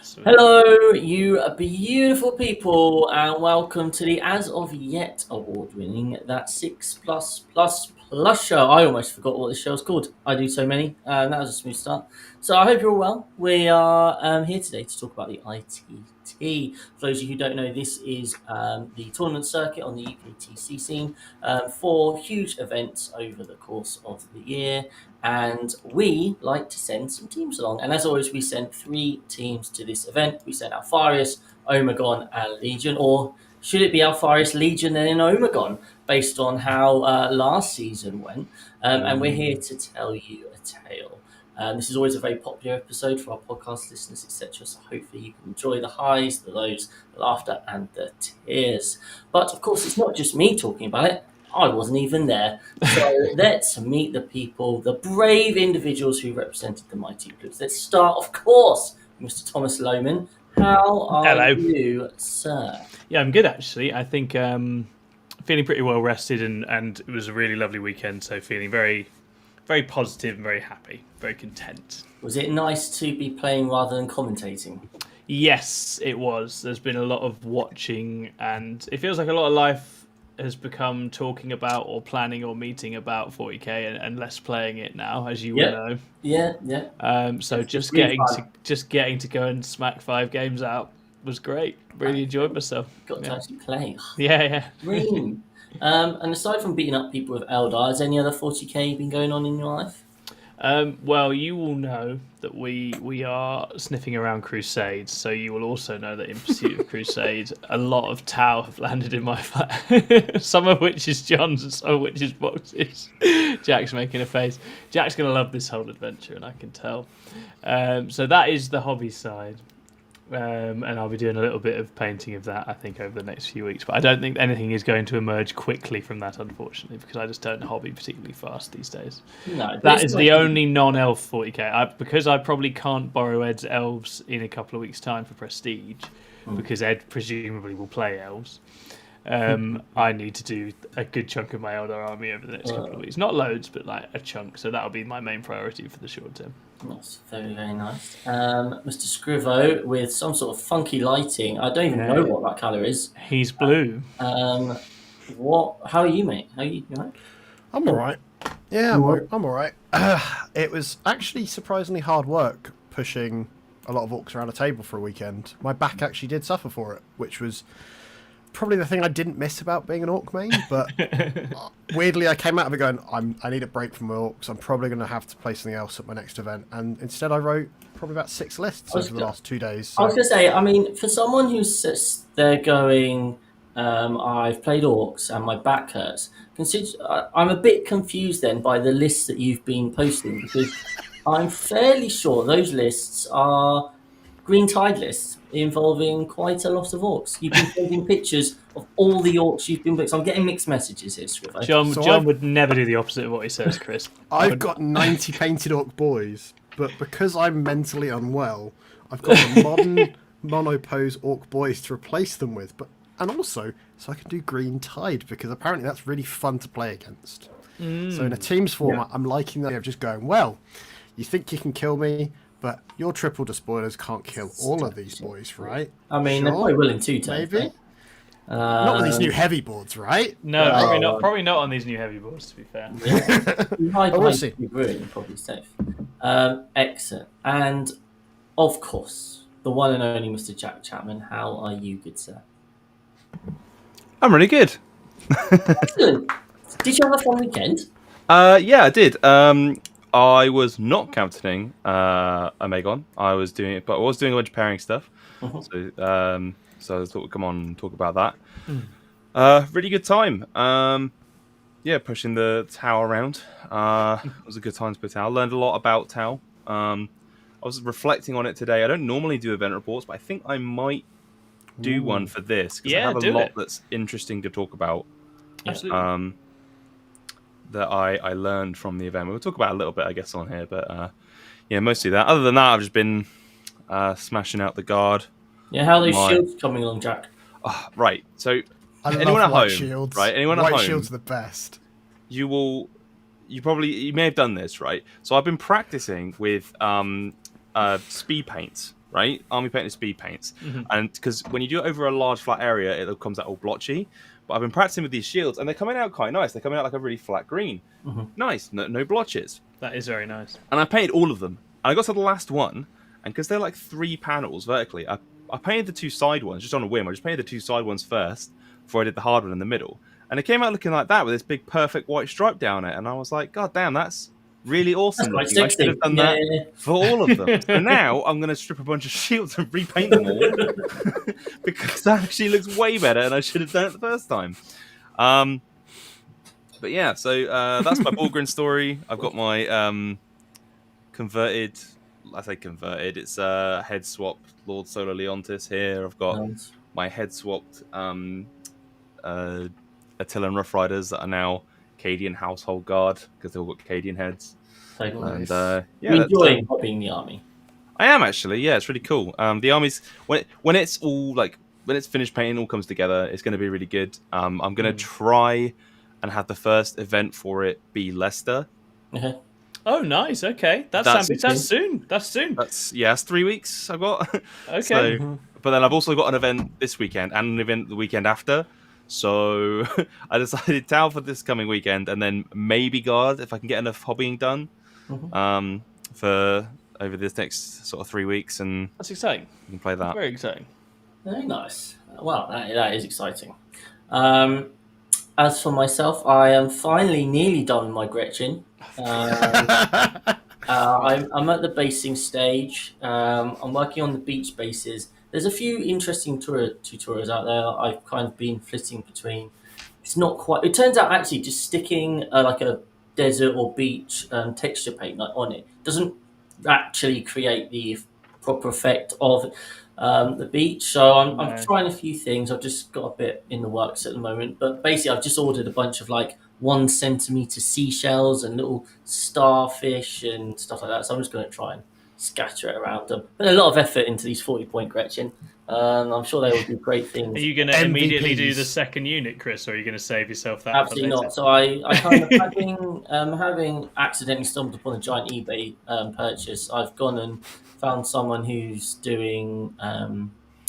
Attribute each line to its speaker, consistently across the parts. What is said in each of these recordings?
Speaker 1: Sweet.
Speaker 2: Hello, you beautiful people, and welcome to the As of Yet award-winning That 6+++ show. I almost forgot what this show's called. I do so many. That was a smooth start. So I hope you're all well. We are here today to talk about the ITT. For those of you who don't know, this is the tournament circuit on the UKTC scene for huge events over the course of the year. And we like to send some teams along. And as always, we send 3 teams to this event. We send Alfarius, Omegon, and Legion. Or should it be Alfarius, Legion, and then Omegon, based on how last season went? And we're here to tell you a tale. This is always a very popular episode for our podcast listeners, etc. So hopefully you can enjoy the highs, the lows, the laughter, and the tears. But of course, it's not just me talking about it. I wasn't even there. So let's meet the people, the brave individuals who represented the mighty Pluse. Let's start, of course, Mr. Thomas Lohman. How are
Speaker 1: Hello.
Speaker 2: you, sir?
Speaker 1: Yeah, I'm good actually. I think feeling pretty well rested, and it was a really lovely weekend. So feeling very, very positive and very happy, very content.
Speaker 2: Was it nice to be playing rather than commentating?
Speaker 1: Yes, it was. There's been a lot of watching, and it feels like a lot of life has become talking about or planning or meeting about 40k and less playing it now, as you will know.
Speaker 2: Yeah.
Speaker 1: So
Speaker 2: It's
Speaker 1: just
Speaker 2: really
Speaker 1: getting to go and smack 5 games out was great. Really enjoyed myself.
Speaker 2: Got to actually play.
Speaker 1: Yeah.
Speaker 2: Dream. And aside from beating up people with Eldar, has any other 40k been going on in your life?
Speaker 1: Well, you will know that we are sniffing around Crusades, so you will also know that in pursuit of Crusade, a lot of Tau have landed in my flat. Some of which is John's, and some of which is Box's. Jack's making a face. Jack's going to love this whole adventure, and I can tell. So that is the hobby side. And I'll be doing a little bit of painting of that, I think, over the next few weeks. But I don't think anything is going to emerge quickly from that, unfortunately, because I just don't hobby particularly fast these days.
Speaker 2: No,
Speaker 1: that is the only non-elf 40k. Because I probably can't borrow Ed's elves in a couple of weeks' time for Prestige, because Ed presumably will play elves. I need to do a good chunk of my Eldar army over the next couple of weeks. Not loads, but like a chunk. So that'll be my main priority for the short term.
Speaker 2: That's very, very nice. Mr. Scrivo with some sort of funky lighting. I don't even know what that colour is.
Speaker 1: He's blue.
Speaker 2: How are you, mate? How are you? You right?
Speaker 3: I'm all right. Yeah, I'm all right. It was actually surprisingly hard work pushing a lot of orcs around a table for a weekend. My back actually did suffer for it, which was probably the thing I didn't miss about being an orc main. But weirdly, I came out of it going, I need a break from my orcs. I'm probably going to have to play something else at my next event. And instead, I wrote probably about 6 lists over the last 2 days. So.
Speaker 2: I was going to say, I mean, for someone who sits there going, I've played orcs and my back hurts. I'm a bit confused then by the lists that you've been posting, because I'm fairly sure those lists are Green Tide lists involving quite a lot of orcs. You've been taking pictures of all the orcs you've been playing. So I'm getting mixed messages here, Scrivo.
Speaker 1: John would never do the opposite of what he says, Chris.
Speaker 3: I've got 90 painted orc boys, but because I'm mentally unwell, I've got a modern monopose orc boys to replace them with. And also, so I can do Green Tide, because apparently that's really fun to play against. So in a teams format, I'm liking that of just going, well, you think you can kill me, but your triple despoilers can't kill all of these boys, right?
Speaker 2: I mean, they're probably willing to,
Speaker 3: maybe.
Speaker 2: Right?
Speaker 3: Not with these new heavy boards, right?
Speaker 1: No, probably not on these new heavy boards, to be fair.
Speaker 2: We'll see. Probably safe. Excellent. And, of course, the one and only Mr. Jack Chapman. How are you, good sir?
Speaker 4: I'm really good.
Speaker 2: Excellent. Did you have a fun weekend?
Speaker 4: Yeah, I did. I was not captaining Omegon. I was doing it, but I was doing a bunch of pairing stuff. So I thought we'd come on and talk about that. Really good time. Yeah, pushing the Tau around. It was a good time to play Tau. Learned a lot about Tau. I was reflecting on it today. I don't normally do event reports, but I think I might do one for this, because I have a lot that's interesting to talk about.
Speaker 1: Absolutely.
Speaker 4: That I learned from the event. We'll talk about a little bit, I guess, on here, but yeah, mostly that. Other than that, I've just been smashing out the guard.
Speaker 2: Yeah, how are those shields coming along, Jack?
Speaker 4: Right, so
Speaker 3: anyone at home, shields.
Speaker 4: Right? Anyone at home,
Speaker 3: white shields are the best.
Speaker 4: You may have done this, right? So I've been practicing with speed paints, right? Army paint is speed paints, and because when you do it over a large flat area, it comes out all blotchy. But I've been practicing with these shields, and they're coming out quite nice. They're coming out like a really flat green, nice, no blotches.
Speaker 1: That is very nice.
Speaker 4: And I painted all of them, and I got to the last one, and because they're like 3 panels vertically, I painted the 2 side ones just on a whim. I just painted the 2 side ones first before I did the hard one in the middle, and it came out looking like that with this big perfect white stripe down it. And I was like, God damn, that's really awesome.
Speaker 2: That's
Speaker 4: looking. I should have done that for all of them. And now I'm going to strip a bunch of shields and repaint them all because that actually looks way better, and I should have done it the first time. But yeah, so that's my Borgren story. I've got my converted. I say converted. It's head swapped Lord Solar Leontis here. I've got my head swapped Attila and Rough Riders that are now Cadian household guard because they've all got Cadian heads.
Speaker 2: Nice.
Speaker 4: And
Speaker 2: You're enjoying being the army?
Speaker 4: I am actually. Yeah, it's really cool. The army's when it's all like when it's finished painting, all comes together. It's going to be really good. I'm going to try and have the first event for it be Leicester.
Speaker 1: Oh, nice. Okay, that's soon. That's soon.
Speaker 4: That's 3 weeks I've got.
Speaker 1: Okay.
Speaker 4: So, but then I've also got an event this weekend and an event the weekend after. So I decided Tau for this coming weekend, and then maybe Guard if I can get enough hobbying done for over this next sort of 3 weeks, and
Speaker 1: that's exciting.
Speaker 4: You can play that.
Speaker 1: Very exciting.
Speaker 2: Very nice. Well, that is exciting. As for myself, I am finally nearly done with my Gretchen. I'm at the basing stage. I'm working on the beach bases. There's a few interesting tutorials out there I've kind of been flitting between. It's not quite. It turns out actually just sticking like a desert or beach texture paint on it doesn't actually create the proper effect of the beach. So I'm trying a few things. I've just got a bit in the works at the moment. But basically, I've just ordered a bunch of like 1 centimeter seashells and little starfish and stuff like that. So I'm just going to try and scatter it around them. Put a lot of effort into these 40-point Gretchen. I'm sure they will do great things.
Speaker 1: Are you going to immediately do the second unit, Chris, or are you going to save yourself that?
Speaker 2: Absolutely not. So I kind of having accidentally stumbled upon a giant eBay purchase. I've gone and found someone who's doing a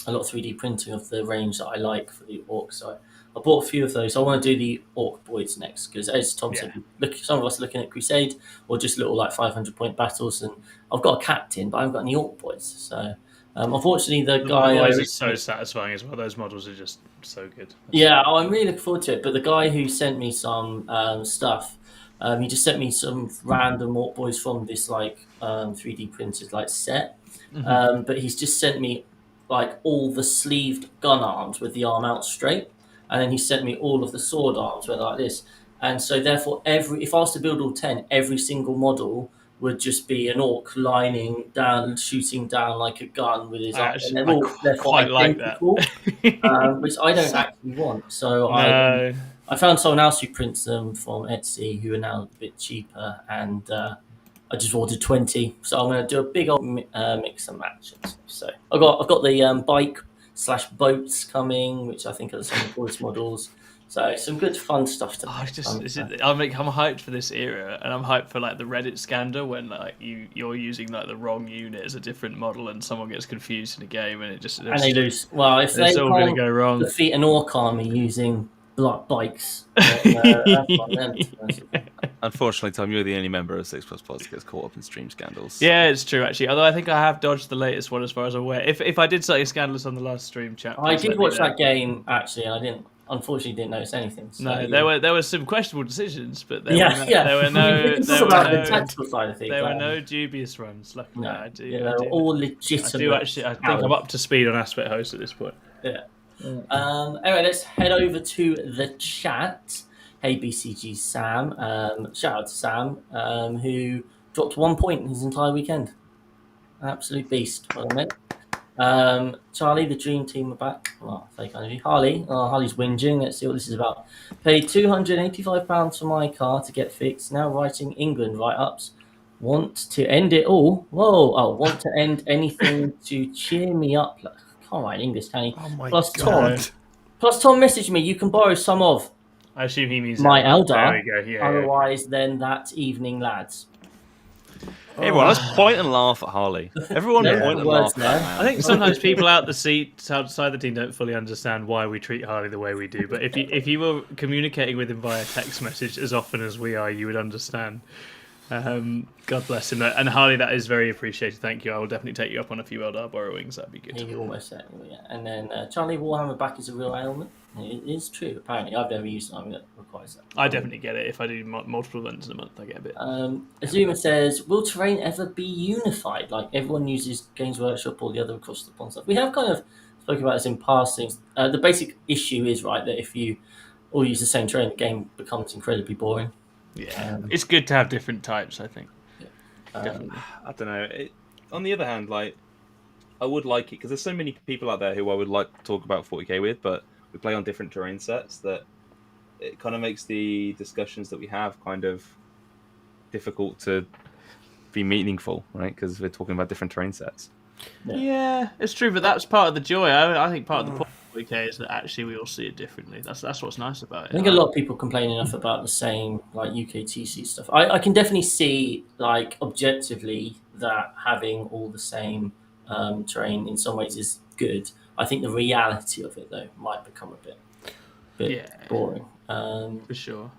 Speaker 2: lot of 3D printing of the range that I like for the orcs. So I bought a few of those. I want to do the Orc Boys next because, as Tom said, some of us are looking at Crusade or just little like 500-point battles. And I've got a captain, but I haven't got any Orc Boys. So unfortunately, the guy
Speaker 1: is so satisfying as well. Those models are just so good.
Speaker 2: I'm really looking forward to it. But the guy who sent me some stuff, he just sent me some random Orc Boys from this like 3D printed like set. But he's just sent me like all the sleeved gun arms with the arm out straight. And then he sent me all of the sword arms where they're like this. And so therefore, if I was to build all 10, every single model would just be an orc lining down, shooting down like a gun with his arms. And they're quite identical, which I don't actually want. So I found someone else who prints them from Etsy who are now a bit cheaper. And I just ordered 20. So I'm going to do a big old mix and match and stuff. So I've got the bike/boats coming, which I think are some of the coolest models. So some good fun stuff to
Speaker 1: I'm hyped for this era, and I'm hyped for like the Reddit scandal when like you're using like the wrong unit as a different model, and someone gets confused in a game, and
Speaker 2: they lose. Well, if they
Speaker 1: all going to go wrong,
Speaker 2: defeat an orc army using bikes.
Speaker 4: Unfortunately, Tom, you're the only member of 6++ that gets caught up in stream scandals.
Speaker 1: Yeah, it's true actually. Although I think I have dodged the latest one as far as I'm aware. If I did something scandalous on the last stream chat,
Speaker 2: I did watch that game actually, and I didn't notice anything. So,
Speaker 1: no, there were some questionable decisions, but there were no dubious runs. Luckily,
Speaker 2: they were all legitimate.
Speaker 1: I think I'm up to speed on Aspect Host at this point.
Speaker 2: Yeah. Anyway, let's head over to the chat. Hey BCG Sam, shout out to Sam, who dropped 1 point in his entire weekend. Absolute beast, well done, mate. Charlie, the dream team are back. Well, very kind of you. Harley's whinging. Let's see what this is about. Paid £285 for my car to get fixed. Now writing England write-ups. Want to end it all. Want to end anything to cheer me up. Can't write English, can he?
Speaker 3: Oh my
Speaker 2: God. Plus Tom messaged me. You can borrow some of.
Speaker 1: I assume he means
Speaker 2: my Eldar.
Speaker 1: There we go. Yeah,
Speaker 2: otherwise, then that evening, lads.
Speaker 4: Hey, everyone, let's point and laugh at Harley. Everyone
Speaker 2: No
Speaker 4: point and
Speaker 2: words
Speaker 4: laugh at
Speaker 2: there.
Speaker 4: that
Speaker 1: I
Speaker 4: man.
Speaker 1: think sometimes people out the seats outside the team don't fully understand why we treat Harley the way we do. But if you were communicating with him via text message as often as we are, you would understand. God bless him. And Harley, that is very appreciated. Thank you. I will definitely take you up on a few Eldar borrowings. That'd be good.
Speaker 2: You almost certainly, yeah. And then Charlie, Warhammer back is a real ailment. It is true, apparently. I've never used something that requires that.
Speaker 1: I definitely get it. If I do multiple events in a month, I get a bit.
Speaker 2: Azuma says, will terrain ever be unified? Like everyone uses Games Workshop or the other across the pond stuff. We have kind of spoken about this in passing. The basic issue is, right, that if you all use the same terrain, the game becomes incredibly boring.
Speaker 1: Yeah, it's good to have different types, I think.
Speaker 2: Definitely.
Speaker 4: I don't know. On the other hand, like, I would like it because there's so many people out there who I would like to talk about 40k with, but we play on different terrain sets that it kind of makes the discussions that we have kind of difficult to be meaningful, right? Because we're talking about different terrain sets.
Speaker 1: Yeah, it's true, but that's part of the joy. I think part of the point of 40k is that actually we all see it differently. That's what's nice about it.
Speaker 2: I think a lot of people complain enough about the same like UKTC stuff. I can definitely see like objectively that having all the same terrain in some ways is good. I think the reality of it though might become a bit boring.
Speaker 1: For sure.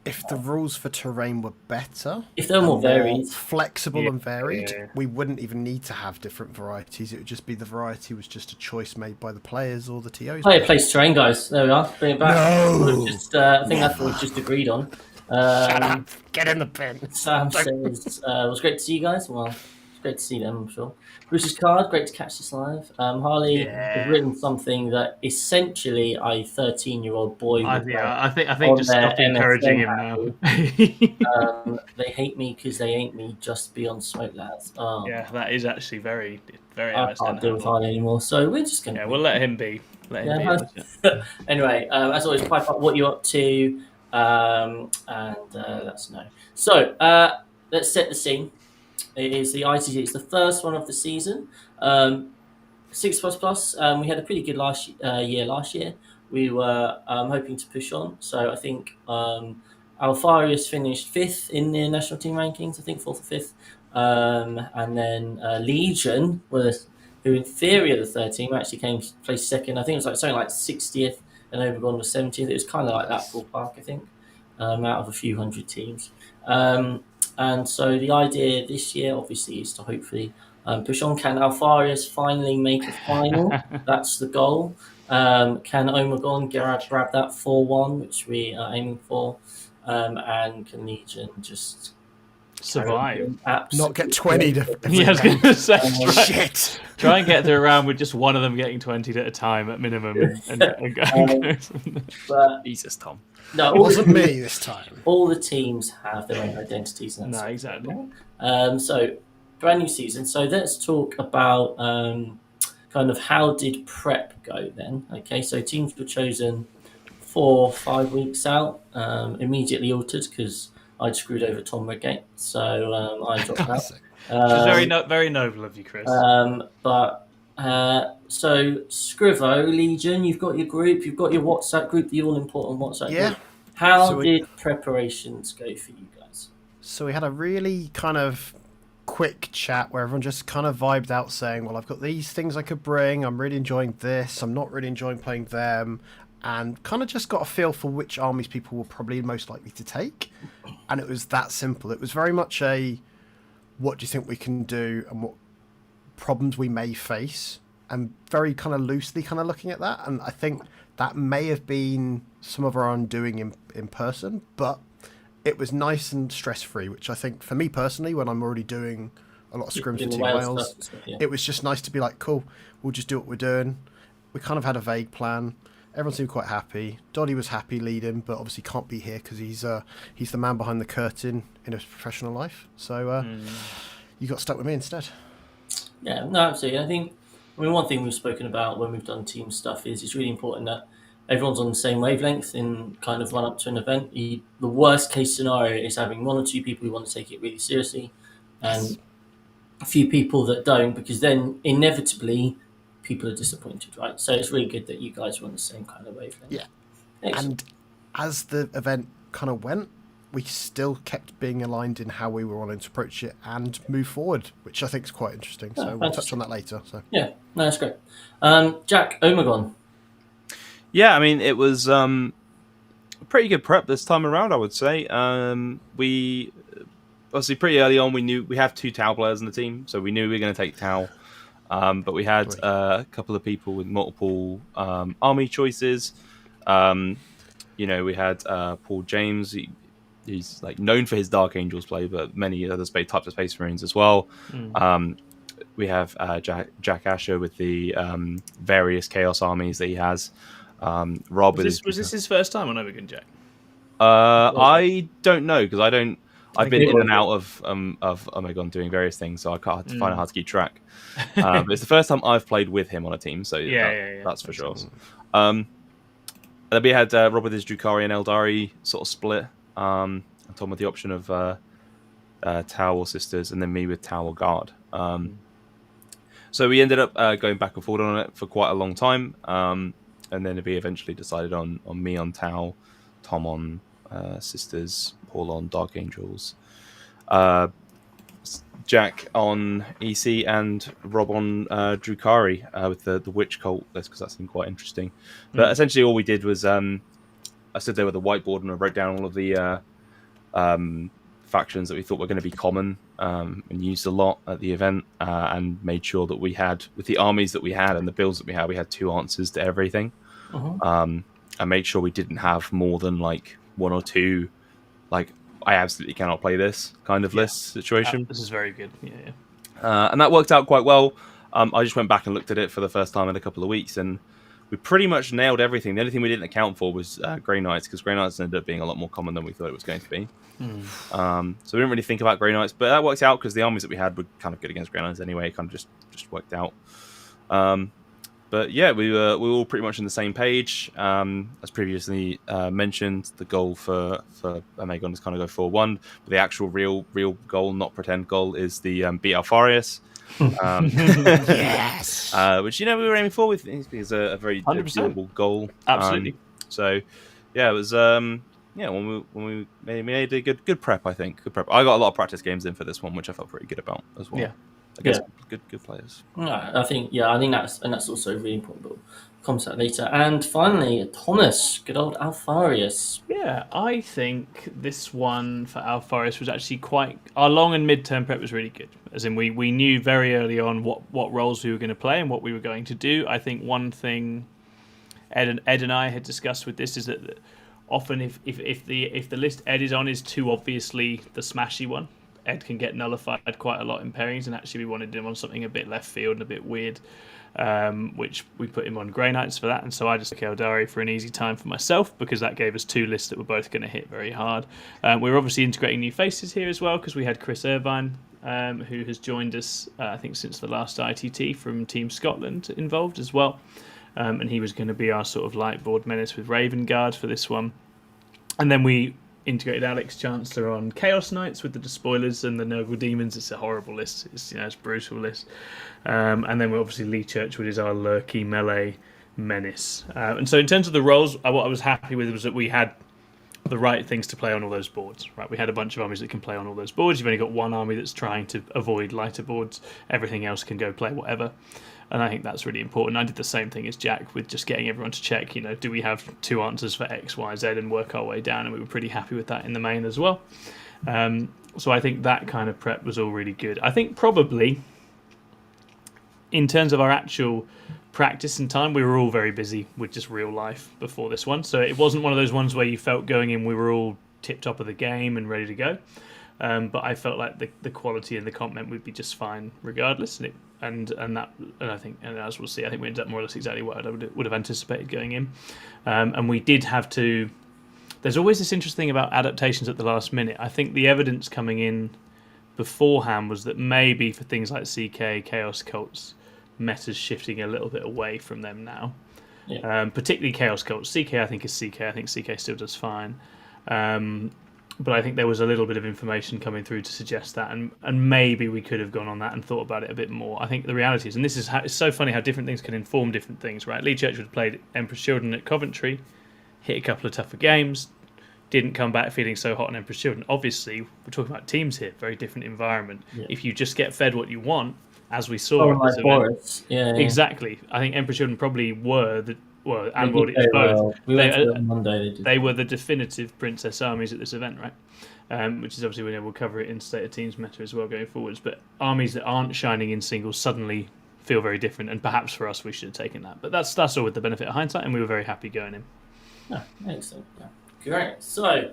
Speaker 3: If the rules for terrain were better,
Speaker 2: If they're more varied,
Speaker 3: flexible and varied,
Speaker 1: yeah.
Speaker 3: we wouldn't even need to have different varieties. It would just be the variety was just a choice made by the players or the TOs.
Speaker 2: player place terrain, guys. There we are. Bring it back.
Speaker 3: No!
Speaker 2: I think that's what we've just agreed on.
Speaker 3: Shut up! Get in the bin.
Speaker 2: Sam says, it was great to see you guys. Well, it's great to see them, I'm sure. Bruce's card, great to catch this live. Harley has written something that essentially a 13-year-old boy would
Speaker 1: I think
Speaker 2: on
Speaker 1: just
Speaker 2: their
Speaker 1: stop encouraging him
Speaker 2: MSN
Speaker 1: now.
Speaker 2: they hate me because they ain't me, just be on smoke, lads. Oh,
Speaker 1: Yeah, that is actually very, very
Speaker 2: I
Speaker 1: nice.
Speaker 2: can't deal with Harley anymore, so we're just going to...
Speaker 1: Yeah, we'll let him be. Let him be.
Speaker 2: Anyway, as always, pipe up what you're up to, and let us know. So, let's set the scene. It is the ITT. It's the first one of the season. 6++. We had a pretty good year last year. We were hoping to push on. So I think Alfarius finished 5th in the national team rankings. I think 4th or 5th. And then Legion, who in theory are the third team, actually came placed 2nd. I think it was like something like 60th, and Overgone was 70th. It was kind of like that ballpark, I think, out of a few hundred teams. And so the idea this year, obviously, is to hopefully push on. Can Alfarius finally make a final? That's the goal. Can Omegon grab that 4-1, which we are aiming for? And can Legion just
Speaker 1: survive?
Speaker 3: Not get 20 to...
Speaker 1: Yeah, I was going to say,
Speaker 3: Shit!
Speaker 1: Try and get through a round with just one of them getting 20 at a time at minimum. And go
Speaker 2: but
Speaker 4: Jesus, Tom.
Speaker 2: no,
Speaker 3: It wasn't me this time.
Speaker 2: all the teams have their own identities. And that's
Speaker 1: exactly.
Speaker 2: So, brand new season. So let's talk about kind of how did prep go then. Okay, so teams were chosen 4 or 5 weeks out, immediately altered because I'd screwed over Tom Redgate. So I dropped out.
Speaker 1: Which is very noble of you, Chris.
Speaker 2: So Scrivo, Legion, you've got your group, you've got your WhatsApp group, the all-important WhatsApp group. How did preparations go for you guys?
Speaker 3: So we had a really kind of quick chat where everyone just kind of vibed out saying, well, I've got these things I could bring, I'm really enjoying this, I'm not really enjoying playing them, and kind of just got a feel for which armies people were probably most likely to take. And it was that simple. It was very much a, what do you think we can do and what problems we may face, and very kind of loosely kind of looking at that. And I think that may have been some of our undoing in person, but it was nice and stress-free, which I think for me personally, when I'm already doing a lot of scrims for Team Wales, it was just nice to be like, cool, we'll just do what we're doing. We kind of had a vague plan. Everyone seemed quite happy. Doddy was happy leading, but obviously can't be here because he's the man behind the curtain in his professional life. So you got stuck with me instead.
Speaker 2: Yeah, no, absolutely. I mean, one thing we've spoken about when we've done team stuff is it's really important that everyone's on the same wavelength in kind of run up to an event. The worst case scenario is having 1 or 2 people who want to take it really seriously and a few people that don't, because then inevitably people are disappointed, right? So it's really good that you guys are on the same kind of wavelength.
Speaker 3: Yeah.
Speaker 2: Excellent.
Speaker 3: And as the event kind of went, we still kept being aligned in how we were wanting to approach it and move forward, which I think is quite interesting. So we'll touch on that later. So
Speaker 2: Yeah, no, that's great. Jack, Omegon.
Speaker 4: Yeah, I mean, it was pretty good prep this time around, I would say. We obviously pretty early on we knew we have 2 Tau players in the team, so we knew we were going to take Tau. But we had a couple of people with multiple army choices. We had Paul James. He's like known for his Dark Angels play, but many other types of Space Marines as well. We have Jack Asher with the various Chaos armies that he has. Rob
Speaker 1: was this his first time on Omegon, Jack?
Speaker 4: I don't know because I've been in and out of Omegon doing various things, so I can't find it hard to keep track. But it's the first time I've played with him on a team, so that's for sure. And then we had Rob with his Drukari and Eldari sort of split. And Tom with the option of Tau or Sisters, and then me with Tau or Guard. So we ended up going back and forth on it for quite a long time. And then we eventually decided on me on Tau, Tom on Sisters, Paul on Dark Angels, Jack on EC, and Rob on Drukari with the Witch Cult list, because that seemed quite interesting. But essentially all we did was I stood there with a whiteboard and I wrote down all of the factions that we thought were going to be common and used a lot at the event, and made sure that we had, with the armies that we had and the builds that we had 2 answers to everything. And made sure we didn't have more than like 1 or 2 like I absolutely cannot play this kind of list situation.
Speaker 1: This is very good.
Speaker 4: And that worked out quite well. I just went back and looked at it for the first time in a couple of weeks, and we pretty much nailed everything. The only thing we didn't account for was Grey Knights, because Grey Knights ended up being a lot more common than we thought it was going to be. So we didn't really think about Grey Knights, but that worked out because the armies that we had were kind of good against Grey Knights anyway. It kind of just worked out. But yeah, we were all pretty much on the same page. As previously mentioned, the goal for Omegon is kind of go 4-1, but the actual real goal, not pretend goal, is the beat Alfarius.
Speaker 3: yes,
Speaker 4: which we were aiming for with because a very doable goal.
Speaker 1: Absolutely.
Speaker 4: So yeah, it was when we made a good prep. I think good prep. I got a lot of practice games in for this one, which I felt pretty good about as well.
Speaker 1: Yeah.
Speaker 4: Against good players.
Speaker 2: I think that's also really important. But we'll come to that later. And finally, Thomas, good old Alfarius.
Speaker 1: Yeah, I think this one for Alfarius was actually our long and mid-term prep was really good. As in, we knew very early on what roles we were going to play and what we were going to do. I think one thing Ed and I had discussed with this is that often if the list Ed is on is too obviously the smashy one, Ed can get nullified quite a lot in pairings, and actually we wanted him on something a bit left field and a bit weird, which we put him on Grey Knights for that, and so I just took Eldari for an easy time for myself, because that gave us 2 lists that were both going to hit very hard. We were obviously integrating new faces here as well, because we had Chris Irvine, who has joined us, I think, since the last ITT from Team Scotland involved as well, and he was going to be our sort of light board menace with Raven Guard for this one. And then we integrated Alex Chancellor on Chaos Knights with the Despoilers and the Nurgle Demons. It's a horrible list. It's a brutal list. And then we obviously Lee Churchwood is our lurky melee menace. And so in terms of the roles, what I was happy with was that we had the right things to play on all those boards. Right, we had a bunch of armies that can play on all those boards. You've only got one army that's trying to avoid lighter boards. Everything else can go play whatever. And I think that's really important. I did the same thing as Jack with just getting everyone to check, do we have 2 answers for X, Y, Z, and work our way down, and we were pretty happy with that in the main as well. So I think that kind of prep was all really good. I think probably, in terms of our actual practice and time, we were all very busy with just real life before this one. So it wasn't one of those ones where you felt going in we were all tip-top of the game and ready to go. But I felt like the quality and the content would be just fine regardless, and I think, and as we'll see, I think we ended up more or less exactly what I would have anticipated going in, and we did have to. There's always this interesting thing about adaptations at the last minute. I think the evidence coming in beforehand was that maybe for things like CK, Chaos Cults, meta's shifting a little bit away from them now. Yeah. Particularly Chaos Cults. CK I think is CK. I think CK still does fine. But I think there was a little bit of information coming through to suggest that, and maybe we could have gone on that and thought about it a bit more. I think the reality is, and this is it's so funny how different things can inform different things, right? Lee Churchwood played Emperor's Children at Coventry, hit a couple of tougher games, didn't come back feeling so hot on Emperor's Children. Obviously, we're talking about teams here, very different environment.
Speaker 2: Yeah.
Speaker 1: If you just get fed what you want, as we saw
Speaker 2: Oh,
Speaker 1: at
Speaker 2: like
Speaker 1: this event,
Speaker 2: Boris. Yeah.
Speaker 1: exactly. I think Emperor's Children probably were and
Speaker 2: They
Speaker 1: World
Speaker 2: did
Speaker 1: Eaters
Speaker 2: very
Speaker 1: both.
Speaker 2: well. We went to it on Monday.
Speaker 1: They were the definitive princess armies at this event, right? Which is obviously we'll cover it in State of Teams meta as well going forwards. But armies that aren't shining in singles suddenly feel very different, and perhaps for us we should have taken that. But that's all with the benefit of hindsight, and we were very happy going in.
Speaker 2: Oh, excellent. Yeah. Great. So,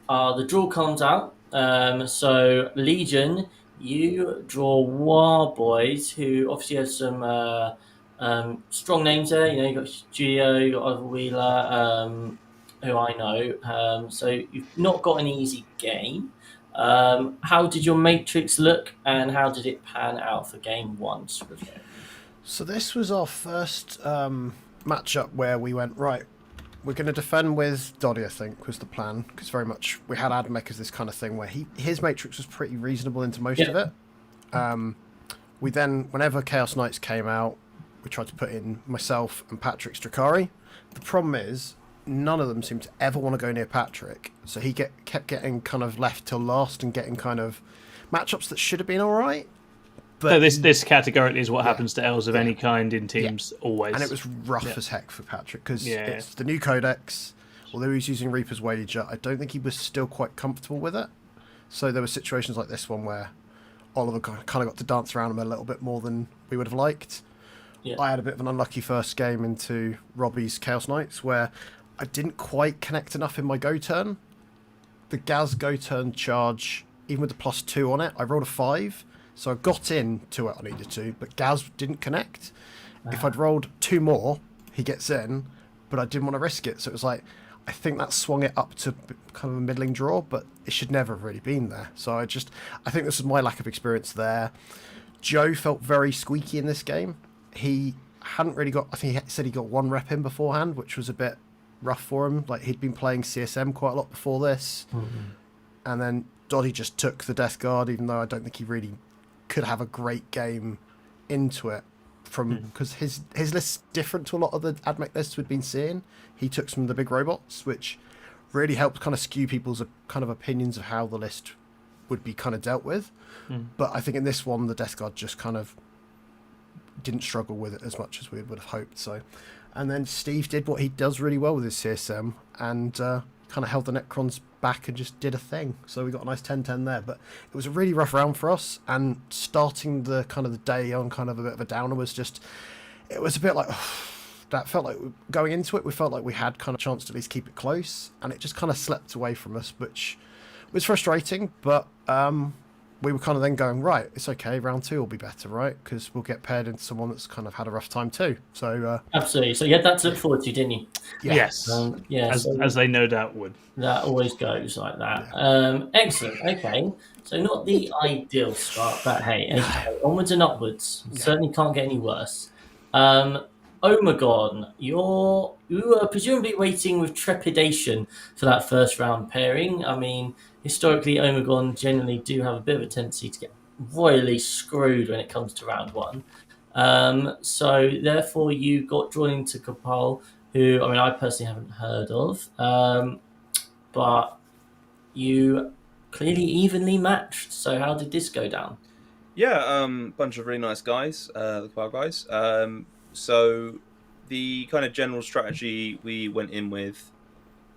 Speaker 2: the draw comes out. So Legion, you draw War Boys, who obviously has some strong names there. You know, you got Studio, you got Oliver Wheeler, who I know. So you've not got an easy game. How did your matrix look, and how did it pan out for game one?
Speaker 3: So this was our first matchup where we went, right, we're going to defend with Doddy, I think, was the plan, because very much we had Admech as this kind of thing where his matrix was pretty reasonable into most of it. We then, whenever Chaos Knights came out, we tried to put in myself and Patrick's Drakari. The problem is, none of them seemed to ever want to go near Patrick, so he kept getting kind of left till last and getting kind of matchups that should have been alright.
Speaker 1: But so this categorically is what happens to elves of any kind in teams, always.
Speaker 3: And it was rough as heck for Patrick, because it's the new codex. Although he was using Reaper's Wager, I don't think he was still quite comfortable with it. So there were situations like this one where Oliver kind of got to dance around him a little bit more than we would have liked. Yeah. I had a bit of an unlucky first game into Robbie's Chaos Knights, where I didn't quite connect enough in my go turn. The Gaz go turn charge, even with the +2 on it, I rolled a 5. So I got into it I needed to, but Gaz didn't connect. If I'd rolled 2 more, he gets in, but I didn't want to risk it. So it was like, I think that swung it up to kind of a middling draw, but it should never have really been there. So I think this was my lack of experience there. Joe felt very squeaky in this game. He hadn't really got, I think he said he got 1 rep in beforehand, which was a bit rough for him. Like, he'd been playing CSM quite a lot before this. Mm-hmm. And then Doddy just took the Death Guard, even though I don't think he really could have a great game into it, because his list's different to a lot of the Admech lists we'd been seeing. He took some of the big robots, which really helped kind of skew people's kind of opinions of how the list would be kind of dealt with. But I think in this one, the Death Guard just kind of didn't struggle with it as much as we would have hoped. So, and then Steve did what he does really well with his CSM, and kind of held the Necrons back and just did a thing. So we got a nice 10-10 there. But it was a really rough round for us, and starting the kind of the day on kind of a bit of a downer was just, it was a bit like, that felt like going into it, we felt like we had kind of a chance to at least keep it close, and it just kind of slept away from us, which was frustrating. But we were kind of then going, right, it's okay, round 2 will be better, right? Because we'll get paired into someone that's kind of had a rough time too. So
Speaker 2: absolutely. So you had that to look forward to, didn't you?
Speaker 1: Yes. As they no doubt would.
Speaker 2: That always goes like that. Yeah. Excellent. Okay. So not the ideal start, but hey, okay. Onwards and upwards. Yeah. Certainly can't get any worse. Omegon, you were presumably waiting with trepidation for that first round pairing. I mean, historically, Omegon generally do have a bit of a tendency to get royally screwed when it comes to round 1. So therefore, you got drawn into Kapal, who, I mean, I personally haven't heard of, but you clearly evenly matched. So how did this go down?
Speaker 4: Yeah, bunch of really nice guys, the Kapal guys. So the kind of general strategy we went in with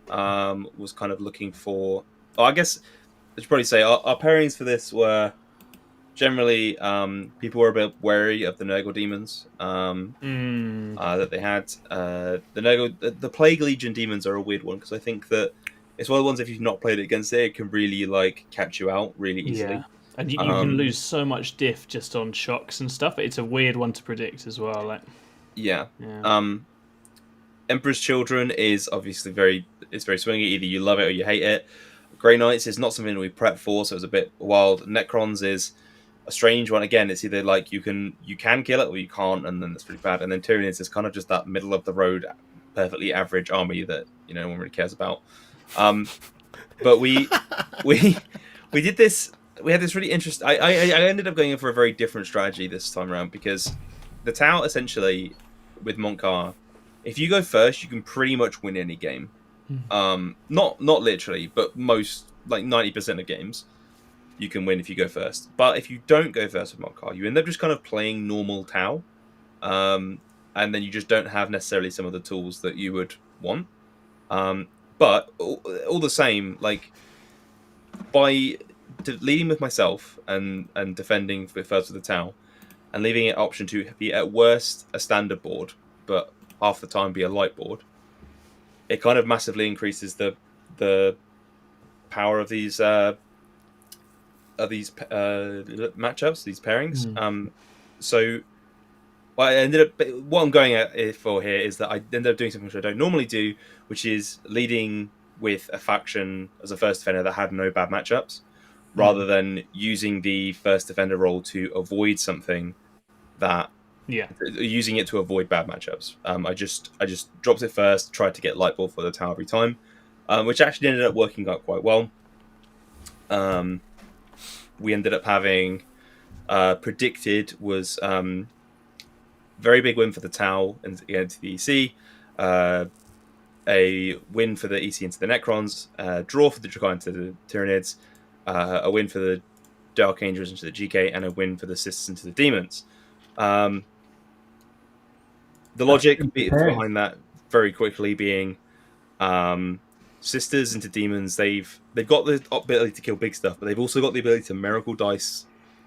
Speaker 4: was kind of looking for... Oh, I guess I should probably say our pairings for this were generally people were a bit wary of the Nurgle demons that they had. The Plague Legion demons are a weird one, because I think that it's one of the ones, if you've not played it against it can really like catch you out really easily.
Speaker 1: Yeah. And you can lose so much diff just on shocks and stuff. It's a weird one to predict as well. Like,
Speaker 4: yeah. Emperor's Children is obviously very swingy. Either you love it or you hate it. Grey Knights is not something we prep for, so it's a bit wild. Necrons is a strange one. Again, it's either like you can kill it or you can't, and then it's pretty bad. And then Tyranids is kind of just that middle of the road, perfectly average army that no one really cares about. But we did this. We had this really interesting... I ended up going in for a very different strategy this time around, because the Tau, essentially, with Montcar, if you go first, you can pretty much win any game. Not literally, but most, like 90% of games, you can win if you go first. But if you don't go first with Montcar, you end up just kind of playing normal Tau, and then you just don't have necessarily some of the tools that you would want. But all the same, like by leading with myself and defending first with the Tau, and leaving it option to be at worst a standard board, but half the time be a light board, it kind of massively increases the power of these matchups, these pairings. So what I ended up, what I'm going at for here is that I ended up doing something which I don't normally do, which is leading with a faction as a first defender that had no bad matchups, rather than using the first defender role to avoid something that, using it to avoid bad matchups. I just dropped it first, tried to get light ball for the tower every time, which actually ended up working out quite well. We ended up having predicted was very big win for the Tau against the EC, a win for the EC into the Necrons, draw for the Drakai into the Tyranids, a win for the Dark Angels into the GK, and a win for the Sisters into the Demons. The logic behind that very quickly being Sisters into Demons, they've got the ability to kill big stuff, but they've also got the ability to miracle dice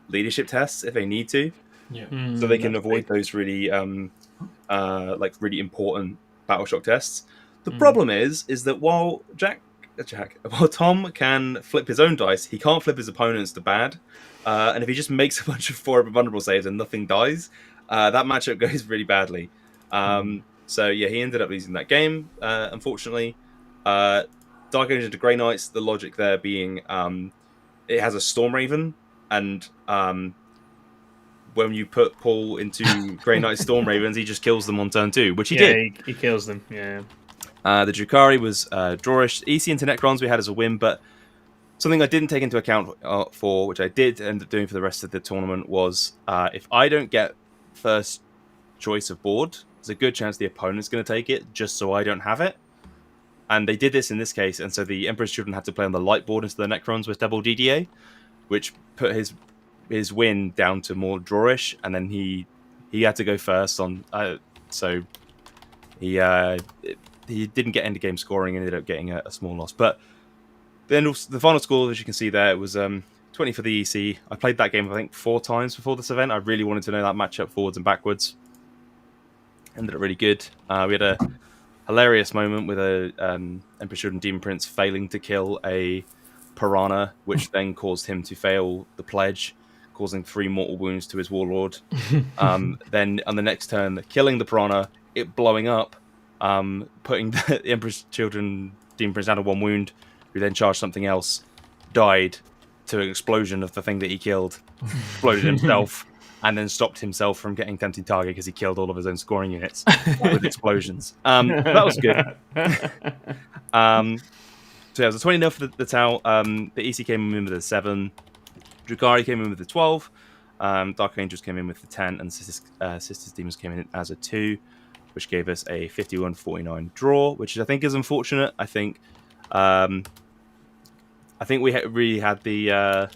Speaker 4: leadership tests if they need to. So they can avoid those really really important battle shock tests. The problem is that while Tom can flip his own dice, he can't flip his opponent's to bad. And if he just makes a bunch of 4 vulnerable saves and nothing dies, that matchup goes really badly. So yeah, he ended up losing that game, unfortunately. Dark Angels into Grey Knights, the logic there being it has a Storm Raven, and when you put Paul into Grey Knight Storm Ravens, he just kills them on turn 2, which he did.
Speaker 1: He kills them, yeah.
Speaker 4: The Drukhari was drawish. EC into Necrons we had as a win, but something I didn't take into account for, which I did end up doing for the rest of the tournament, was if I don't get first choice of board, there's a good chance the opponent's going to take it, just so I don't have it. And they did this in this case, and so the Emperor's Children had to play on the light board instead of the Necrons with double DDA, which put his win down to more drawish, and then he had to go first on. So he didn't get end game scoring and ended up getting a small loss. But then the final score, as you can see there, it was 20 for the EC. I played that game I think 4 times before this event. I really wanted to know that matchup forwards and backwards. Ended up really good. We had a hilarious moment with a Emperor's Children Demon Prince failing to kill a Piranha, which then caused him to fail the pledge, causing 3 mortal wounds to his warlord. Then on the next turn, killing the Piranha, it blowing up, putting the Emperor's Children Demon Prince down to 1 wound, who then charged something else, died to an explosion of the thing that he killed, exploded himself, and then stopped himself from getting tempting target because he killed all of his own scoring units with explosions. That was good. So yeah, it was a 20-0 for the Tau. The EC came in with a 7. Drukhari came in with a 12. Dark Angels came in with the 10. And Sisters Demons came in as a 2, which gave us a 51-49 draw, which I think is unfortunate. I think we really had the...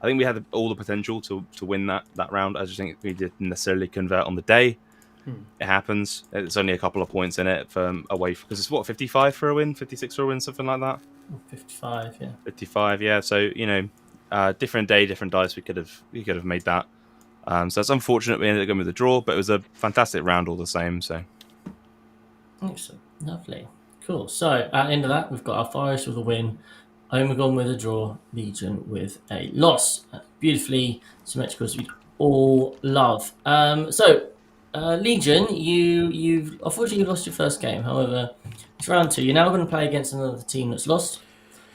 Speaker 4: I think we had all the potential to win that round. I just think we didn't necessarily convert on the day. It happens. It's only a couple of points in it from away, because it's what, 55 for a win, 56 for a win, something like that.
Speaker 2: 55, yeah.
Speaker 4: 55, yeah. So different day, different dice. We could have made that. So that's unfortunate. We ended up going with a draw, but it was a fantastic round all the same. So
Speaker 2: Excellent, lovely, cool. So at the end of that, we've got our Forest with a win, Omegon with a draw, Legion with a loss. Beautifully symmetrical, as we all love. Legion, you've unfortunately lost your first game. However, it's round 2. You're now going to play against another team that's lost,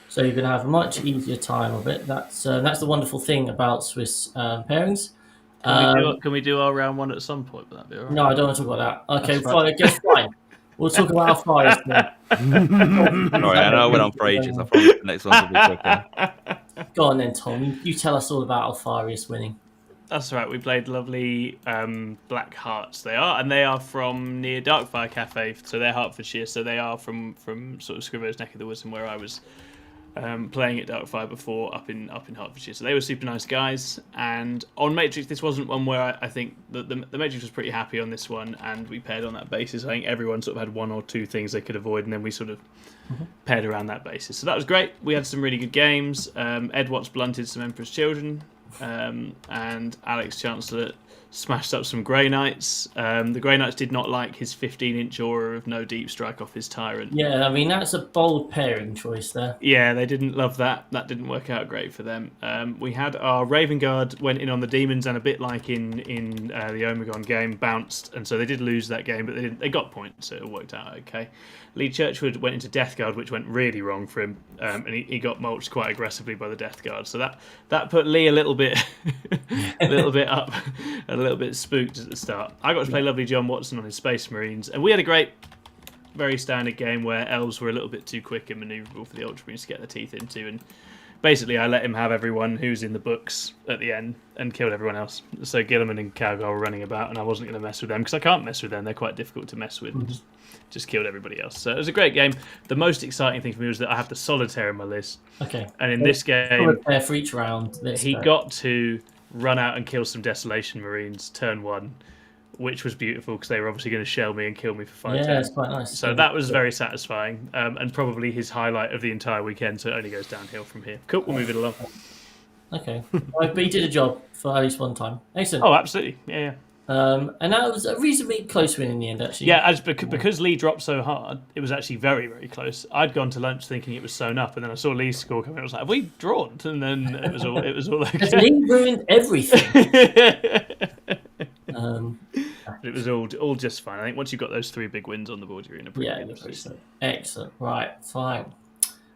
Speaker 2: so you're going to have a much easier time of it. That's the wonderful thing about Swiss pairings.
Speaker 1: Can we do our round 1 at some point? Would that be all right?
Speaker 2: No, I don't want to talk about that. Okay, fine. I guess fine. We'll talk about our fires then.
Speaker 4: All right, I know I went on for ages. I promise the next one will be quicker.
Speaker 2: Go on then, Tom. You tell us all about Alfarius winning.
Speaker 1: That's right. We played lovely Black Hearts. They are from near Darkfire Cafe. So they're Hertfordshire. So they are from sort of Scrivo's neck of the woods, and where I was playing at Darkfire before up in Hertfordshire. So they were super nice guys. And on Matrix, this wasn't one where I think the Matrix was pretty happy on this one, and we paired on that basis. I think everyone sort of had one or two things they could avoid, and then we sort of paired around that basis. So that was great. We had some really good games. Ed Watts blunted some Emperor's Children, and Alex Chancellor smashed up some Grey Knights. The Grey Knights did not like his 15-inch aura of no deep strike off his Tyrant.
Speaker 2: Yeah, I mean, that's a bold pairing choice there.
Speaker 1: Yeah, they didn't love that. That didn't work out great for them. We had our Raven Guard went in on the Demons, and a bit like in the Omegon game, bounced, and so they did lose that game, but they got points, so it worked out okay. Lee Churchwood went into Death Guard, which went really wrong for him, and he got mulched quite aggressively by the Death Guard. So that put Lee a little bit a little bit up, a little bit spooked at the start. I got to play lovely John Watson on his Space Marines, and we had a great, very standard game where elves were a little bit too quick and manoeuvrable for the Ultramarines to get their teeth into, and basically I let him have everyone who's in the books at the end and killed everyone else. So Gilliman and Calgar were running about, and I wasn't going to mess with them because I can't mess with them. They're quite difficult to mess with. And just killed everybody else. So it was a great game. The most exciting thing for me was that I have the Solitaire in my list.
Speaker 2: Okay.
Speaker 1: And in this game,
Speaker 2: for each round,
Speaker 1: he got to run out and kill some Desolation Marines turn one, which was beautiful because they were obviously going to shell me and kill me for 5 turns.
Speaker 2: Yeah, it's quite nice.
Speaker 1: So that was very satisfying, and probably his highlight of the entire weekend. So it only goes downhill from here. Cool, we'll move it along.
Speaker 2: Okay. But he did a job for at least one time. Excellent.
Speaker 1: Oh, absolutely. Yeah.
Speaker 2: And that was a reasonably close win in the end, actually.
Speaker 1: Yeah, because Lee dropped so hard, it was actually very, very close. I'd gone to lunch thinking it was sewn up, and then I saw Lee's score coming. I was like, "Have we drawn?" And then it was all okay.
Speaker 2: Lee ruined everything.
Speaker 1: It was all just fine. I think once you've got those 3 big wins on the board, you're in a pretty good place.
Speaker 2: Excellent. Right, fine.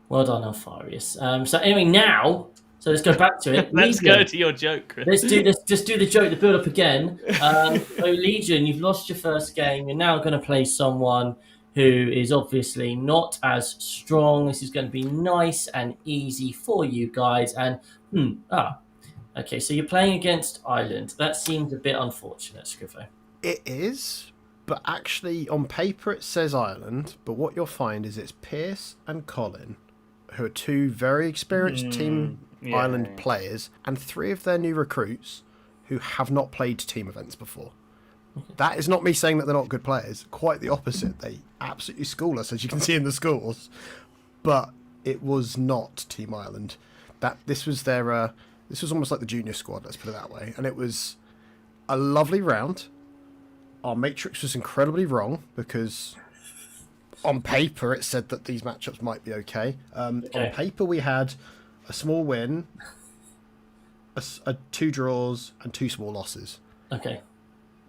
Speaker 2: Well done, Alfarius. So anyway, now. So let's go back to it.
Speaker 1: Let's go to your joke, Chris.
Speaker 2: Let's just do the joke, the build up again. So Legion, you've lost your first game. You're now going to play someone who is obviously not as strong. This is going to be nice and easy for you guys. And okay. So you're playing against Ireland. That seems a bit unfortunate, Scrivo.
Speaker 3: It is, but actually on paper it says Ireland. But what you'll find is it's Pierce and Colin, who are 2 very experienced Team Ireland players, and 3 of their new recruits who have not played team events before. That is not me saying that they're not good players. Quite the opposite. They absolutely school us, as you can see in the scores. But it was not Team Ireland. This was their. This was almost like the junior squad. Let's put it that way. And it was a lovely round. Our matrix was incredibly wrong because on paper it said that these matchups might be okay. On paper we had a small win, 2 draws, and 2 small losses.
Speaker 2: Okay.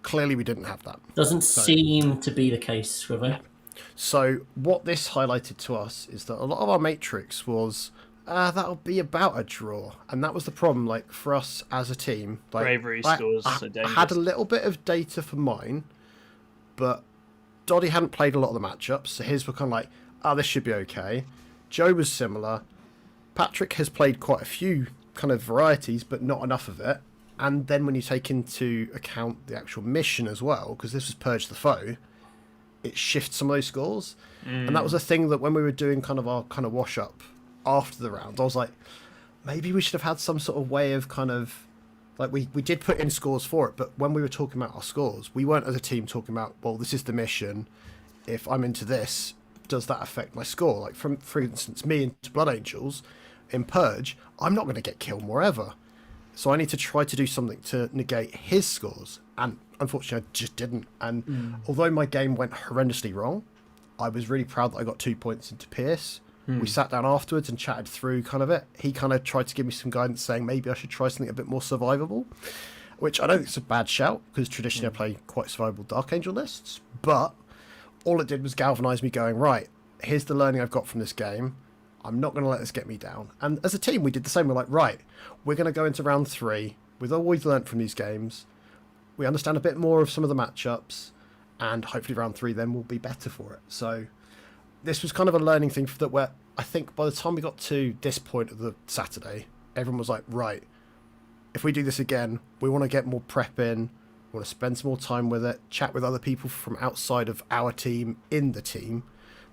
Speaker 3: Clearly we didn't have that.
Speaker 2: Doesn't seem to be the case, Scrivo.
Speaker 3: So what this highlighted to us is that a lot of our matrix was that'll be about a draw, and that was the problem. Like for us as a team, like
Speaker 1: bravery scores.
Speaker 3: I had a little bit of data for mine, but Doddy hadn't played a lot of the matchups, so his were kind of like, this should be okay. Joe was similar. Patrick has played quite a few kind of varieties, but not enough of it. And then when you take into account the actual mission as well, because this was Purge the Foe, it shifts some of those scores. And that was a thing that when we were doing kind of our kind of wash up after the round, I was like, maybe we should have had some sort of way of kind of, like we did put in scores for it, but when we were talking about our scores, we weren't as a team talking about, well, this is the mission. If I'm into this, does that affect my score? Like for instance, me into Blood Angels, in Purge, I'm not going to get killed more ever. So I need to try to do something to negate his scores. And unfortunately, I just didn't. And although my game went horrendously wrong, I was really proud that I got 2 points into Pierce. We sat down afterwards and chatted through kind of it. He kind of tried to give me some guidance saying maybe I should try something a bit more survivable, which I don't think is a bad shout because traditionally I play quite survivable Dark Angel lists. But all it did was galvanise me going, right, here's the learning I've got from this game. I'm not going to let this get me down. And as a team, we did the same. We're like, right, we're going to go into round 3. We've always learnt from these games. We understand a bit more of some of the matchups. And hopefully round 3 then will be better for it. So this was kind of a learning thing that where I think by the time we got to this point of the Saturday, everyone was like, right, if we do this again, we want to get more prep in. We want to spend some more time with it, chat with other people from outside of our team in the team,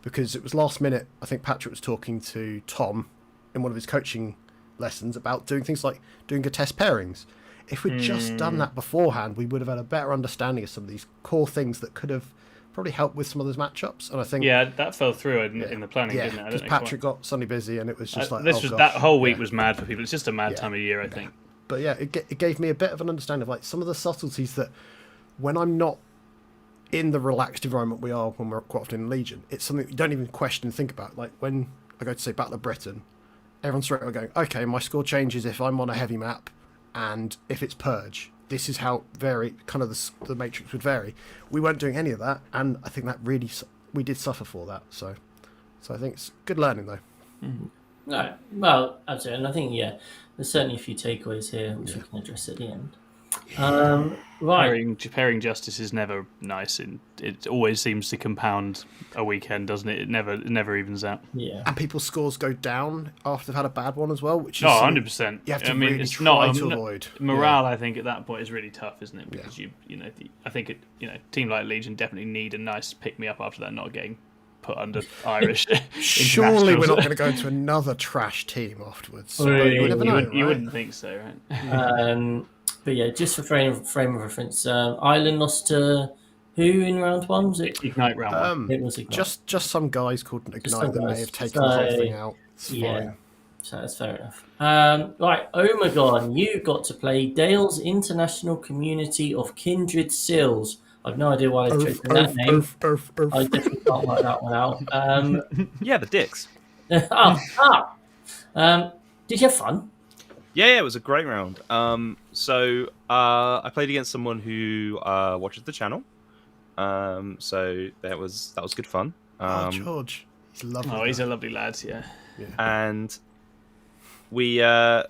Speaker 3: because it was last minute. I think Patrick was talking to Tom in one of his coaching lessons about doing things like doing good test pairings. If we'd just done that beforehand, we would have had a better understanding of some of these core things that could have probably helped with some of those matchups. And I think
Speaker 1: that fell through in the planning, didn't it?
Speaker 3: Because Patrick got suddenly busy, and it was just
Speaker 1: that whole week was mad for people. It's just a mad time of year, I think.
Speaker 3: But yeah, it gave me a bit of an understanding of like some of the subtleties that when I'm not in the relaxed environment we are when we're quite often in Legion, it's something you don't even question and think about. Like when I go to say Battle of Britain, everyone's straight away going, okay, my score changes if I'm on a heavy map and if it's Purge. This is how the matrix would vary. We weren't doing any of that, and I think that really we did suffer for that. So I think it's good learning though.
Speaker 2: Mm-hmm. No, well, absolutely, and I think there's certainly a few takeaways here which we can address at the end. Right,
Speaker 1: pairing justice is never nice, and it always seems to compound a weekend, doesn't it? It never evens out.
Speaker 2: Yeah,
Speaker 3: and people's scores go down after they've had a bad one as well, which is
Speaker 1: 100%.
Speaker 3: You have to really try to avoid.
Speaker 1: Morale, I think, at that point is really tough, isn't it? Because I think team like Legion definitely need a nice pick me up after that, not getting put under Irish.
Speaker 3: Surely we're not going to go into another trash team afterwards. You
Speaker 1: wouldn't think so, right?
Speaker 2: But yeah, just for frame of reference, Ireland lost to who in round one? Was it
Speaker 1: Ignite round one?
Speaker 2: It was Ignite.
Speaker 3: Just some guys called Ignite that may have taken the whole thing out. It's fine.
Speaker 2: So that's fair enough. Right, Omegon, you got to play Dale's International Community of Kindred Sills. I've no idea why they've chosen that name. I definitely can't work that one out.
Speaker 4: The dicks.
Speaker 2: Did you have fun?
Speaker 4: Yeah, it was a great round. So I played against someone who watches the channel. So that was good fun.
Speaker 3: George, he's lovely.
Speaker 1: Oh, he's a lovely lad. Yeah.
Speaker 4: And we had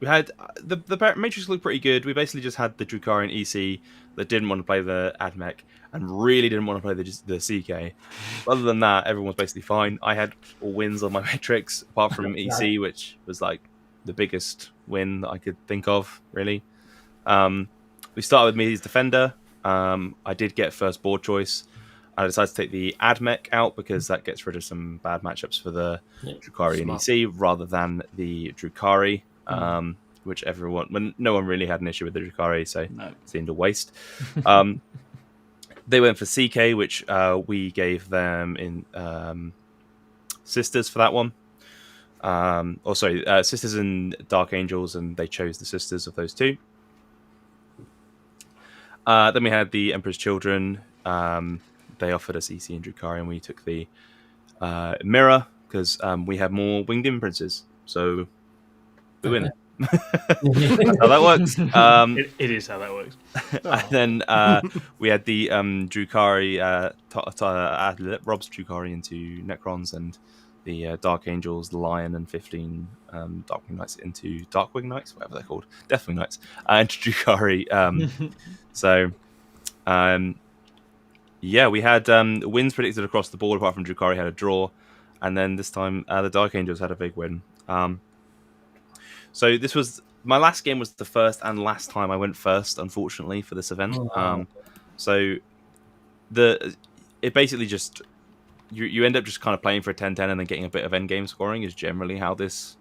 Speaker 4: the Matrix looked pretty good. We basically just had the Drukarian EC that didn't want to play the Admech and really didn't want to play the CK. Other than that, everyone was basically fine. I had all wins on my Matrix, apart from EC, which was like the biggest win that I could think of, really. We started with me as defender. I did get first board choice. I decided to take the Admech out because that gets rid of some bad matchups for the Drukari and EC rather than the Drukari, which no one really had an issue with the Drukari, so it seemed a waste. They went for CK, which we gave them in Sisters for that one. Sisters and Dark Angels, and they chose the Sisters of those two. Then we had the Emperor's Children. They offered us EC and Drukari, and we took the Mirror because we have more Winged Imprinces. So we win. That's how that works.
Speaker 1: It is how that works.
Speaker 4: And then we had the Drukari, Rob's Drukari into Necrons, and the Dark Angels, the Lion, and 15 Darkwing Knights into Darkwing Knights, whatever they're called, Deathwing Knights, and Drukari. We had wins predicted across the board, apart from Drukari had a draw, and then this time the Dark Angels had a big win. So this was my last game, was the first and last time I went first, unfortunately, for this event. So it basically just you end up just kind of playing for a 10-10 and then getting a bit of end game scoring is generally how this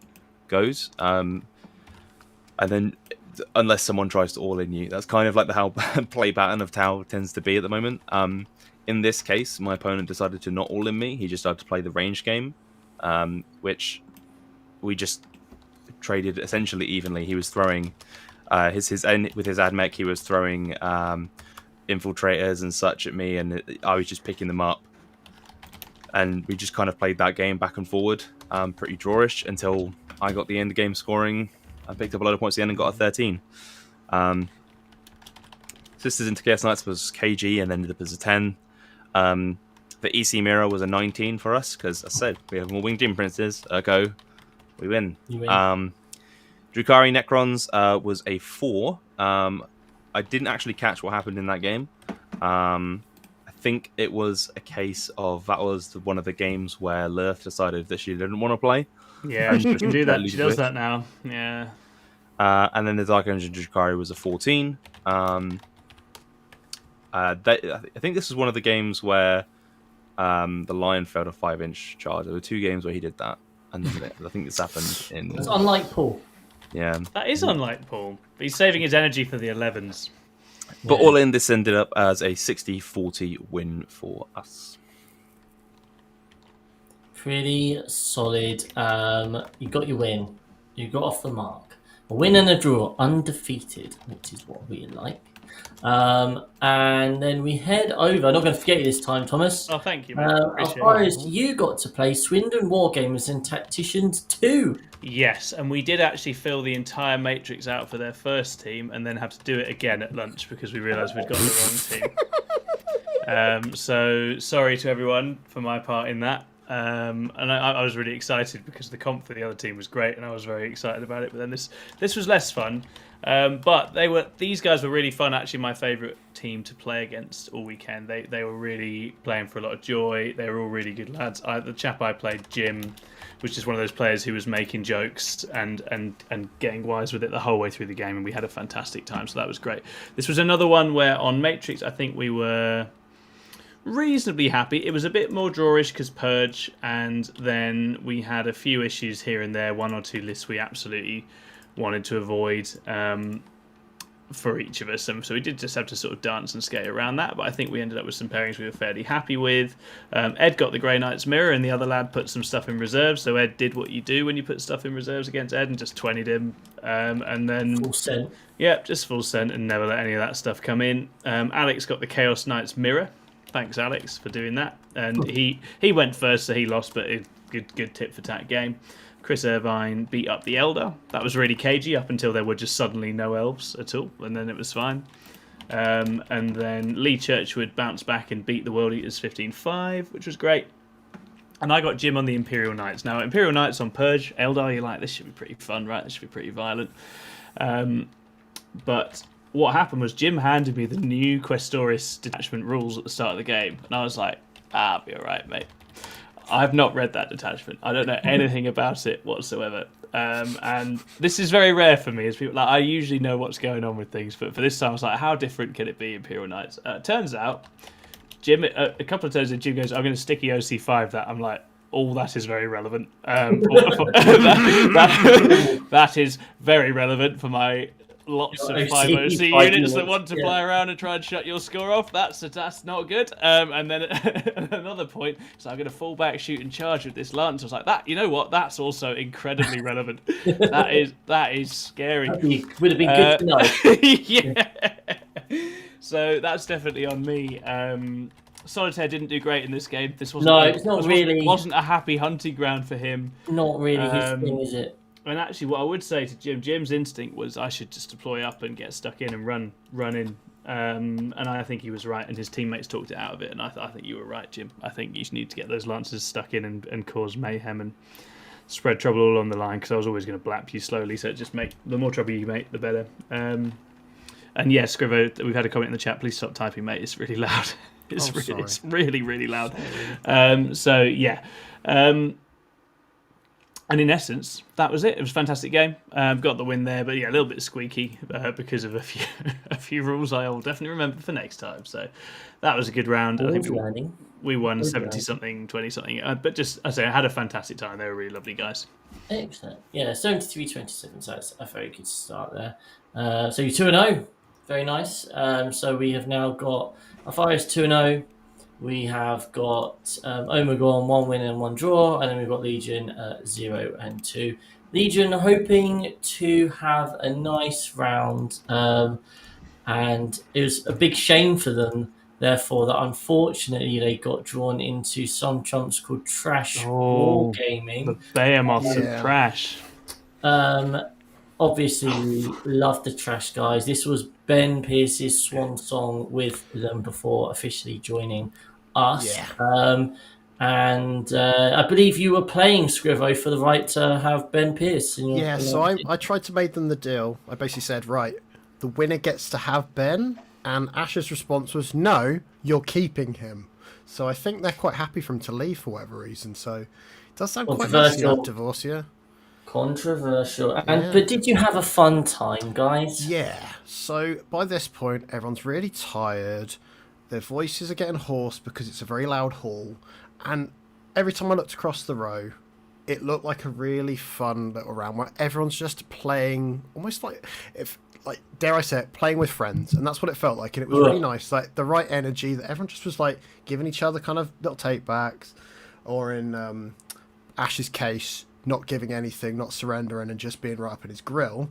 Speaker 4: goes. And then unless someone tries to all in you, that's kind of like the how play pattern of Tau tends to be at the moment. In this case, my opponent decided to not all in me. He just started to play the range game, which we just traded essentially evenly. He was throwing with his Admech, he was throwing infiltrators and such at me, and I was just picking them up. And we just kind of played that game back and forward, pretty drawish, until I got the end game scoring. I picked up a lot of points at the end and got a 13. Sisters into Chaos Knights was KG, and ended up as a 10. The EC Mirror was a 19 for us, because, as I said, we have more Winged Imprinces, ergo, we win. Drukari Necrons was a 4. I didn't actually catch what happened in that game. I think it was a case of that was one of the games where Lurth decided that she didn't want to play.
Speaker 1: Yeah, she can do that. She does that now. Yeah.
Speaker 4: And then the Dark Engine Drukhari was a 14. I think this is one of the games where the Lion failed a 5-inch charge. There were 2 games where he did that, and then I think this happened in.
Speaker 2: It's unlike Paul.
Speaker 4: Yeah,
Speaker 1: That is unlike Paul. He's saving his energy for the 11s.
Speaker 4: but all in, this ended up as a 60-40 win for us.
Speaker 2: Pretty solid. You got your win. You got off the mark. A win and a draw, undefeated, which is what we like. And then we head over. I'm not going to forget you this time, Thomas.
Speaker 1: Oh, thank you, mate.
Speaker 2: As
Speaker 1: Appreciate
Speaker 2: far
Speaker 1: it.
Speaker 2: as you got to play Swindon Wargamers and Tacticians 2.
Speaker 1: Yes, and we did actually fill the entire matrix out for their first team and then have to do it again at lunch because we realised we'd got the wrong team. So sorry to everyone for my part in that. And I was really excited because the comp for the other team was great and I was very excited about it. But then this was less fun. But these guys were really fun. Actually, my favourite team to play against all weekend. They were really playing for a lot of joy. They were all really good lads. The chap I played, Jim, was just one of those players who was making jokes and getting wise with it the whole way through the game, and we had a fantastic time. So that was great. This was another one where on Matrix, I think we were reasonably happy. It was a bit more drawish because Purge, and then we had a few issues here and there. 1 or 2 lists we absolutely wanted to avoid for each of us, and so we did just have to sort of dance and skate around that, but I think we ended up with some pairings we were fairly happy with. Ed got the Grey Knight's mirror and the other lad put some stuff in reserves, so Ed did what you do when you put stuff in reserves against Ed and just 20'd him, and then
Speaker 2: Full sent.
Speaker 1: yeah, just full sent and never let any of that stuff come in. Alex got the Chaos Knight's mirror. Thanks, Alex, for doing that, and he went first, so he lost, but good tip for tat game. Chris Irvine beat up the Elder. That was really cagey up until there were just suddenly no elves at all, and then it was fine. And then Lee Churchwood bounced back and beat the World Eaters 15-5, which was great. And I got Jim on the Imperial Knights. Now, Imperial Knights on Purge, Eldar, you're like, this should be pretty fun, right? This should be pretty violent. But what happened was Jim handed me the new Questoris detachment rules at the start of the game, and I was like, I'll be all right, mate. I've not read that detachment. I don't know anything about it whatsoever. And this is very rare for me, as people like I usually know what's going on with things, but for this time I was like, how different can it be, Imperial Knights? Turns out, Jim, a couple of times Jim goes, I'm going to sticky OC5 that. I'm like, oh, that is very relevant. That is very relevant for my lots of 5 OC units that want to fly around and try and shut your score off. That's not good. And then at another point, so I'm going to fall back, shoot and charge with this lance. I was like, that, you know what? That's also incredibly relevant. That is scary.
Speaker 2: Would have been good to know.
Speaker 1: Yeah. So that's definitely on me. Solitaire didn't do great in this game. This wasn't a happy hunting ground for him.
Speaker 2: Not really his thing, is it?
Speaker 1: And actually, what I would say to Jim's instinct was I should just deploy up and get stuck in and run in. And I think he was right, and his teammates talked it out of it. And I think you were right, Jim. I think you need to get those lancers stuck in and cause mayhem and spread trouble all along the line, because I was always going to blap you slowly. So just the more trouble you make, the better. And yeah, Scrivo, we've had a comment in the chat. Please stop typing, mate. It's really loud. It's really, really loud. So yeah. And in essence, that was it. It was a fantastic game. Got the win there, but yeah, a little bit squeaky because of a few rules I will definitely remember for next time. So that was a good round. I think we won 70-something, 20-something. But just, I say, I had a fantastic time. They were really lovely guys.
Speaker 2: Excellent. Yeah, 73-27, so that's a very good start there. So you're 2-0. Very nice. So we have now got Alfarius 2-0. We have got Omegon 1 win and 1 draw, and then we've got Legion 0-2. Legion hoping to have a nice round, and it was a big shame for them, therefore, that unfortunately they got drawn into some chumps called Trash Wargaming.
Speaker 1: The Behemoths of Trash.
Speaker 2: Obviously, we love the Trash guys. This was Ben Pierce's swan song with them before officially joining us. Yeah. And I believe you were playing Scrivo for the right to have Ben Pierce.
Speaker 3: So I tried to make them the deal. I basically said, right, the winner gets to have Ben, and Ash's response was, no, you're keeping him. So I think they're quite happy for him to leave for whatever reason. So it does sound quite messy, that divorce, yeah.
Speaker 2: Controversial.
Speaker 3: Yeah.
Speaker 2: But did you have a fun time, guys?
Speaker 3: Yeah. So by this point, everyone's really tired. Their voices are getting hoarse because it's a very loud hall. And every time I looked across the row, it looked like a really fun little round where everyone's just playing, almost like, if like dare I say it, playing with friends, and that's what it felt like. And it was really nice, like the right energy that everyone just was like giving each other kind of little take backs, or in Ash's case, not giving anything, not surrendering, and just being right up in his grill.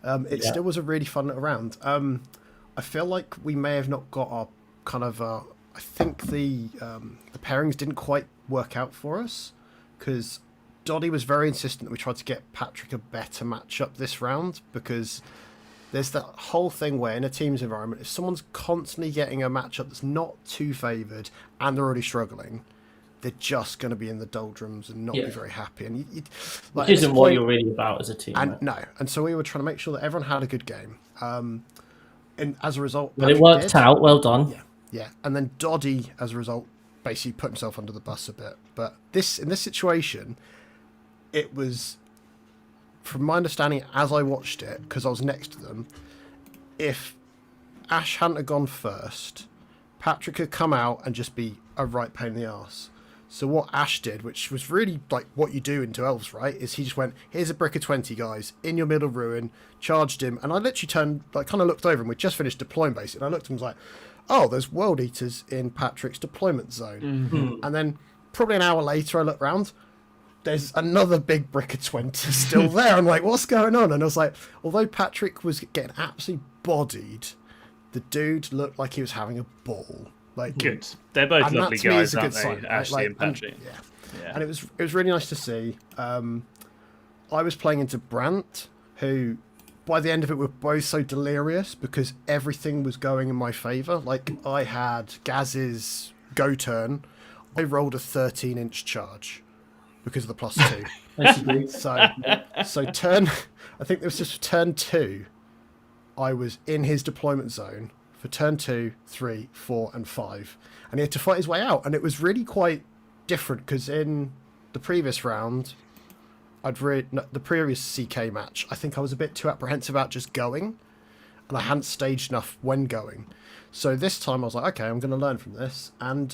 Speaker 3: It still was a really fun little round. I feel like we may have not got our kind of. I think the pairings didn't quite work out for us because Doddy was very insistent that we tried to get Patrick a better matchup this round, because there's that whole thing where in a team's environment, if someone's constantly getting a matchup that's not too favoured and they're already struggling, they're just going to be in the doldrums and not be very happy. And
Speaker 2: like, which isn't what you're really about as a team.
Speaker 3: And no, and so we were trying to make sure that everyone had a good game. And as a result,
Speaker 2: well, it worked out. Well done.
Speaker 3: Yeah. And then Doddy, as a result, basically put himself under the bus a bit. But in this situation, it was, from my understanding, as I watched it, because I was next to them, if Ash hadn't have gone first, Patrick could come out and just be a right pain in the arse. So what Ash did, which was really like what you do into elves, right, is he just went, here's a brick of 20 guys in your middle ruin, charged him, and I literally turned, like, kind of looked over, and we just finished deploying base, and I looked and was like, oh, there's world eaters in Patrick's deployment zone.
Speaker 2: Mm-hmm.
Speaker 3: And then probably an hour later I looked round, there's another big brick of 20 still there. I'm like, what's going on? And I was like, although Patrick was getting absolutely bodied, the dude looked like he was having a ball. Like,
Speaker 1: good. They're both lovely guys, aren't they?
Speaker 3: Sign.
Speaker 1: Ashley and Patrick.
Speaker 3: And it was really nice to see. I was playing into Brant, who by the end of it were both so delirious because everything was going in my favour. Like, I had Gaz's go turn. I rolled a 13-inch charge because of the +2. so turn, I think it was just turn 2, I was in his deployment zone for turn 2, 3, 4, and 5, and he had to fight his way out, and it was really quite different because in the previous round, the previous CK match, I think I was a bit too apprehensive about just going, and I hadn't staged enough when going. So this time I was like, okay, I'm going to learn from this, and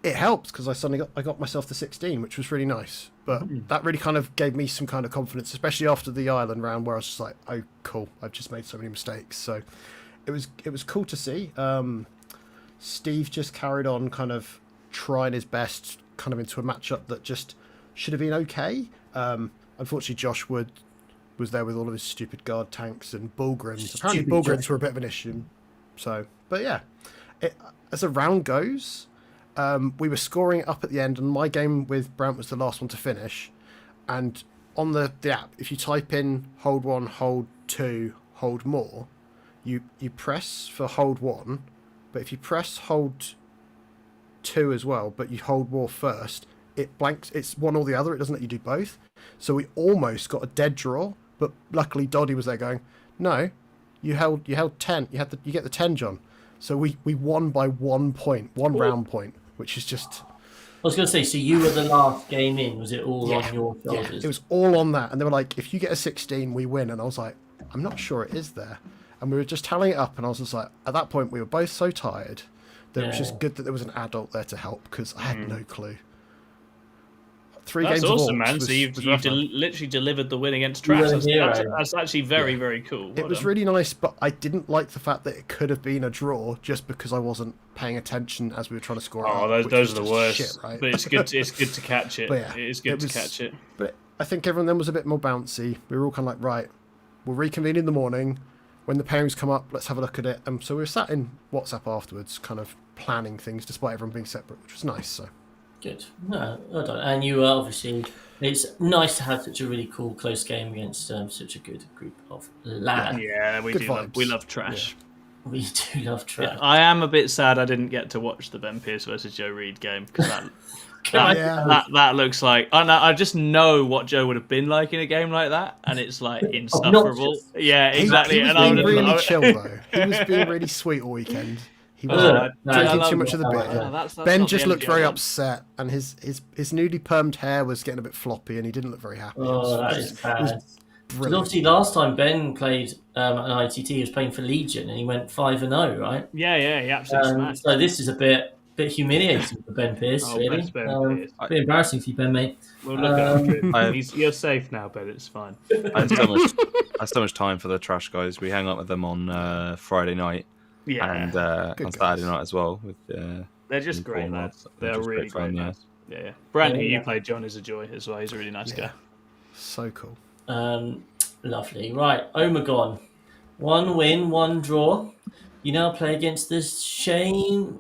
Speaker 3: it helped because I got myself to 16, which was really nice. But that really kind of gave me some kind of confidence, especially after the island round where I was just like, oh, cool, I've just made so many mistakes. So it was cool to see. Steve just carried on kind of trying his best kind of into a matchup that just should have been okay. Unfortunately, Josh Wood was there with all of his stupid guard tanks and Bullgrins. Apparently Bullgrins were a bit of an issue. So, but yeah, as a round goes, we were scoring it up at the end, and my game with Brant was the last one to finish. And on the app, if you type in hold 1, hold 2, hold more, you press for hold 1, but if you press hold 2 as well, but you hold more first, it blanks. It's one or the other. It doesn't let you do both. So we almost got a dead draw, but luckily Doddy was there going, no, you held 10. You get the 10, John. So we won by 1 point, one round point, which is just.
Speaker 2: I was going to say, so you were the last game in. Was it all on your shoulders?
Speaker 3: Yeah, it was all on that, and they were like, if you get a 16, we win. And I was like, I'm not sure it is there. And we were just tallying it up, and I was just like, at that point, we were both so tired that it was just good that there was an adult there to help because I had no clue.
Speaker 1: That's
Speaker 3: games
Speaker 1: awesome,
Speaker 3: of
Speaker 1: man. So you've literally delivered the win against Trash. That's actually very, very cool.
Speaker 3: It was really nice, but I didn't like the fact that it could have been a draw just because I wasn't paying attention as we were trying to score.
Speaker 1: Those are the worst.
Speaker 3: Shit, right?
Speaker 1: But it's good to catch it.
Speaker 3: Yeah,
Speaker 1: it is good to catch it.
Speaker 3: But I think everyone then was a bit more bouncy. We were all kind of like, right, we'll reconvene in the morning. When the pairings come up, let's have a look at it. And so we were sat in WhatsApp afterwards, kind of planning things despite everyone being separate, which was nice. So.
Speaker 2: Good. No, well done. And you obviously, it's nice to have such a really cool close game against such a good group of lads.
Speaker 1: Yeah, we love Trash.
Speaker 2: Yeah. We do love Trash.
Speaker 1: Yeah, I am a bit sad I didn't get to watch the Ben Pearce versus Joe Reed game because that looks like I just know what Joe would have been like in a game like that, and it's like insufferable. Yeah, exactly.
Speaker 3: He was being really chill though. He was being really sweet all weekend. He was
Speaker 1: Oh,
Speaker 3: drinking
Speaker 2: I
Speaker 3: too much of the beer.
Speaker 1: that's
Speaker 3: Ben
Speaker 1: not
Speaker 3: just
Speaker 1: the
Speaker 3: looked
Speaker 1: energy I
Speaker 3: very
Speaker 1: want.
Speaker 3: upset, and his newly permed hair was getting a bit floppy, and he didn't look very happy.
Speaker 2: Oh, that is
Speaker 3: It was
Speaker 2: bad. Because
Speaker 3: brilliant.
Speaker 2: obviously last time Ben played at ITT, he was playing for Legion, and he went 5-0, right?
Speaker 1: Yeah, he absolutely smashed.
Speaker 2: So this is a bit humiliating for Ben Pierce,
Speaker 1: Oh,
Speaker 2: really.
Speaker 1: bless Ben Pierce.
Speaker 2: A bit embarrassing for you, Ben, mate.
Speaker 1: We'll look after him.
Speaker 4: I-
Speaker 1: You're safe now, Ben. It's fine.
Speaker 4: I have so much time for the trash guys. We hang out with them on Friday night
Speaker 1: Yeah,
Speaker 4: and
Speaker 3: Good
Speaker 4: on
Speaker 3: guys.
Speaker 4: Saturday night as well. With
Speaker 1: they're just great
Speaker 4: Paul
Speaker 1: lads.
Speaker 4: Moss,
Speaker 1: They are
Speaker 4: just
Speaker 1: really great
Speaker 4: fun,
Speaker 1: lads. Yeah. Brand, who
Speaker 2: Yeah.
Speaker 1: you played, John, is a joy as well. He's a really nice guy.
Speaker 3: So cool.
Speaker 2: Lovely. Right, Omegon. 1 win, 1 draw. You now play against the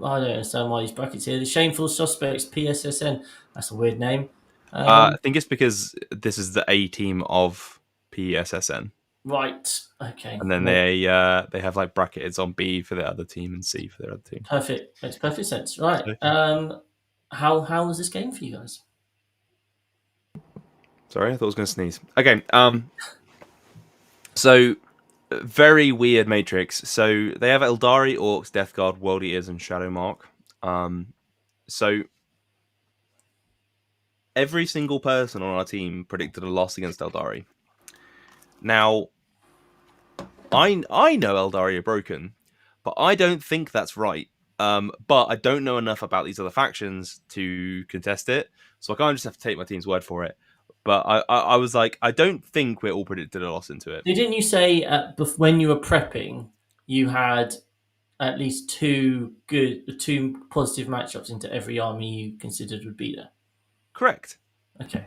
Speaker 2: I don't understand why these brackets here. The Shameful Suspects, PSSN. That's a weird name.
Speaker 4: I think it's because this is the A team of PSSN,
Speaker 2: Right. Okay.
Speaker 4: and then they have like brackets on B for the other team and C for their other team.
Speaker 2: Perfect. Makes perfect sense. Right. How was this game for you guys?
Speaker 4: Sorry, I thought I was going to sneeze. Okay. So very weird matrix. So they have Eldari, Orcs, Death Guard, World Eaters, and Shadow Mark. So every single person on our team predicted a loss against Eldari. Now, I know Eldari are broken, but I don't think that's right. But I don't know enough about these other factions to contest it, so I can't just have to take my team's word for it. But I was like, I don't think we're all predicted a loss into it.
Speaker 2: Didn't you say when you were prepping, you had at least two positive matchups into every army you considered would be there?
Speaker 4: Correct.
Speaker 2: Okay.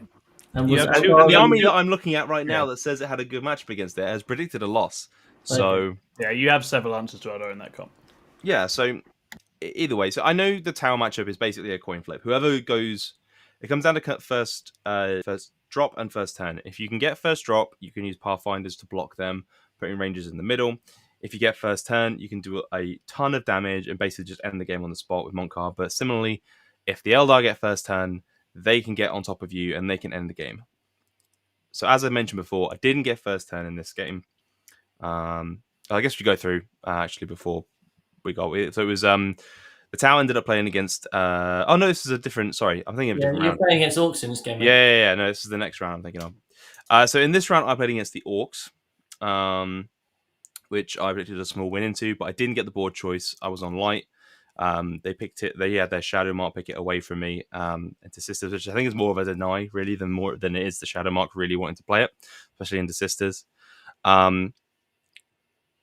Speaker 2: And
Speaker 1: You
Speaker 2: was
Speaker 1: have two-
Speaker 4: And the
Speaker 2: Eldari-
Speaker 4: army that I'm looking at right now
Speaker 1: Yeah.
Speaker 4: that says it had a good matchup against it has predicted a loss. So
Speaker 1: Yeah, you have several answers to Eldar in that comp.
Speaker 4: yeah, so either way, so I know the tower matchup is basically a coin flip. Whoever goes, it comes down to first drop and first turn. If you can get first drop, you can use Pathfinders to block them, putting rangers in the middle. If you get first turn, you can do a ton of damage and basically just end the game on the spot with Monkar. But similarly, if the Eldar get first turn, they can get on top of you and they can end the game. So as I mentioned before, I didn't get first turn in this game. I guess we go through actually before we got it. So it was the tower ended up playing against. Oh no, this is a different. Sorry, I'm thinking of a different
Speaker 2: you're
Speaker 4: round.
Speaker 2: playing against Orcs in this game. Right?
Speaker 4: Yeah. No, this is the next round I'm thinking of. So in this round, I played against the Orcs, which I predicted a small win into, but I didn't get the board choice. I was on light. They picked it. They had their Shadow Mark pick it away from me into Sisters, which I think is more of a deny, really, than it is the Shadow Mark really wanting to play it, especially into Sisters.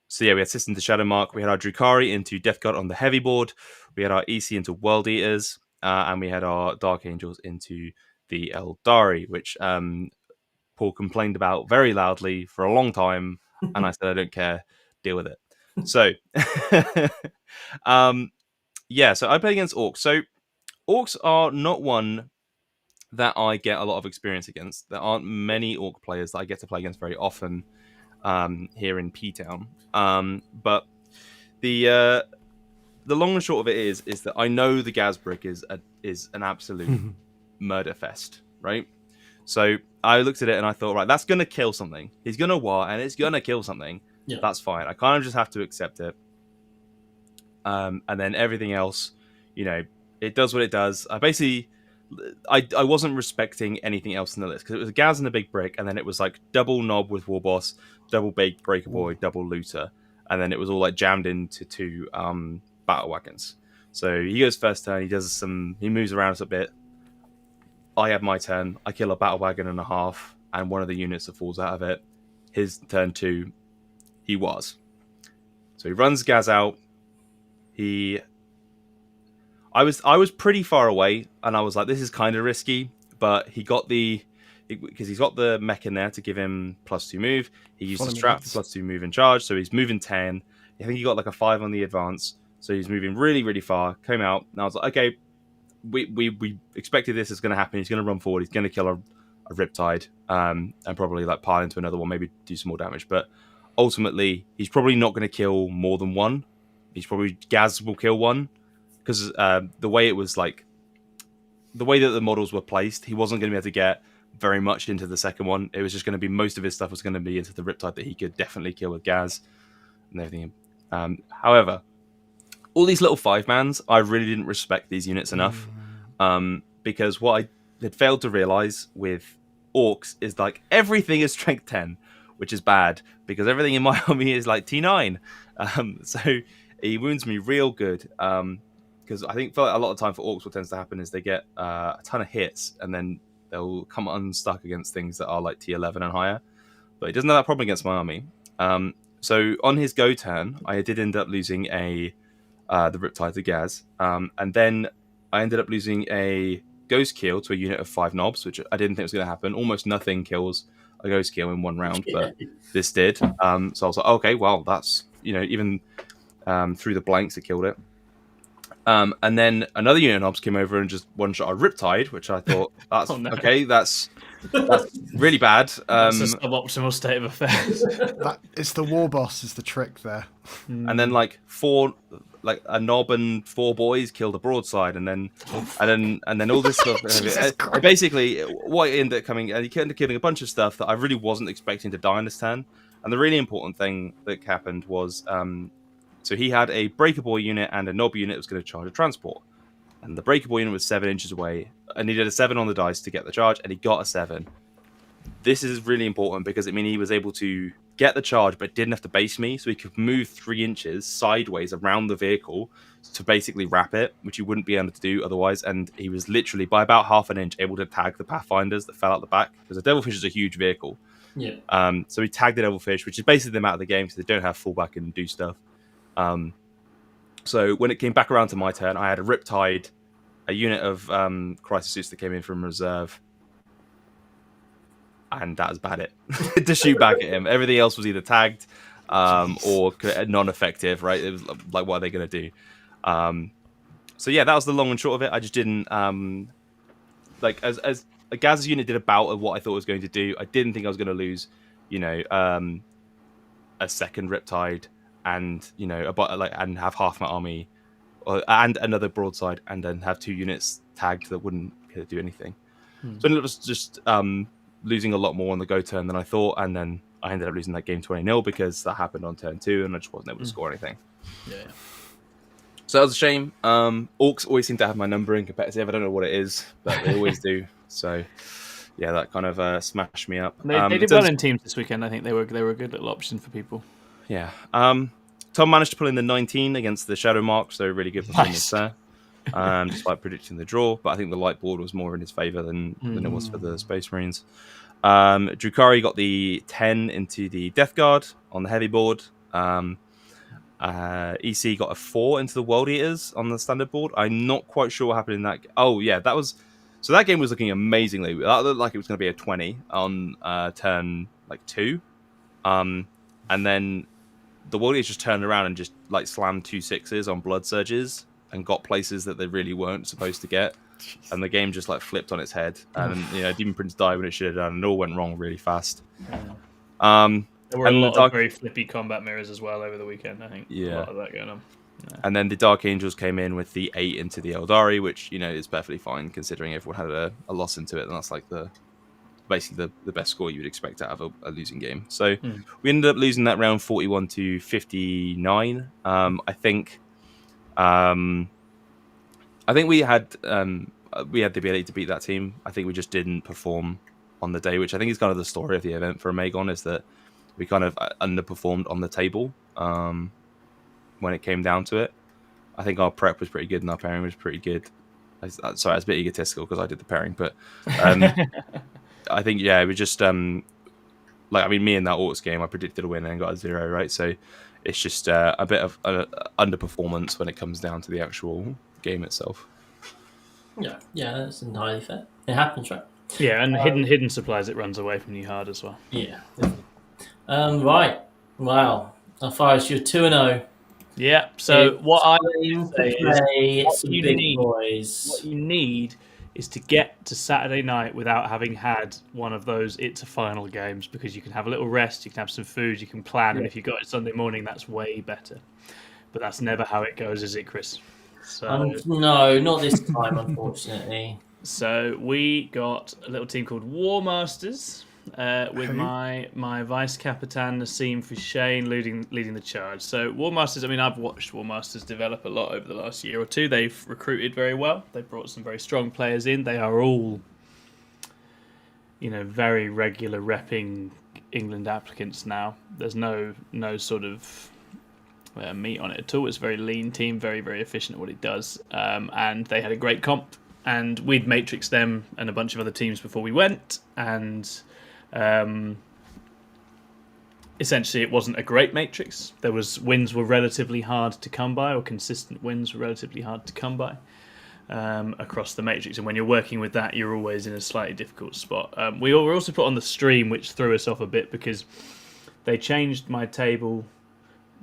Speaker 4: So yeah, we had Sisters into Shadow Mark. We had our Drukari into Death Guard on the heavy board. We had our EC into World Eaters, and we had our Dark Angels into the Eldari, which Paul complained about very loudly for a long time, and I said I don't care, deal with it. So, yeah, so I played against Orcs. So Orcs are not one that I get a lot of experience against. There aren't many Orc players that I get to play against very often here in P-Town. But the long and short of it is that I know the Gazbrick is an absolute murder fest, right? So I looked at it and I thought, right, that's going to kill something. He's going to war and it's going to kill something.
Speaker 2: Yeah.
Speaker 4: That's fine. I kind of just have to accept it. And then everything else, it does what it does. I wasn't respecting anything else in the list because it was a Gaz and a big brick, and then it was like double Nob with War Boss, double Big Breaker Boy, double Looter, and then it was all like jammed into two battle wagons. So he goes first turn, he moves around a bit. I have my turn, I kill a battle wagon and a half, and one of the units that falls out of it. His turn 2, he was. So he runs Gaz out. I was pretty far away, and I was like, this is kind of risky, but because he's got the mech in there to give him +2 move. He used the strap for +2 move in charge, so he's moving 10. I think he got like a 5 on the advance, so he's moving really, really far. Came out, and I was like, okay, we expected this is going to happen. He's going to run forward. He's going to kill a Riptide, and probably like pile into another one, maybe do some more damage. But ultimately, he's probably not going to kill more than one. Gaz will kill one. Because the way it was like, the way that the models were placed, he wasn't going to be able to get very much into the second one. It was just going to be, most of his stuff was going to be into the Riptide that he could definitely kill with Gaz and everything. However, all these little 5-mans, I really didn't respect these units enough. Because what I had failed to realize with orcs is like everything is strength 10, which is bad because everything in my army is like T9. So he wounds me real good. Because I think a lot of time for orcs, what tends to happen is they get a ton of hits and then they'll come unstuck against things that are like T11 and higher. But he doesn't have that problem against my army. So on his go turn, I did end up losing the Riptide to Gaz. And then I ended up losing a Ghost Kill to a unit of 5 knobs, which I didn't think was going to happen. Almost nothing kills a Ghost Kill in one round, but this did. So I was like, okay, well, that's, even through the blanks, it killed it. And then another unit of knobs came over and just one-shot a Riptide, which I thought, that's okay, that's really bad.
Speaker 1: That's a suboptimal state of affairs.
Speaker 3: It's the war boss is the trick there.
Speaker 4: And then a knob and 4 boys killed a broadside, and then all this stuff. Basically, what ended up coming, he ended up killing a bunch of stuff that I really wasn't expecting to die in this turn. And the really important thing that happened was, so he had a breakable unit and a knob unit that was going to charge a transport. And the breakable unit was 7 inches away, and he did a 7 on the dice to get the charge, and he got a 7. This is really important because it means he was able to get the charge, but didn't have to base me, so he could move 3 inches sideways around the vehicle to basically wrap it, which he wouldn't be able to do otherwise. And he was literally, by about half an inch, able to tag the Pathfinders that fell out the back, because the Devilfish is a huge vehicle.
Speaker 2: Yeah.
Speaker 4: So he tagged the Devilfish, which is basically them out of the game because they don't have fullback and do stuff. So when it came back around to my turn, I had a Riptide, a unit of Crisis Suits that came in from reserve, and that was about it to shoot back at him. Everything else was either tagged or non-effective, right? It was like, what are they going to do? So yeah, that was the long and short of it. I just didn't as Gaz's unit did about what I thought it was going to do. I didn't think I was going to lose, a second Riptide and and have half my army and another broadside, and then have 2 units tagged that wouldn't do anything. So it was just losing a lot more on the go turn than I thought, and then I ended up losing that game 20-0 because that happened on turn 2 and I just wasn't able to score anything.
Speaker 1: Yeah.
Speaker 4: So that was a shame. Orcs always seem to have my number in competitive. I don't know what it is, but they always do. So yeah, that kind of smashed me up.
Speaker 1: They did well in teams this weekend. I think they were a good little option for people.
Speaker 4: Yeah. Tom managed to pull in the 19 against the Shadow Mark, so really good performance there. Despite predicting the draw, but I think the light board was more in his favour than it was for the Space Marines. Drukari got the 10 into the Death Guard on the heavy board. EC got a 4 into the World Eaters on the standard board. I'm not quite sure what happened in that. Oh yeah, so that game was looking amazingly. That looked like it was going to be a 20 on turn 2, and then the World Eaters just turned around and just slammed 2 6s on Blood Surges and got places that they really weren't supposed to get, and the game just flipped on its head. And Demon Prince died when it should have done, and it all went wrong really fast.
Speaker 1: There were a lot of very flippy combat mirrors as well over the weekend. I think a lot of that going on. Yeah.
Speaker 4: And then the Dark Angels came in with the 8 into the Eldari, which is perfectly fine considering everyone had a loss into it, and that's basically the best score you would expect out of a losing game. So we ended up losing that round 41-59. I think we had the ability to beat that team. I think we just didn't perform on the day, which I think is kind of the story of the event for Amegon, is that we kind of underperformed on the table when it came down to it. I think our prep was pretty good and our pairing was pretty good. Sorry, I was a bit egotistical because I did the pairing, but I think, it was just, me in that Orcs game, I predicted a win and got a 0, right? So it's just a bit of underperformance when it comes down to the actual game itself.
Speaker 2: Yeah, that's entirely fair. It happens, right?
Speaker 1: Yeah, and hidden supplies, it runs away from you hard as well.
Speaker 2: Yeah, definitely. Right. Wow. As far as you're 2-0.
Speaker 1: Yeah, so what I say is
Speaker 2: what you
Speaker 1: need is to get to Saturday night without having had one of those it's a final games, because you can have a little rest, you can have some food, you can plan, and if you got it Sunday morning, that's way better. But that's never how it goes, is it, Chris? So
Speaker 2: no, not this time, unfortunately.
Speaker 1: So we got a little team called War Masters, with
Speaker 3: Who?
Speaker 1: my vice capitan Nassim Fouchain leading the charge. So War Masters, I mean, I've watched War Masters develop a lot over the last year or two. They've recruited very well. They've brought some very strong players in. They are all, very regular repping England applicants now. There's no sort of meat on it at all. It's a very lean team, very, very efficient at what it does. And they had a great comp. And we'd matrixed them and a bunch of other teams before we went. And essentially it wasn't a great matrix. Wins were relatively hard to come by, or consistent wins were relatively hard to come by across the matrix. And when you're working with that, you're always in a slightly difficult spot. We were also put on the stream, which threw us off a bit because they changed my table.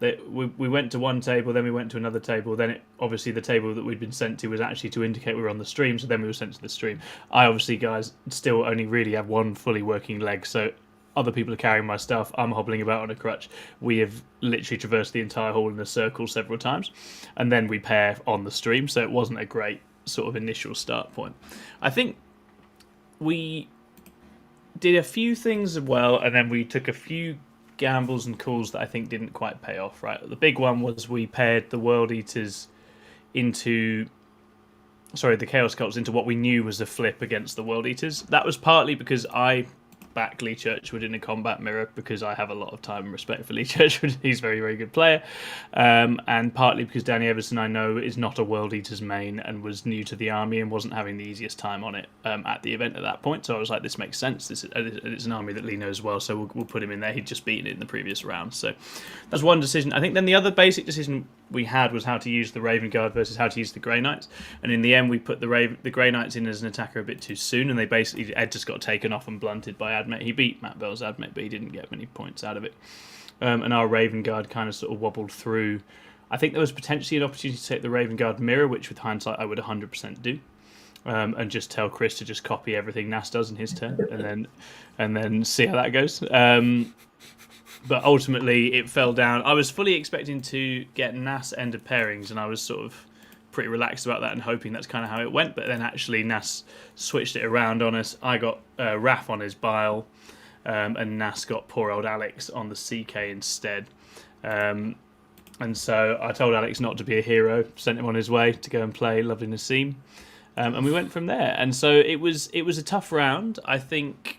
Speaker 1: We went to one table, then we went to another table. Then obviously the table that we'd been sent to was actually to indicate we were on the stream. So then we were sent to the stream. I obviously, guys, still only really have one fully working leg. So other people are carrying my stuff. I'm hobbling about on a crutch. We have literally traversed the entire hall in a circle several times. And then we pair on the stream. So it wasn't a great sort of initial start point. I think we did a few things well, and then we took a few gambles and calls that I think didn't quite pay off. Right, the big one was we paired the World Eaters the Chaos Cults into what we knew was a flip against the World Eaters. That was partly because I back Lee Churchwood in a combat mirror because I have a lot of time and respect for Lee Churchwood. He's a very, very good player. And partly because Danny Everson, I know, is not a World Eaters main and was new to the army and wasn't having the easiest time on it at the event at that point. So I was like, this makes sense. It's an army that Lee knows well, so we'll put him in there. He'd just beaten it in the previous round. So that's one decision. I think then the other basic decision we had was how to use the Raven Guard versus how to use the Grey Knights. And in the end, we put the Grey Knights in as an attacker a bit too soon, and Ed just got taken off and blunted by Admet. He beat Matt Bell's Admet, but he didn't get many points out of it. And our Raven Guard kind of sort of wobbled through. I think there was potentially an opportunity to take the Raven Guard mirror, which with hindsight I would 100% do. And just tell Chris to just copy everything Nas does in his turn, and then see how that goes. But ultimately, it fell down. I was fully expecting to get Nas end of pairings, and I was sort of pretty relaxed about that and hoping that's kind of how it went. But then actually, Nas switched it around on us. I got Raph on his Bile, and Nas got poor old Alex on the CK instead. And so I told Alex not to be a hero, sent him on his way to go and play lovely Nassim. And we went from there. And so it was a tough round. I think,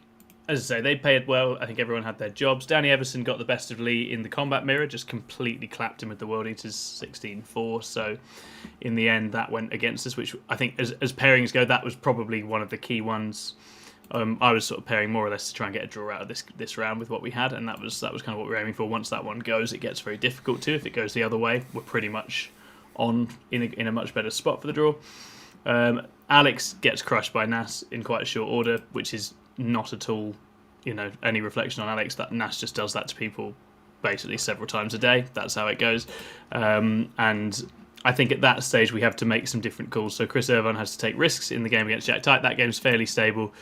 Speaker 1: as I say, they paid well. I think everyone had their jobs. Danny Everson got the best of Lee in the combat mirror, just completely clapped him with the World Eaters 16-4. So in the end, that went against us, which I think, as pairings go, that was probably one of the key ones. I was sort of pairing more or less to try and get a draw out of this round with what we had, and that was kind of what we were aiming for. Once that one goes, it gets very difficult too. If it goes the other way, we're pretty much in a much better spot for the draw. Alex gets crushed by Nas in quite a short order, which is not at all, any reflection on Alex. That Nas just does that to people basically several times a day. That's how it goes. And I think at that stage we have to make some different calls. So Chris Irvine has to take risks in the game against Jack Tight. That game's fairly stable.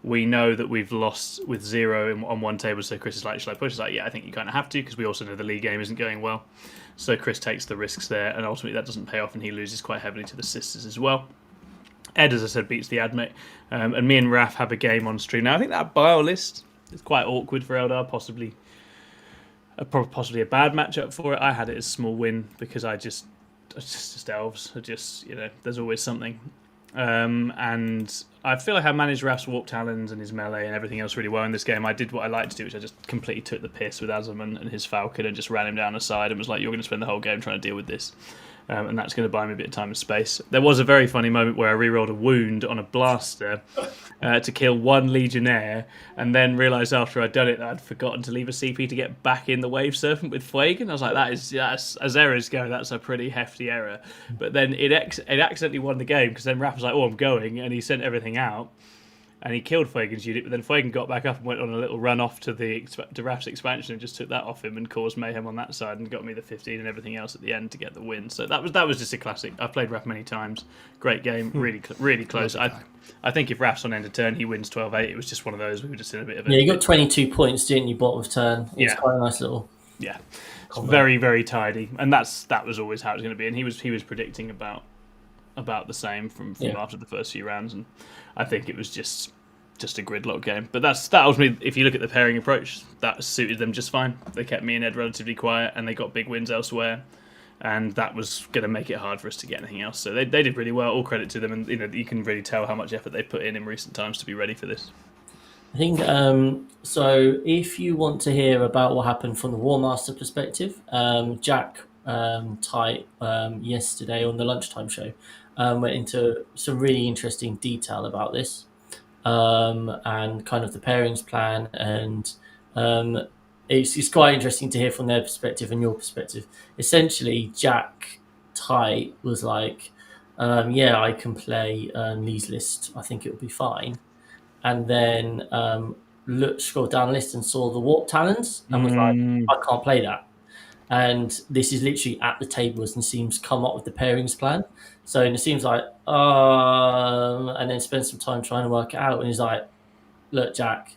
Speaker 1: We know that we've lost with 0 on one table, so Chris is like, should I push? He's like, yeah, I think you kind of have to, because we also know the league game isn't going well. So Chris takes the risks there, and ultimately that doesn't pay off, and he loses quite heavily to the sisters as well. Ed, as I said, beats the Admate, and me and Raph have a game on stream. Now, I think that bio list is quite awkward for Eldar, possibly a bad matchup for it. I had it as small win, because it's just elves. There's always something. And I feel like I managed Raph's Warp Talons and his melee and everything else really well in this game. I did what I like to do, which I just completely took the piss with Azam and his Falcon and just ran him down the side and was like, you're going to spend the whole game trying to deal with this. And that's going to buy me a bit of time and space. There was a very funny moment where I rerolled a wound on a blaster to kill one Legionnaire, and then realised after I'd done it that I'd forgotten to leave a CP to get back in the Wave Serpent with Fuegan. I was like, that's as errors go, that's a pretty hefty error. But then it accidentally won the game, because then Raph was like, oh, I'm going, and he sent everything out. And he killed Fuegan's unit, but then Fuegan got back up and went on a little run off to Raph's expansion and just took that off him and caused mayhem on that side and got me the 15 and everything else at the end to get the win. So that was just a classic. I've played Raph many times. Great game, really close. I think if Raph's on end of turn, he wins 12-8. It was just one of those. We were just in a bit of a...
Speaker 2: Yeah, you got 22 points, didn't you, bottom of turn? It's quite a nice little...
Speaker 1: Yeah, it's very, very tidy. And that was always how it was going to be. And he was predicting about the same from after the first few rounds. And I think it was just just a gridlock game. But that ultimately, if you look at the pairing approach, that suited them just fine. They kept me and Ed relatively quiet, and they got big wins elsewhere. And that was going to make it hard for us to get anything else. So they did really well. All credit to them, and you can really tell how much effort they put in recent times to be ready for this.
Speaker 2: I think so. If you want to hear about what happened from the War Master perspective, Jack Tite yesterday on the lunchtime show went into some really interesting detail about this and kind of the pairings plan, and it's quite interesting to hear from their perspective and your perspective. Essentially, Jack Tite was like, "Yeah, I can play Lee's list. I think it will be fine." And then scrolled down the list and saw the Warp Talons and was like, I can't play that. And this is literally at the table as Nassim's come up with the pairings plan. So Nassim's like, and then spends some time trying to work it out. And he's like, look, Jack,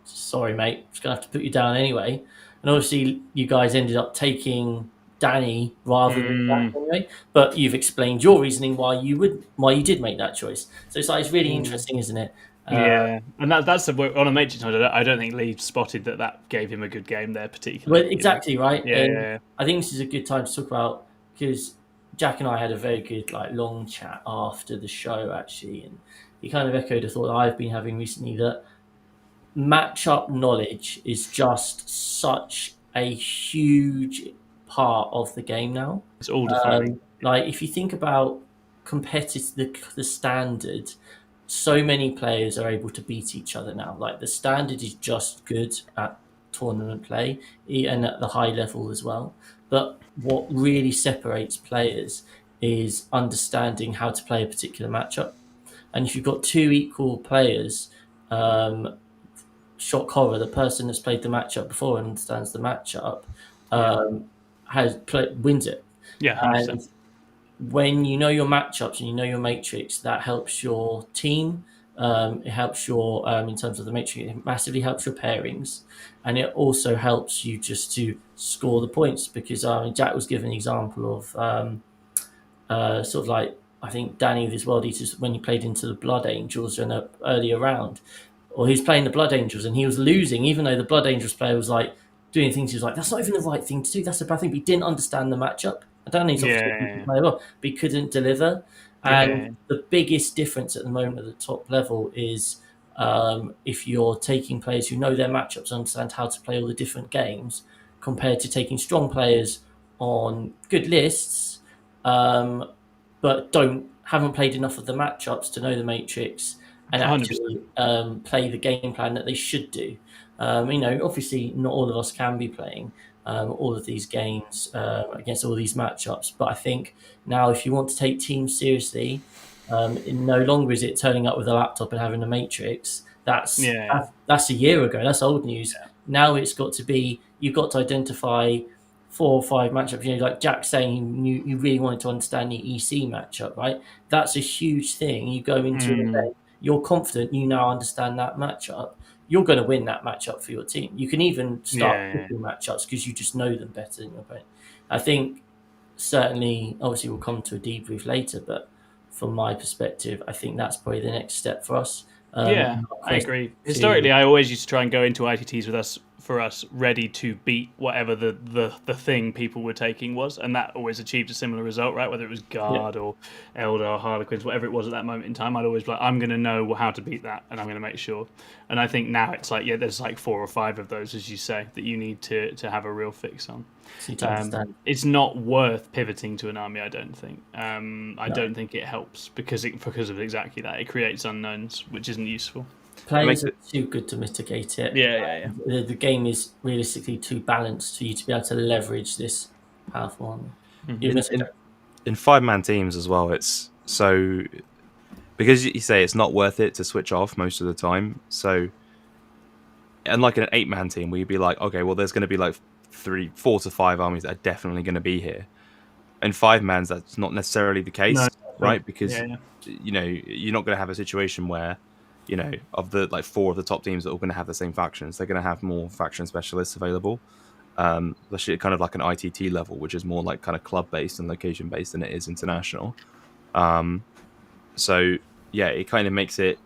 Speaker 2: sorry, mate, just going to have to put you down anyway. And obviously, you guys ended up taking Danny rather than Jack anyway. But you've explained your reasoning why you did make that choice. So it's really interesting, isn't it?
Speaker 1: Yeah, and that's on a matrix. I don't think Lee spotted that gave him a good game there, particularly.
Speaker 2: Well, exactly right.
Speaker 1: Yeah.
Speaker 2: I think this is a good time to talk about, because Jack and I had a very good long chat after the show actually, and he kind of echoed a thought that I've been having recently, that matchup knowledge is just such a huge part of the game now.
Speaker 1: It's all defining.
Speaker 2: If you think about the standard, so many players are able to beat each other now. Like, the standard is just good at tournament play and at the high level as well. But what really separates players is understanding how to play a particular matchup. And if you've got two equal players, shock horror, the person that's played the matchup before and understands the matchup wins it.
Speaker 1: Yeah, 100%.
Speaker 2: And when you know your matchups and you know your matrix, that helps your team. It helps your in terms of the matrix. It massively helps your pairings, and it also helps you just to score the points. Because Jack was given an example of I think Danny with his World Eaters when he played into the Blood Angels in an earlier round, or he's playing the Blood Angels and he was losing, even though the Blood Angels player was doing things. He was like, "That's not even the right thing to do. That's a bad thing." But he didn't understand the matchup. I don't think he's play well, but he couldn't deliver. And the biggest difference at the moment at the top level is if you're taking players who know their matchups, understand how to play all the different games, compared to taking strong players on good lists, but haven't played enough of the matchups to know the matrix and actually play the game plan that they should do. Obviously not all of us can be playing all of these games against all these matchups, but I think now if you want to take teams seriously, no longer is it turning up with a laptop and having a matrix. That's a year ago. That's old news. Now it's got to be, you've got to identify 4 or 5 matchups. Like Jack saying, you really wanted to understand the EC matchup, right? That's a huge thing. You go into an event, you're confident you now understand that matchup. You're going to win that matchup for your team. You can even start picking matchups because you just know them better than your opponent. I think certainly, obviously we'll come to a debrief later, but from my perspective, I think that's probably the next step for us.
Speaker 1: I agree. Historically, I always used to try and go into ITTs for us ready to beat whatever the thing people were taking was, and that always achieved a similar result, right? Whether it was Guard or Eldar or Harlequins, whatever it was at that moment in time, I'd always be like, I'm going to know how to beat that, and I'm going to make sure. And I think now it's there's 4 or 5 of those, as you say, that you need to have a real fix on. It's not worth pivoting to an army, I don't think. I don't think it helps because of exactly that. It creates unknowns, which isn't useful.
Speaker 2: Players are too good to mitigate it.
Speaker 1: Yeah.
Speaker 2: The game is realistically too balanced for you to be able to leverage this powerful army.
Speaker 4: In 5-man teams as well, it's so, because you say it's not worth it to switch off most of the time. So, and like in an 8-man team, where you'd be like, okay, well, there's going to be 4 to 5 armies that are definitely going to be here. In 5-mans, that's not necessarily the case, right? Because you're not going to have a situation where, of the 4 of the top teams that are going to have the same factions, they're going to have more faction specialists available. Especially at kind of like an ITT level, which is more kind of club based and location based than it is international. So yeah, it kind of makes it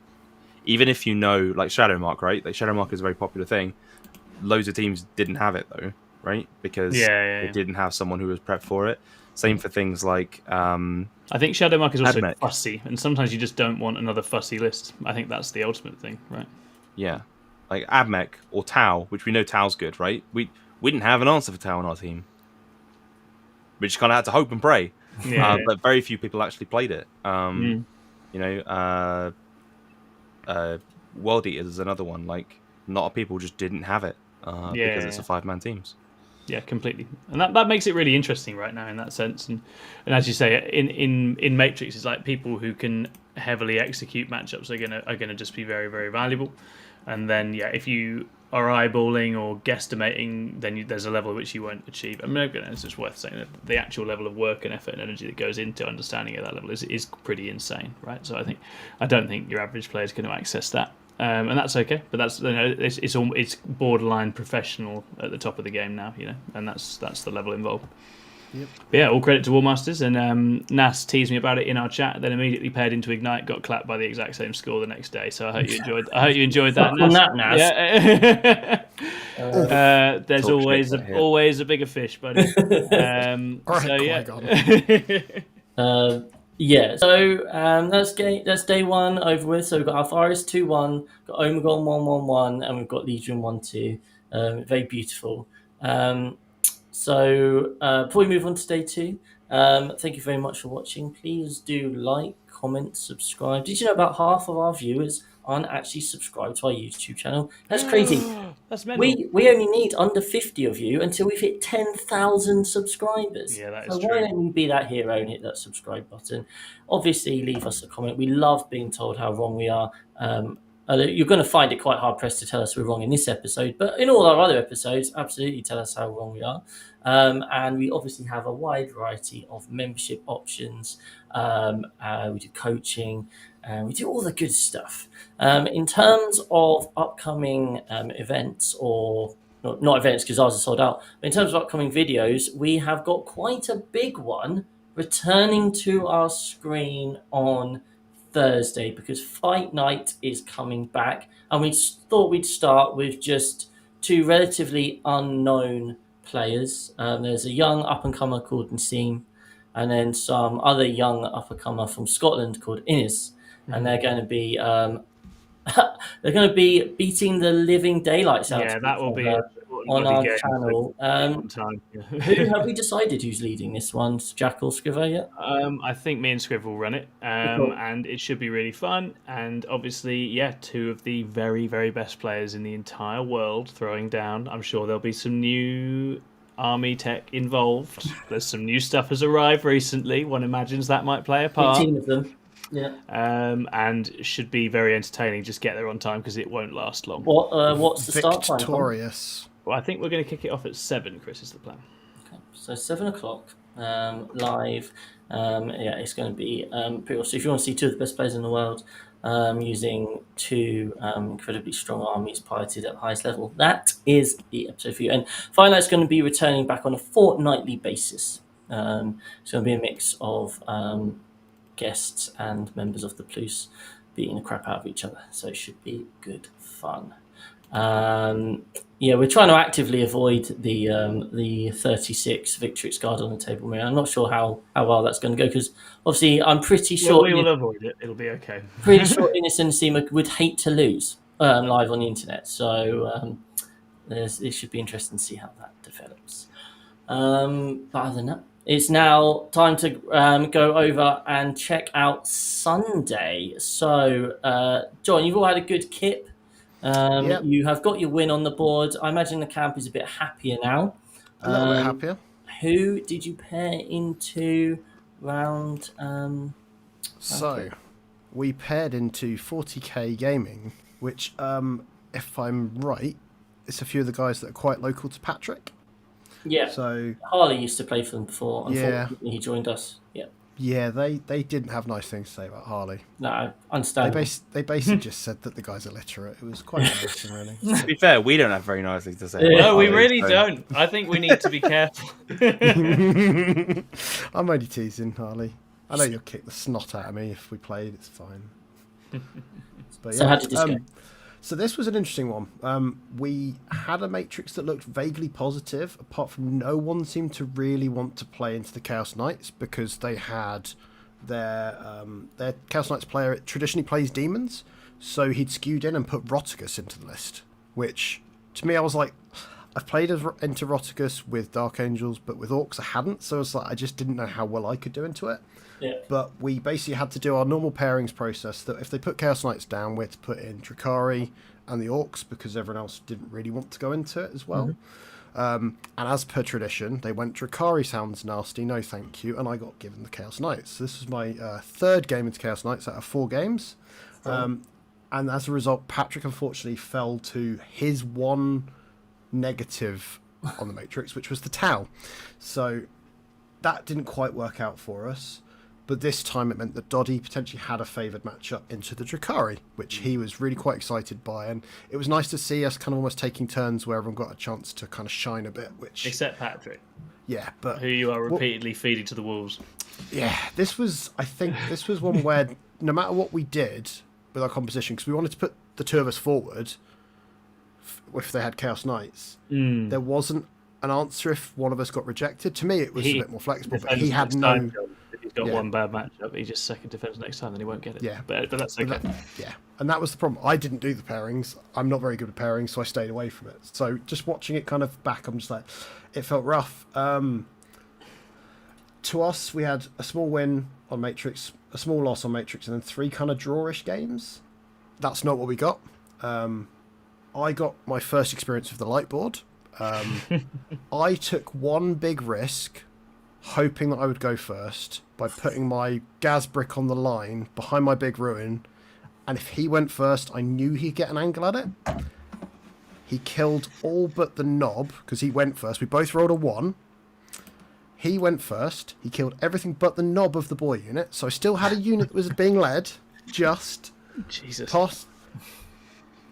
Speaker 4: even if you know, like Shadowmark, right? Like Shadowmark is a very popular thing. Loads of teams didn't have it though, right? Because they didn't have someone who was prepped for it. Same for things like
Speaker 1: I think Shadowmark is also
Speaker 4: Admech.
Speaker 1: fussy, and sometimes you just don't want another fussy list. I think that's the ultimate thing, right?
Speaker 4: Yeah, like Admech or Tau, which we know Tau's good, right? We didn't have an answer for Tau on our team. We just kind of had to hope and pray. But very few people actually played it. You know, World Eaters is another one. Like, a lot of people just didn't have it because it's a 5-man teams.
Speaker 1: Yeah, completely, and that makes it really interesting right now in that sense. And as you say, in Matrix, it's like people who can heavily execute matchups are gonna just be very, very valuable. And then if you are eyeballing or guesstimating, then there's a level at which you won't achieve. I mean, it's just worth saying that the actual level of work and effort and energy that goes into understanding at that level is pretty insane, right? So I don't think your average player is going to access that. And that's okay, but that's it's borderline professional at the top of the game now, and that's the level involved.
Speaker 3: Yep.
Speaker 1: But yeah, all credit to Warmasters, and Nas teased me about it in our chat, then immediately paired into Ignite, got clapped by the exact same score the next day. So I hope you enjoyed that.
Speaker 2: On that, Nas.
Speaker 1: Yeah. There's always a bigger fish, buddy.
Speaker 2: That's day one over with. So we've got Alpharis 2-1, got Omegon 1-1-1, and we've got Legion 1-2. Very beautiful. So before we move on to day two, thank you very much for watching. Please do like, comment, subscribe. Did you know about half of our viewers aren't actually subscribed to our YouTube channel? That's crazy.
Speaker 1: That's mental.
Speaker 2: We only need under 50 of you until we've hit 10,000 subscribers.
Speaker 1: Yeah, that is
Speaker 2: so
Speaker 1: true.
Speaker 2: Why don't you be that hero and hit that subscribe button? Obviously, leave us a comment. We love being told how wrong we are. You're going to find it quite hard pressed to tell us we're wrong in this episode, but in all our other episodes, absolutely tell us how wrong we are. And we obviously have a wide variety of membership options. We do coaching, and we do all the good stuff. In terms of upcoming events, or not events because ours are sold out, but in terms of upcoming videos, we have got quite a big one returning to our screen on Thursday because Fight Night is coming back, and we thought we'd start with just two relatively unknown players. There's a young up-and-comer called Nassim, and then some other young up-and-comer from Scotland called Innes, and they're going to be beating the living daylights out.
Speaker 1: Yeah, that will be
Speaker 2: on our channel. Who have we decided who's leading this one? Jack or Scrivo yet?
Speaker 1: I think me and Scriv will run it,
Speaker 2: Cool.
Speaker 1: and it should be really fun. And obviously, two of the very, very best players in the entire world throwing down. I'm sure there'll be some new army tech involved. There's some new stuff has arrived recently. One imagines that might play a part.
Speaker 2: 18 of them. Yeah.
Speaker 1: And should be very entertaining. Just get there on time because it won't last long.
Speaker 2: What's the start time?
Speaker 3: Victorious.
Speaker 1: Well, I think we're going to kick it off at 7, Chris, is the plan.
Speaker 2: Okay. So 7 o'clock live. It's going to be pretty awesome. So if you want to see two of the best players in the world using two incredibly strong armies piloted at the highest level, that is the episode for you. And Final is going to be returning back on a fortnightly basis. It's going to be a mix of guests and members of the Pluse beating the crap out of each other. So it should be good fun. We're trying to actively avoid the 36 Victrix Guard on the table. Man, I'm not sure how well that's going to go because obviously I'm pretty sure
Speaker 1: we will avoid it. It'll be okay.
Speaker 2: Pretty sure Innocent and Seema would hate to lose live on the internet. So it should be interesting to see how that develops. But other than that, it's now time to go over and check out Sunday. So, John, you've all had a good kip.
Speaker 3: Yep.
Speaker 2: You have got your win on the board. I imagine the camp is a bit happier now.
Speaker 3: A little bit happier.
Speaker 2: Who did you pair into round?
Speaker 3: So, we paired into 40k Gaming, which, if I'm right, it's a few of the guys that are quite local to Patrick.
Speaker 2: Yeah.
Speaker 3: So
Speaker 2: Harley used to play for them before.
Speaker 3: Yeah.
Speaker 2: Unfortunately, he joined us. Yeah.
Speaker 3: Yeah, they didn't have nice things to say about Harley.
Speaker 2: No, understand.
Speaker 3: They basically just said that the guy's illiterate. It was quite embarrassing, really.
Speaker 4: To be fair, we don't have very nice things to say.
Speaker 2: Yeah.
Speaker 1: No, we
Speaker 4: Harley,
Speaker 1: really
Speaker 4: so-
Speaker 1: don't. I think we need to be careful.
Speaker 3: I'm only teasing, Harley. I know you'll kick the snot out of me if we played. It's fine. But
Speaker 2: So how did this go?
Speaker 3: So this was an interesting one. We had a matrix that looked vaguely positive, apart from no one seemed to really want to play into the Chaos Knights because they had their Chaos Knights player traditionally plays demons, so he'd skewed in and put Rotigus into the list, which to me I was like, I've played into Rotigus with Dark Angels, but with Orcs I hadn't, so I was like, I just didn't know how well I could do into it.
Speaker 2: Yeah.
Speaker 3: But we basically had to do our normal pairings process that if they put Chaos Knights down, we had to put in Drakari and the Orcs because everyone else didn't really want to go into it as well. And as per tradition, they went Drakari sounds nasty, no thank you, and I got given the Chaos Knights. So this was my third game into Chaos Knights out of 4 games. And as a result, Patrick unfortunately fell to his one negative on the Matrix, which was the Tau. So that didn't quite work out for us. But this time it meant that Doddy potentially had a favoured matchup into the Drakari, which he was really quite excited by. And it was nice to see us kind of almost taking turns where everyone got a chance to kind of shine a bit. Which,
Speaker 1: Except Patrick,
Speaker 3: yeah, but
Speaker 1: who you are repeatedly feeding to the wolves.
Speaker 3: yeah, I think this was one where no matter what we did with our composition, because we wanted to put the two of us forward, if they had Chaos Knights, there wasn't an answer if one of us got rejected. To me, it was a bit more flexible, but he had no.
Speaker 1: If he's got one bad matchup, he just second defense next time, then he won't get it.
Speaker 3: Yeah,
Speaker 1: but that's okay.
Speaker 3: And that was the problem. I didn't do the pairings. I'm not very good at pairings, so I stayed away from it. So just watching it kind of back, I'm just like, it felt rough. To us, we had a small win on Matrix, a small loss on Matrix, and then 3 kind of drawish games. That's not what we got. I got my first experience with the light board. I took one big risk, hoping that I would go first by putting my Gaz brick on the line behind my big ruin, and if he went first, I knew he'd get an angle at it. He killed all but the knob because he went first. We both rolled a 1. He went first. He killed everything but the knob of the boy unit, so I still had a unit that was being led. Just
Speaker 1: Jesus.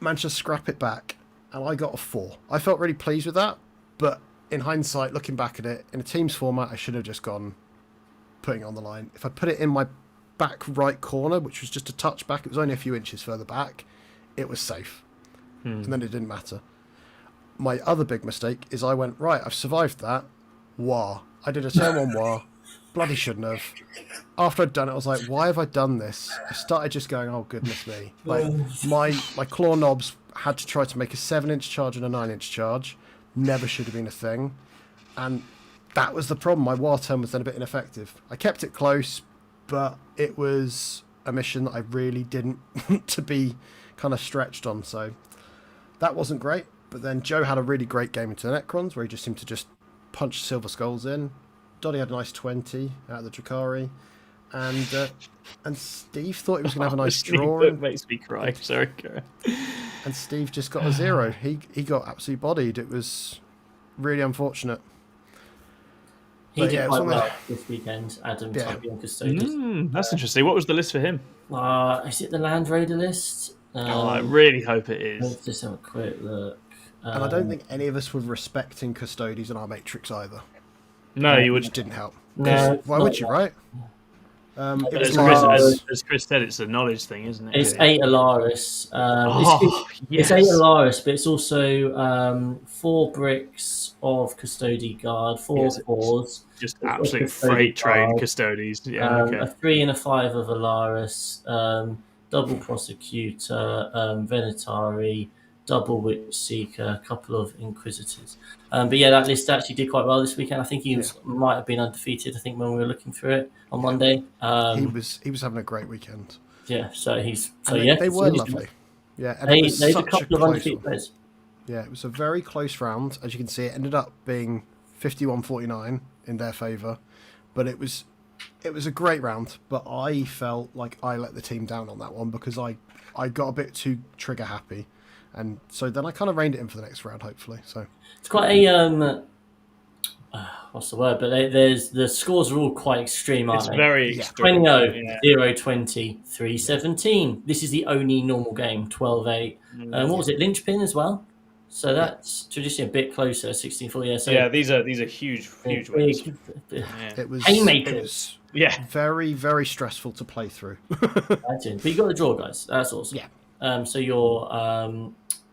Speaker 3: Managed to scrap it back, and I got a 4. I felt really pleased with that, but in hindsight, looking back at it, in a Teams format, I should have just gone putting it on the line. If I put it in my back right corner, which was just a touch back, it was only a few inches further back, it was safe. And then it didn't matter. My other big mistake is I went, right, I've survived that. Wah. I did a turn 1 wah. Bloody shouldn't have. After I'd done it, I was like, why have I done this? I started just going, oh, goodness me. Like, my claw knobs had to try to make a 7-inch charge and a 9-inch charge. Never should have been a thing. And that was the problem. My wah turn was then a bit ineffective. I kept it close, but it was a mission that I really didn't want to be kind of stretched on. So that wasn't great. But then Joe had a really great game into the Necrons where he just seemed to just punch Silver Skulls in. Doddy had a nice 20 out of the Drakari. And Steve thought he was going to have a nice drawing.
Speaker 1: It makes me cry. Sorry.
Speaker 3: And Steve just got a 0. He got absolutely bodied. It was really unfortunate.
Speaker 2: He did quite well this weekend, Adam, Champion Custodian.
Speaker 1: That's interesting. What was the list for him?
Speaker 2: Is it the Land Raider list?
Speaker 1: I really hope it is.
Speaker 2: Let's just have a quick look.
Speaker 3: And I don't think any of us were respecting Custodies in our Matrix either.
Speaker 1: No, you
Speaker 3: Which
Speaker 1: wouldn't.
Speaker 3: didn't help.
Speaker 2: No,
Speaker 3: Why would you, right?
Speaker 1: As Chris said, it's a knowledge thing, isn't it?
Speaker 2: It's 8 Alaris. It's 8 Alaris, but it's also 4 bricks of Custody Guard, 4 fours.
Speaker 1: Just absolute freight train Custodies. Yeah,
Speaker 2: A 3 and a 5 of Alaris, double Prosecutor, Venatari, double Witch Seeker, a couple of Inquisitors. But yeah, that list actually did quite well this weekend. I think he might have been undefeated. I think when we were looking through it on Monday,
Speaker 3: he was having a great weekend.
Speaker 2: Yeah, so he's
Speaker 3: they were lovely. Yeah, and
Speaker 2: they
Speaker 3: it was
Speaker 2: had a
Speaker 3: such
Speaker 2: couple of
Speaker 3: close
Speaker 2: undefeated
Speaker 3: one.
Speaker 2: players.
Speaker 3: Yeah, it was a very close round. As you can see, it ended up being 51-49 in their favour, but it was a great round. But I felt like I let the team down on that one because I got a bit too trigger happy. And so then I kind of reined it in for the next round, hopefully. So
Speaker 2: it's quite a what's the word? But there's the scores are all quite extreme, aren't
Speaker 1: it's
Speaker 2: they?
Speaker 1: very extreme.
Speaker 2: 20-0, 0-20, 3-17. This is the only normal game. 12-8. What was it? Linchpin as well. So that's traditionally a bit closer, 16-4. Yeah, so
Speaker 1: Yeah, these are huge wins.
Speaker 2: big,
Speaker 1: Yeah.
Speaker 3: It was
Speaker 2: haymakers.
Speaker 1: Yeah.
Speaker 3: very, very stressful to play through.
Speaker 2: Imagine. But you got the draw, guys. That's awesome.
Speaker 3: Yeah.
Speaker 2: So you're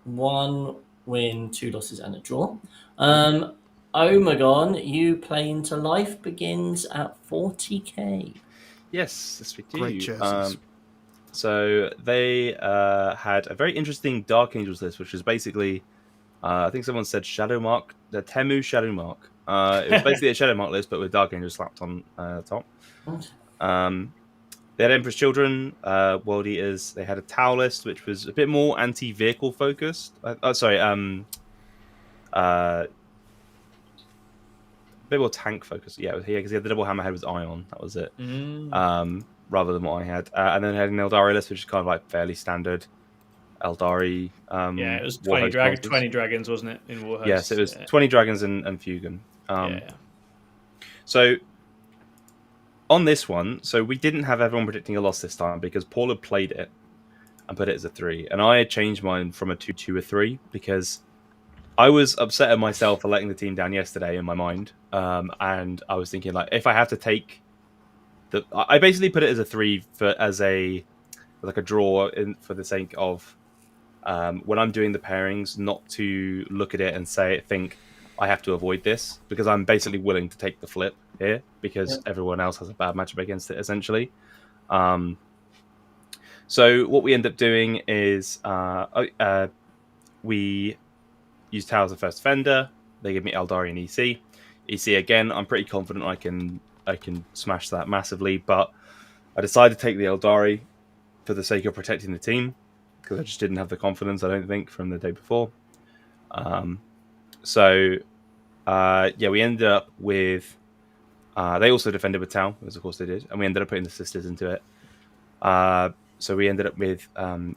Speaker 2: 1 win, 2 losses, and a draw. Omegon, you play into life begins at 40k.
Speaker 4: Yes, we do.
Speaker 3: Great jerseys.
Speaker 4: So they had a very interesting Dark Angels list, which was basically, I think someone said Shadow Mark, the Temu Shadow Mark. It was basically a Shadow Mark list, but with Dark Angels slapped on top. They had Emperor's Children, World Eaters. They had a Tau list, which was a bit more anti-vehicle focused. A bit more tank focused. Yeah, because he had the double hammerhead with Ion. That was it. Rather than what I had. And then I had an Eldari list, which is kind of like fairly standard Eldari.
Speaker 1: Yeah, it was
Speaker 4: Warhost
Speaker 1: 20 dragons, wasn't it, in Warhost?
Speaker 4: Yes, it was 20 dragons and Fugan. So on this one, so we didn't have everyone predicting a loss this time because Paul had played it and put it as a 3. And I had changed mine from a 2 to a 3 because I was upset at myself for letting the team down yesterday in my mind. And I was thinking, like, if I have to take I basically put it as a 3 as a draw for the sake of when I'm doing the pairings, not to look at it and think I have to avoid this, because I'm basically willing to take the flip here because everyone else has a bad matchup against it essentially. So what we end up doing is we use Tau as a first defender. They give me Eldari and EC. EC again, I'm pretty confident I can smash that massively, but I decided to take the Eldari for the sake of protecting the team because I just didn't have the confidence, I don't think, from the day before. We ended up with they also defended with Tau, as of course they did, and we ended up putting the sisters into it. So we ended up with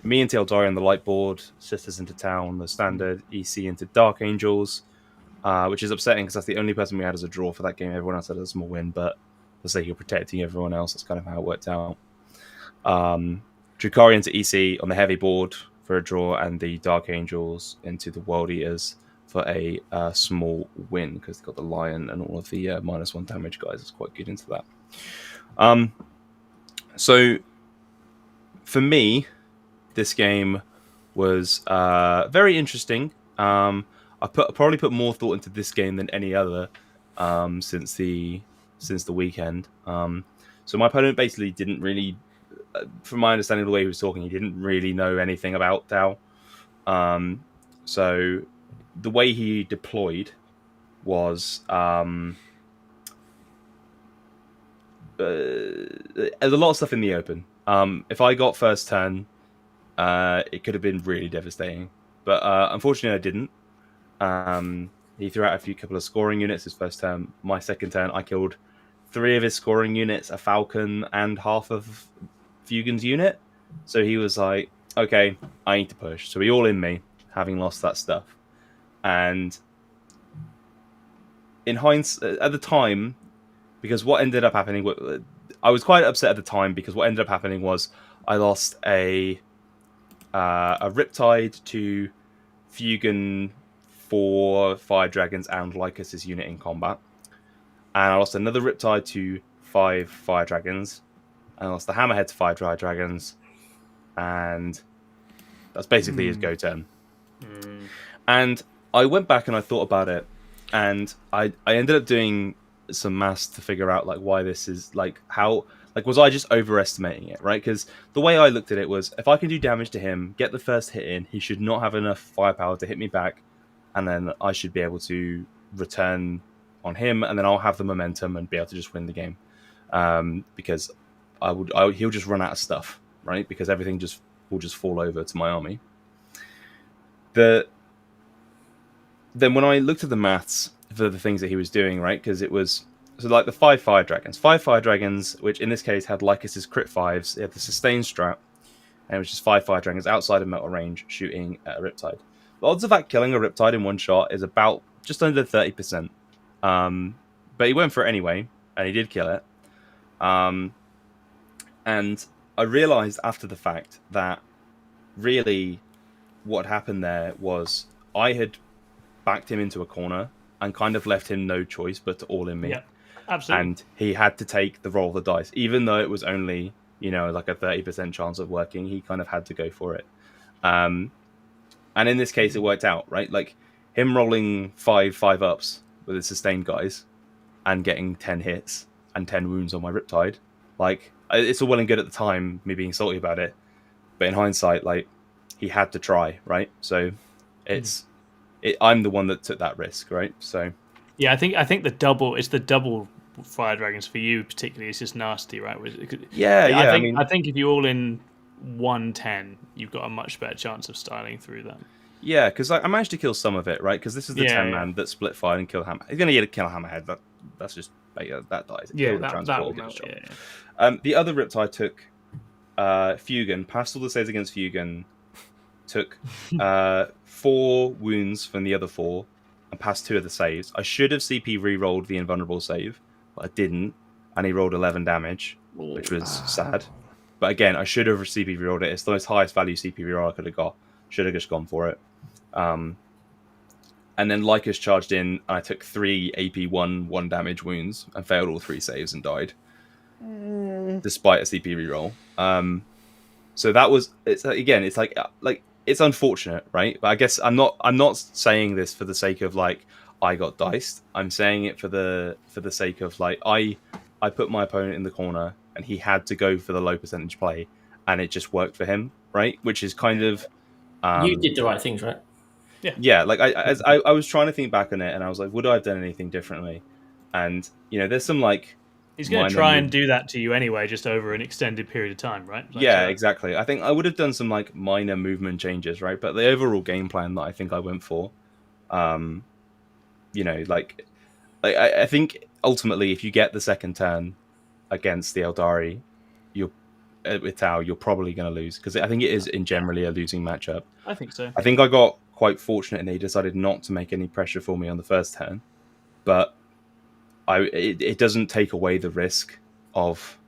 Speaker 4: me into Eldari on the light board, sisters into Tau on the standard, EC into Dark Angels, which is upsetting because that's the only person we had as a draw for that game. Everyone else had a small win, but for the sake of protecting everyone else, that's kind of how it worked out. Drukari into EC on the heavy board for a draw, and the Dark Angels into the World Eaters for a small win because they got the Lion and all of the -1 damage guys. It's quite good into that. So for me, this game was very interesting. I probably put more thought into this game than any other since the weekend. So my opponent basically didn't really, from my understanding of the way he was talking, he didn't really know anything about Tau. So the way he deployed was there's a lot of stuff in the open. If I got first turn, it could have been really devastating, but unfortunately I didn't. He threw out a couple of scoring units his first turn. My second turn, I killed 3 of his scoring units, a Falcon, and half of Fugan's unit. So he was like, okay, I need to push. So he all in me, having lost that stuff. And in hindsight, at the time, because what ended up happening, I was quite upset at the time because what ended up happening was I lost a Riptide to Fugan for Fire Dragons and Lycus's unit in combat. And I lost another Riptide to 5 Fire Dragons. And I lost the Hammerhead to 5 Fire Dragons. And that's basically his go turn. And I went back and I thought about it. And I ended up doing some maths to figure out like why this is like how like was I just overestimating it, right? Because the way I looked at it was if I can do damage to him, get the first hit in, he should not have enough firepower to hit me back, and then I should be able to return on him, and then I'll have the momentum and be able to just win the game. Because he'll just run out of stuff, right? Because everything will just fall over to my army. Then when I looked at the maths for the things that he was doing, right? Because it was so like the 5 Fire Dragons, which in this case had Lycus's crit 5s. It had the sustain strat, and it was just 5 Fire Dragons outside of metal range shooting at a Riptide. The odds of that killing a Riptide in one shot is about just under 30%. But he went for it anyway, and he did kill it. And I realized after the fact that really what happened there was I had backed him into a corner and kind of left him no choice but to all in me.
Speaker 1: Yeah, absolutely.
Speaker 4: And he had to take the roll of the dice, even though it was only, like a 30% chance of working. He kind of had to go for it. And in this case, it worked out, right? Like him rolling 5 ups with his sustained guys and getting 10 hits and 10 wounds on my Riptide. Like, it's all well and good at the time, me being salty about it. But in hindsight, like, he had to try, right? So I'm the one that took that risk, right? So
Speaker 1: yeah, I think the double fire dragons for you particularly is just nasty, right? I think if you all in 110, you've got a much better chance of styling through them.
Speaker 4: Yeah, because I managed to kill some of it, right? Because this is the 10-man that split fire and kill hammer. He's going to kill a hammerhead. That's just that dies. The other Riptide took Fugan, passed all the saves against Fugan, took 4 wounds from the other 4, and passed 2 of the saves. I should have CP re-rolled the invulnerable save, but I didn't, and he rolled 11 damage, which was sad. But again, I should have CP re-rolled it. It's the most highest value CP re-roll I could have got. Should have just gone for it. And then Lycus charged in, and I took 3 AP 1 damage wounds and failed all 3 saves and died, despite a CP reroll. So that was it's like it's unfortunate, right? But I guess I'm not saying this for the sake of like I got diced. I'm saying it for the sake of like I put my opponent in the corner and he had to go for the low percentage play, and it just worked for him, right? Which is kind of
Speaker 2: you did the right things, right?
Speaker 4: Yeah. Like I was trying to think back on it, and I was like, would I have done anything differently? And there's some like
Speaker 1: he's going to try and do that to you anyway, just over an extended period of time, right? Like,
Speaker 4: yeah, exactly. I think I would have done some like minor movement changes, right? But the overall game plan that I think I went for, I think ultimately, if you get the second turn against the Eldari, with Tau, you're probably going to lose, because I think it is in generally a losing matchup.
Speaker 1: I think so.
Speaker 4: I think I got quite fortunate, and he decided not to make any pressure for me on the first turn, but it doesn't take away the risk of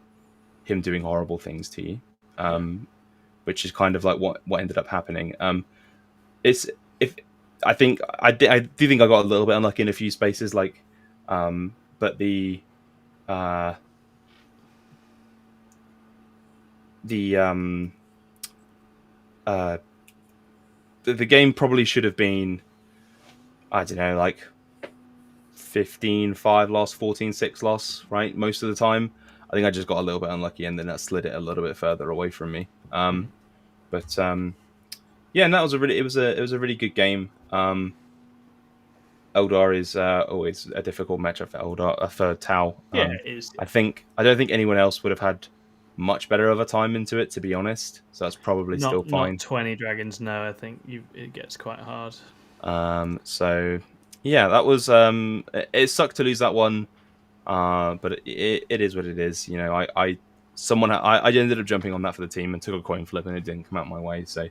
Speaker 4: him doing horrible things to you, which is kind of like what ended up happening. I do think I got a little bit unlucky in a few spaces, like, but the game probably should have been, I don't know, like 15-5 loss, 14-6 loss, right? Most of the time. I think I just got a little bit unlucky, and then that slid it a little bit further away from me. And that was a really good game. Eldar is always a difficult matchup for for Tau.
Speaker 1: It is.
Speaker 4: I don't think anyone else would have had much better of a time into it, to be honest. So that's probably still fine.
Speaker 1: Not 20 dragons, no. I think it gets quite hard.
Speaker 4: So yeah, that was it sucked to lose that one, but it is what it is. I ended up jumping on that for the team and took a coin flip, and it didn't come out my way. So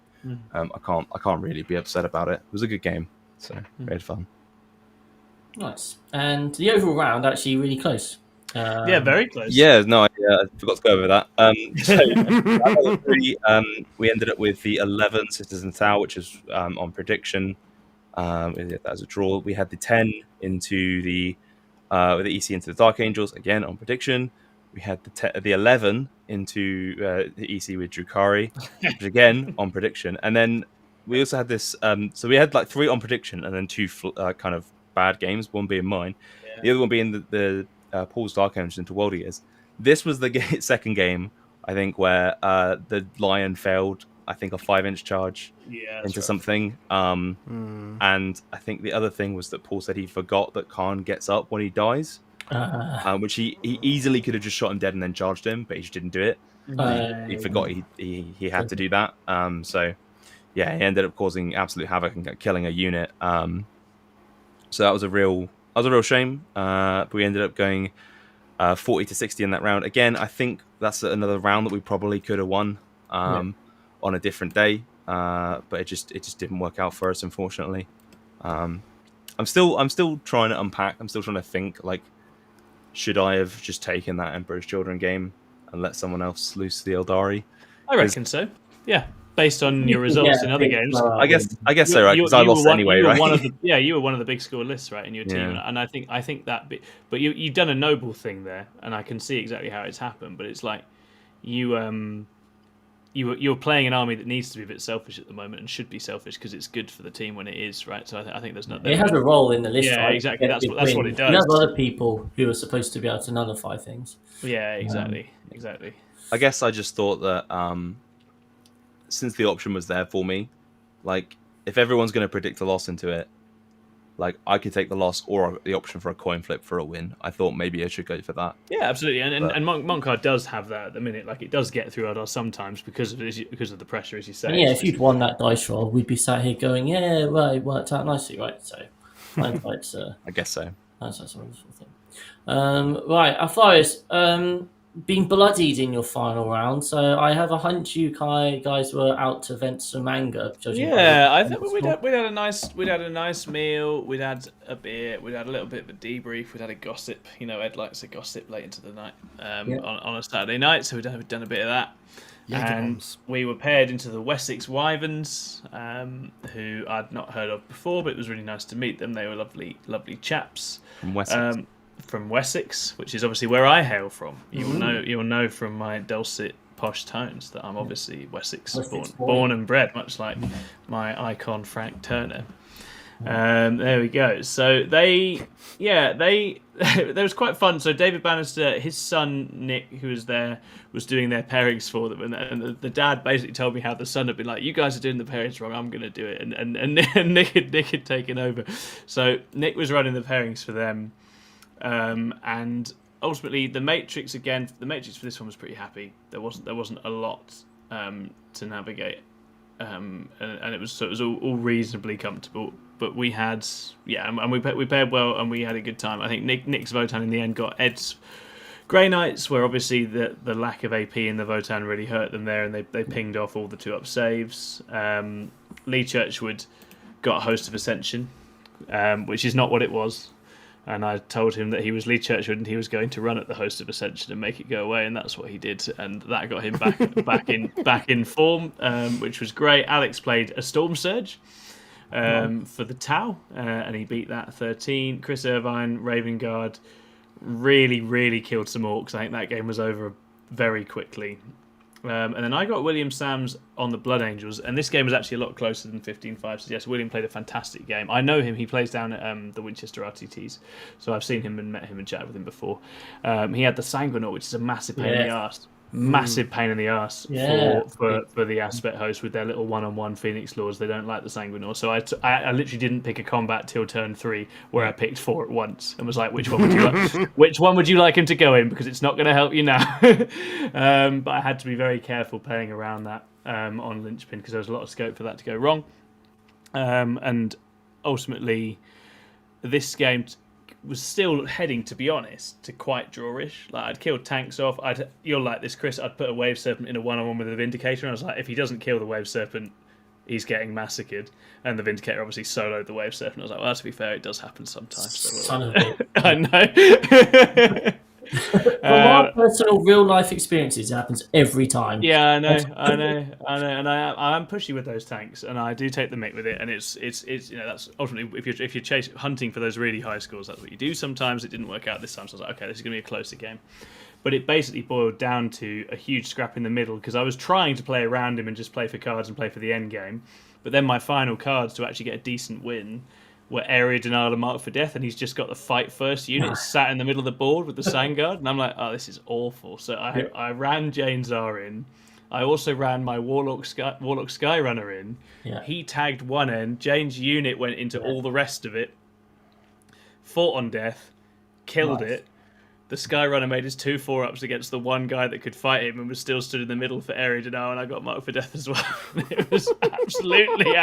Speaker 4: I can't really be upset about it. It was a good game, so we had fun.
Speaker 2: Nice. And the overall round actually really close.
Speaker 1: Very close.
Speaker 4: Yeah, no, I forgot to go over that. We ended up with the 11 Sisters in Tau, which is on prediction. That was a draw. We had the 10 into the with the EC into the Dark Angels, again on prediction. We had the 11 into the EC with Drukari, which again on prediction. And then we also had this. So we had like 3 on prediction, and then 2 kind of bad games. One being mine, the other one being the Paul's Dark Angels into World Eaters. This was the second game, I think, where the Lion failed, I think, a 5-inch charge into something. And I think the other thing was that Paul said he forgot that Khan gets up when he dies, which he easily could have just shot him dead and then charged him, but he just didn't do it. He forgot he had to do that. So yeah, he ended up causing absolute havoc and killing a unit. So that was a real shame. But we ended up going 40-60 in that round. Again, I think that's another round that we probably could have won on a different day, but it just didn't work out for us, unfortunately. I'm still trying to unpack. I'm still trying to think, like, should I have just taken that Emperor's Children game and let someone else loose the Eldari?
Speaker 1: I reckon so. Yeah, based on your results in other games.
Speaker 4: I guess so, right? Because I lost anyway, right?
Speaker 1: You were one of the big score lists, right, in your team, and I think that bit. But you've done a noble thing there, and I can see exactly how it's happened. But it's like you're playing an army that needs to be a bit selfish at the moment and should be selfish because it's good for the team when it is, right? So I think there's not.
Speaker 2: It has a role in the list,
Speaker 1: yeah,
Speaker 2: right?
Speaker 1: exactly. That's what it does.
Speaker 2: You have other people who are supposed to be able to nullify things.
Speaker 1: Yeah, exactly.
Speaker 4: I guess I just thought that since the option was there for me, like if everyone's going to predict a loss into it, like I could take the loss or the option for a coin flip for a win. I thought maybe I should go for that.
Speaker 1: Yeah, absolutely. And Montcard does have that at the minute. Like it does get through our doors sometimes because of the pressure, as you say.
Speaker 2: And yeah, if you'd won that dice roll, we'd be sat here going, "Yeah, right, it worked out nicely, right?" So, hindsight's
Speaker 4: I guess so.
Speaker 2: that's a wonderful thing. Right, Alpharius, being bloodied in your final round, so I have a hunch you guys were out to vent some anger.
Speaker 1: Yeah, I think we'd had a nice meal. We'd had a beer. We'd had a little bit of a debrief. We'd had a gossip. You know, Ed likes a gossip late into the night on a Saturday night, so we'd done a bit of that. And we were paired into the Wessex Wyverns, who I'd not heard of before, but it was really nice to meet them. They were lovely chaps.
Speaker 4: From Wessex.
Speaker 1: From Wessex, which is obviously where I hail from. You'll know from my dulcet posh tones that I'm obviously Wessex born and bred, much like my icon Frank Turner. There we go. So they that was quite fun. So David Bannister, his son Nick, who was there, was doing their pairings for them, and the dad basically told me how the son had been like, "You guys are doing the pairings wrong. I'm going to do it," and Nick had taken over. So Nick was running the pairings for them. And ultimately, the matrix for this one was pretty happy. There wasn't a lot to navigate, and it was all reasonably comfortable. But we had and we paired well, and we had a good time. I think Nick's Votan in the end got Ed's Grey Knights, where obviously the lack of AP in the Votan really hurt them there, and they pinged off all the 2-up saves. Lee Churchwood got a Host of Ascension, which is not what it was. And I told him that he was Lee Churchwood and he was going to run at the Host of Ascension and make it go away, and that's what he did, and that got him back in form, which was great. Alex played a Storm Surge for the Tau, and he beat that 13. Chris Irvine, Raven Guard, really killed some orcs. I think that game was over very quickly. And then I got William Sams on the Blood Angels, and this game was actually a lot closer than 15-5. So yes, William played a fantastic game. I know him; he plays down at the Winchester RTTs, so I've seen him and met him and chatted with him before. He had the Sanguinaut, which is a massive pain in the arse. Massive pain in the ass for the aspect host with their little one-on-one Phoenix Lords. They don't like the Sanguinaut, so I literally didn't pick a combat till turn 3, where I picked 4 at once and was like, which one would you like? Which one would you like him to go in? Because it's not going to help you now. But I had to be very careful playing around that on Linchpin because there was a lot of scope for that to go wrong. And ultimately, this game was still heading, to be honest, to quite drawish. Like I'd killed tanks off. You'll like this, Chris. I'd put a Wave Serpent in a one-on-one with a Vindicator, and I was like, if he doesn't kill the Wave Serpent, he's getting massacred. And the Vindicator obviously soloed the Wave Serpent. I was like, well, to be fair, it does happen sometimes.
Speaker 2: Son of a
Speaker 1: I know.
Speaker 2: From our personal real-life experiences, it happens every time.
Speaker 1: Yeah, I know, and I'm pushy with those tanks, and I do take the mick with it, and it's that's ultimately if you're hunting for those really high scores, that's what you do. Sometimes it didn't work out this time, so I was like, okay, this is going to be a closer game. But it basically boiled down to a huge scrap in the middle because I was trying to play around him and just play for cards and play for the end game, but then my final cards to actually get a decent win were Area Denial and Mark for Death, and he's just got the Fight First unit sat in the middle of the board with the Sangard, and I'm like, oh, this is awful. So I ran Jane Czar in. I also ran my Warlock Skyrunner in. Yeah. He tagged one end. Jane's unit went into all the rest of it, fought on death, killed it. The Skyrunner made his 2 4-ups against the one guy that could fight him and was still stood in the middle for Area Denial, and I got Mark for Death as well. It was absolutely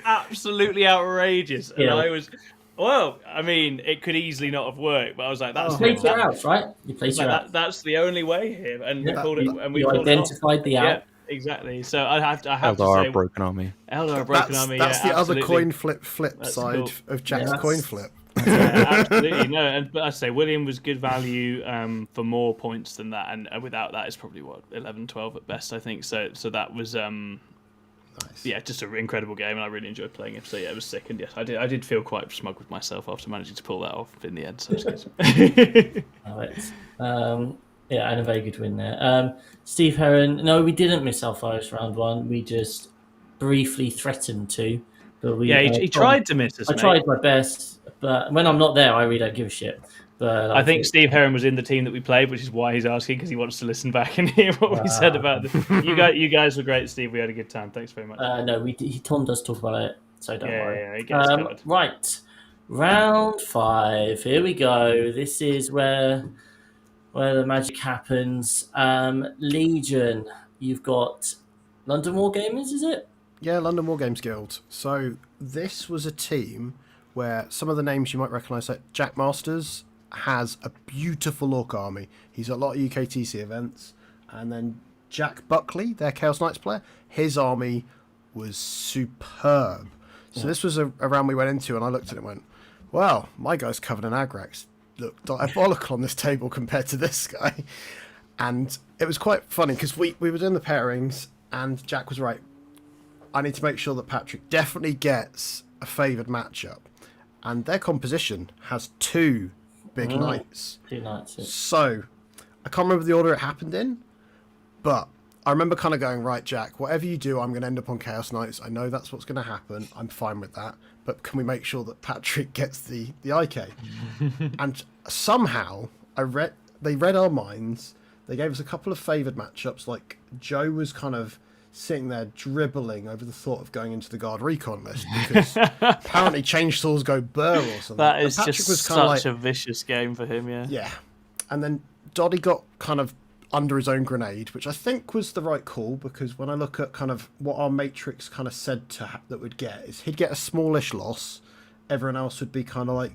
Speaker 1: absolutely outrageous. And I was, well, I mean, it could easily not have worked, but I was like, that's
Speaker 2: you played your outs, right? You played your outs.
Speaker 1: That's the only way here, and we called it. And we
Speaker 2: identified the out.
Speaker 1: Yeah, exactly. So I have to
Speaker 4: Eldar
Speaker 1: say,
Speaker 4: Broken Army.
Speaker 1: Eldar Broken Army.
Speaker 3: That's the
Speaker 1: absolutely.
Speaker 3: other flip side of Jack's coin flip.
Speaker 1: Yeah, absolutely. No, but I say William was good value for more points than that, and without that, it's probably 11, 12 at best, I think. So that was
Speaker 3: Nice.
Speaker 1: yeah, just an incredible game, and I really enjoyed playing it. So yeah, it was sick, and yes, I did feel quite smug with myself after managing to pull that off in the end. So it was good.
Speaker 2: Love it. Yeah, and a very good win there. Steve Heron. No, we didn't miss our first round one. We just briefly threatened to, but we.
Speaker 1: Yeah, he tried to miss us.
Speaker 2: I
Speaker 1: mate.
Speaker 2: tried my best, but when I'm not there, I really don't give a shit. But
Speaker 1: I think Steve Heron was in the team that we played, which is why he's asking, because he wants to listen back and hear what we said about them. You guys were great, Steve. We had a good time. Thanks very much.
Speaker 2: no, Tom does talk about it, so don't worry.
Speaker 1: Yeah, he gets covered.
Speaker 2: Right, round 5. Here we go. This is where the magic happens. Legion, you've got London Wargamers, is it?
Speaker 3: Yeah, London War Games Guild. So this was a team where some of the names you might recognise, like Jack Masters has a beautiful orc army. He's at a lot of UKTC events. And then Jack Buckley, their Chaos Knights player, his army was superb. So this was a round we went into, and I looked at it and went, well, my guy's covered in Agrax. Look diabolical on this table compared to this guy. And it was quite funny because we were doing the pairings, and Jack was right. I need to make sure that Patrick definitely gets a favoured matchup. And their composition has 2 big knights.
Speaker 2: 2 knights. Yeah.
Speaker 3: So, I can't remember the order it happened in, but I remember kind of going, right, Jack, whatever you do, I'm going to end up on Chaos Knights. I know that's what's going to happen. I'm fine with that. But can we make sure that Patrick gets the IK? And somehow, they read our minds. They gave us a couple of favoured matchups. Like, Joe was kind of sitting there dribbling over the thought of going into the Guard Recon list because apparently chainsaws go burr or something.
Speaker 1: That is
Speaker 3: Patrick
Speaker 1: just
Speaker 3: was
Speaker 1: such a vicious game for him, yeah.
Speaker 3: Yeah. And then Doddy got kind of under his own grenade, which I think was the right call, because when I look at kind of what our matrix kind of said that we'd get, is he'd get a smallish loss. Everyone else would be kind of like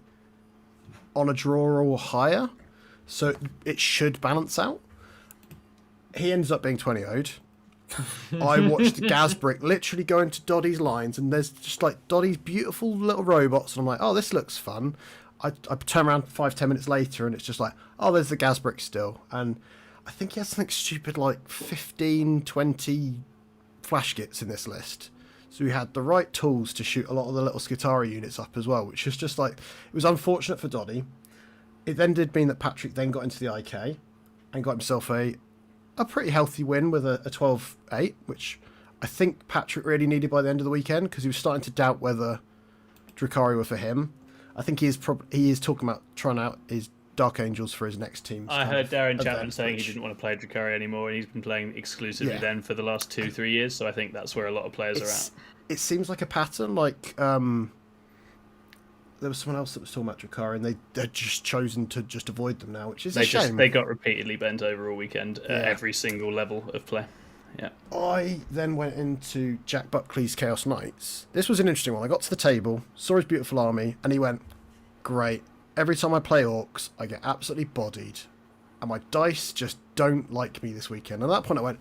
Speaker 3: on a draw or higher. So it should balance out. He ends up being 20-0'd. I watched the Gazbrick literally go into Doddy's lines, and there's just like Doddy's beautiful little robots, and I'm like, oh, this looks fun. I turn around 5-10 minutes later, and it's just like, oh, there's the Gazbrick still. And I think he has something stupid like 15, 20 flash gits in this list. So we had the right tools to shoot a lot of the little Skitari units up as well, which is just like, it was unfortunate for Doddy. It then did mean that Patrick then got into the IK and got himself a pretty healthy win with a 12-8, which I think Patrick really needed by the end of the weekend, because he was starting to doubt whether Drukhari were for him. I think he is talking about trying out his Dark Angels for his next team.
Speaker 1: I heard Darren Chapman saying he didn't want to play Drukhari anymore, and he's been playing exclusively then for the last 2-3 years, so I think that's where a lot of players are at.
Speaker 3: It seems like a pattern, like there was someone else that was talking about Drukhari, and they'd just chosen to just avoid them now, which is a shame.
Speaker 1: They got repeatedly bent over all weekend at every single level of play. Yeah.
Speaker 3: I then went into Jack Buckley's Chaos Knights. This was an interesting one. I got to the table, saw his beautiful army, and he went, great. Every time I play Orcs, I get absolutely bodied, and my dice just don't like me this weekend. And at that point I went,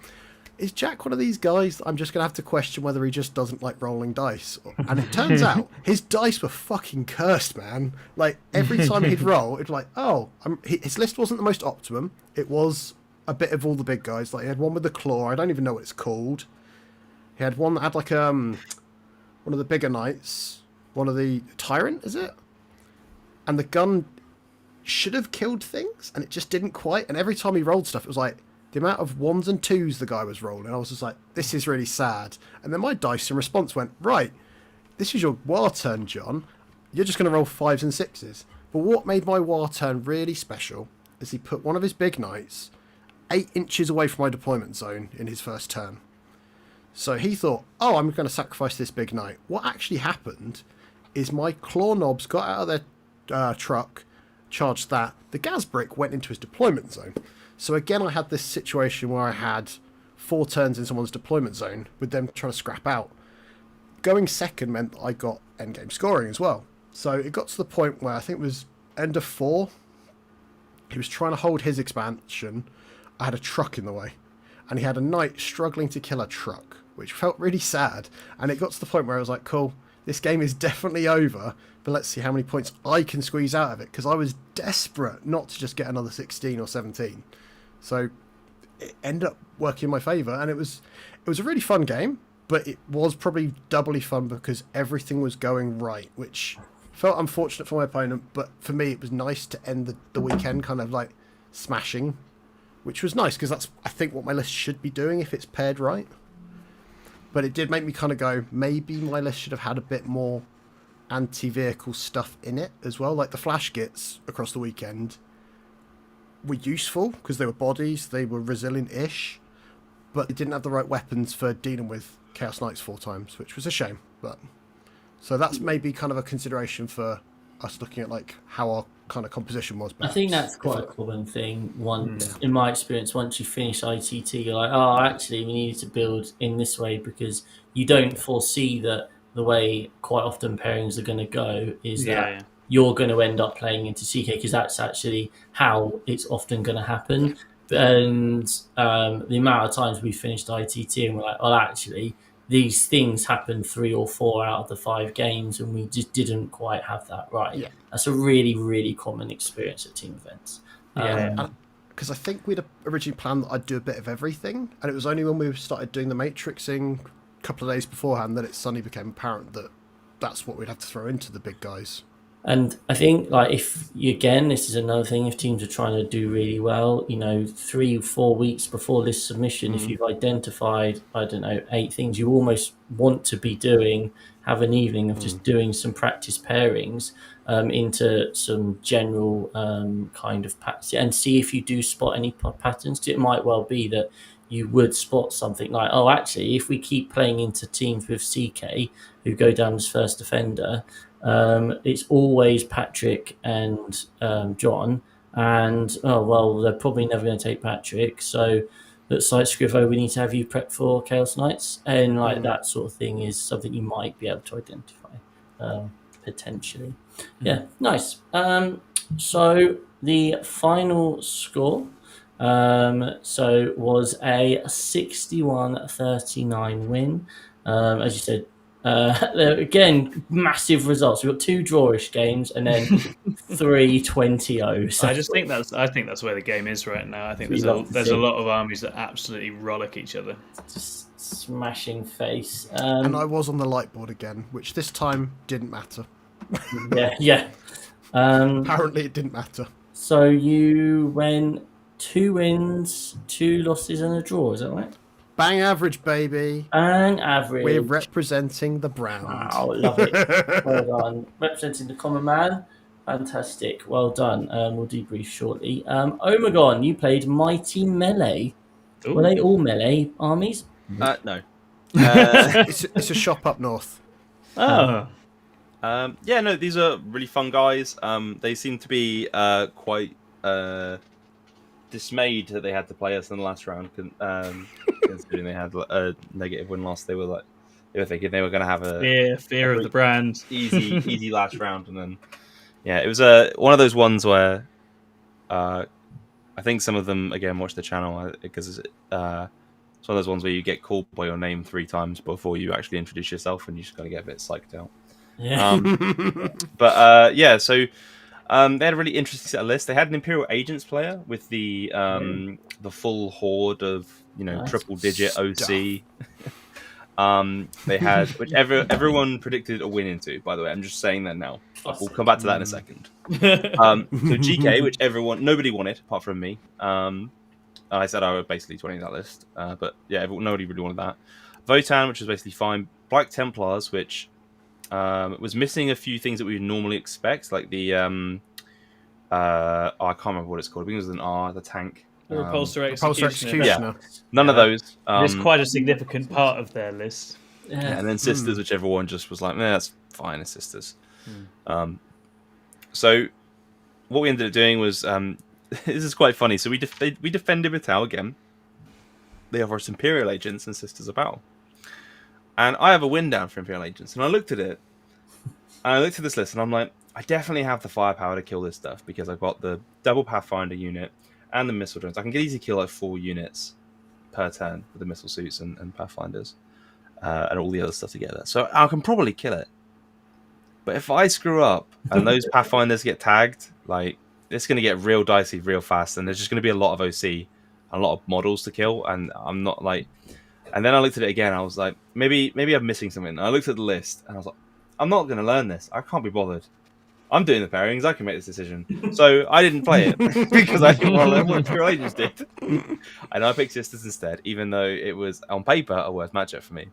Speaker 3: is Jack one of these guys that I'm just going to have to question whether he just doesn't like rolling dice? And it turns out his dice were fucking cursed, man. Like, every time he'd roll, it'd be like, oh, his list wasn't the most optimum. It was a bit of all the big guys. Like, he had one with the claw. I don't even know what it's called. He had one that had, like, one of the bigger knights. One of the Tyrant, is it? And the gun should have killed things, and it just didn't quite. And every time he rolled stuff, it was like, the amount of 1s and 2s the guy was rolling, I was just like, this is really sad. And then my dice in response went, right, this is your war turn, John. You're just going to roll 5s and 6s. But what made my war turn really special is he put one of his big knights 8 inches away from my deployment zone in his first turn. So he thought, oh, I'm going to sacrifice this big knight. What actually happened is my claw knobs got out of their truck, charged that. The Gazbrick went into his deployment zone. So again, I had this situation where I had 4 turns in someone's deployment zone with them trying to scrap out. Going second meant that I got endgame scoring as well. So it got to the point where I think it was end of 4. He was trying to hold his expansion. I had a truck in the way. And he had a knight struggling to kill a truck, which felt really sad. And it got to the point where I was like, cool, this game is definitely over, but let's see how many points I can squeeze out of it, because I was desperate not to just get another 16 or 17. So it ended up working in my favour, and it was a really fun game, but it was probably doubly fun because everything was going right, which felt unfortunate for my opponent, but for me it was nice to end the weekend kind of like smashing, which was nice because that's, I think, what my list should be doing if it's paired right. But it did make me kind of go, maybe my list should have had a bit more anti-vehicle stuff in it as well. Like the flash kits across the weekend were useful because they were bodies, they were resilient-ish, but they didn't have the right weapons for dealing with Chaos Knights 4 times, which was a shame. But so that's maybe kind of a consideration for us looking at like how our kind of composition was.
Speaker 2: I think that's quite a common thing. In my experience, once you finish ITT, you're like, oh, actually, we needed to build in this way, because you don't foresee that the way quite often pairings are going to go is that you're going to end up playing into CK, because that's actually how it's often going to happen. And the amount of times we finished ITT and we're like, well, actually, these things happened 3 or 4 out of the 5 games, and we just didn't quite have that right.
Speaker 3: Yeah.
Speaker 2: That's a really, really common experience at team events.
Speaker 3: Because I think we'd originally planned that I'd do a bit of everything, and it was only when we started doing the matrixing a couple of days beforehand that it suddenly became apparent that that's what we'd have to throw into the big guys.
Speaker 2: And I think, like, if again, this is another thing, if teams are trying to do really well, 3-4 weeks before this submission, if you've identified, 8 things you almost want to be doing, have an evening of just doing some practice pairings into some general kind of patterns, and see if you do spot any patterns. It might well be that you would spot something like, oh, actually, if we keep playing into teams with CK who go down as first defender, it's always Patrick and John, and they're probably never going to take Patrick, so looks like Scrivo, we need to have you prep for Chaos Knights, and that sort of thing is something you might be able to identify potentially. Nice. So the final score was a 61-39 win. As you said, again, massive results. We've got 2 drawish games and then 3 20-0. So
Speaker 1: I think that's where the game is right now. I think there's a lot of armies that absolutely rollick each other.
Speaker 2: Just smashing face.
Speaker 3: And I was on the light board again, which this time didn't matter.
Speaker 2: Yeah.
Speaker 3: Apparently it didn't matter.
Speaker 2: So you went 2 wins, 2 losses and a draw, is that right?
Speaker 3: Bang average, baby.
Speaker 2: Bang average.
Speaker 3: We're representing the brand.
Speaker 2: Wow, love it. Well done. Representing the common man. Fantastic. Well done. We'll debrief shortly. Omegon, you played Mighty Melee. Ooh. Were they all melee armies?
Speaker 4: No.
Speaker 3: It's a shop up north.
Speaker 1: Oh.
Speaker 4: No, these are really fun guys. They seem to be quite dismayed that they had to play us in the last round, considering they had a negative win loss. They were thinking they were going to have a
Speaker 1: fear of the brand,
Speaker 4: easy last round, and then it was one of those ones where I think some of them again watch the channel because it's one of those ones where you get called by your name 3 times before you actually introduce yourself, and you just got to get a bit psyched out. So they had a really interesting set of lists. They had an Imperial Agents player with the full horde of triple digit OC. They had which everyone predicted a win into. By the way, I'm just saying that now. We'll come back to that in a second. So GK, which nobody wanted apart from me. I said I would basically 20 that list, but nobody really wanted that. Votan, which was basically fine. Black Templars, which was missing a few things that we would normally expect, like the I can't remember what it's called. I think it was an R, the tank.
Speaker 1: The Repulsor Executioner.
Speaker 4: Yeah, none of those.
Speaker 1: It's quite a significant part of their list.
Speaker 4: And then Sisters, which everyone just was like, that's fine, it's Sisters. So what we ended up doing was, this is quite funny. So we defended Vital again. They offer us Imperial Agents and Sisters of Battle. And I have a win down for Imperial Agents. And I looked at it. And I looked at this list and I'm like, I definitely have the firepower to kill this stuff because I've got the double Pathfinder unit and the missile drones. I can easily kill like 4 units per turn with the missile suits and Pathfinders and all the other stuff together. So I can probably kill it. But if I screw up and those Pathfinders get tagged, like it's going to get real dicey real fast, and there's just going to be a lot of OC, a lot of models to kill, and I'm not like. And then I looked at it again. I was like, maybe I'm missing something. I looked at the list and I was like, I'm not going to learn this. I can't be bothered. I'm doing the pairings. I can make this decision. So I didn't play it because I didn't want to learn what Imperial Agents did. And I picked Sisters instead, even though it was on paper a worse matchup for me.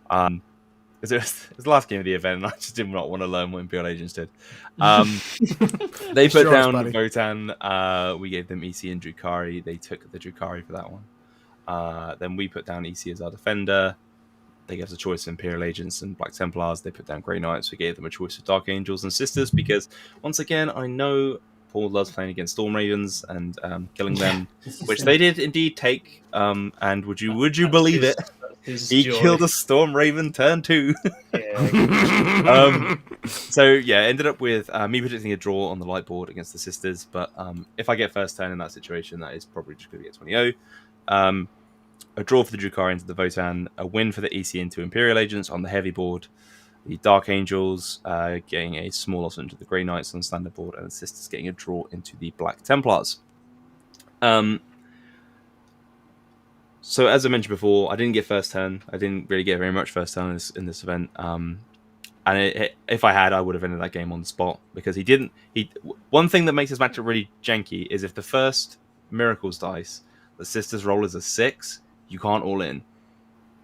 Speaker 4: Because it was the last game of the event, and I just did not want to learn what Imperial Agents did. They put down Votan. We gave them EC and Drukhari. They took the Drukhari for that one. Then we put down EC as our defender. They gave us a choice of Imperial Agents and Black Templars. They put down Grey Knights. We gave them a choice of Dark Angels and Sisters because, once again, I know Paul loves playing against Storm Ravens and killing them, which they did indeed take. And would you believe it? He killed a Storm Raven turn 2.
Speaker 1: Yeah.
Speaker 4: So yeah, ended up with me predicting a draw on the light board against the Sisters. But if I get first turn in that situation, that is probably just going to get 20-0. A draw for the Drukhari into the Votan, a win for the EC into Imperial Agents on the heavy board, the Dark Angels getting a small loss into the Grey Knights on the standard board, and the Sisters getting a draw into the Black Templars. So as I mentioned before, I didn't get first turn. I didn't really get very much first turn in this event. And if I had, I would have ended that game on the spot because he didn't. One thing that makes this matchup really janky is if the first Miracles dice, the Sisters roll as a 6. You can't all in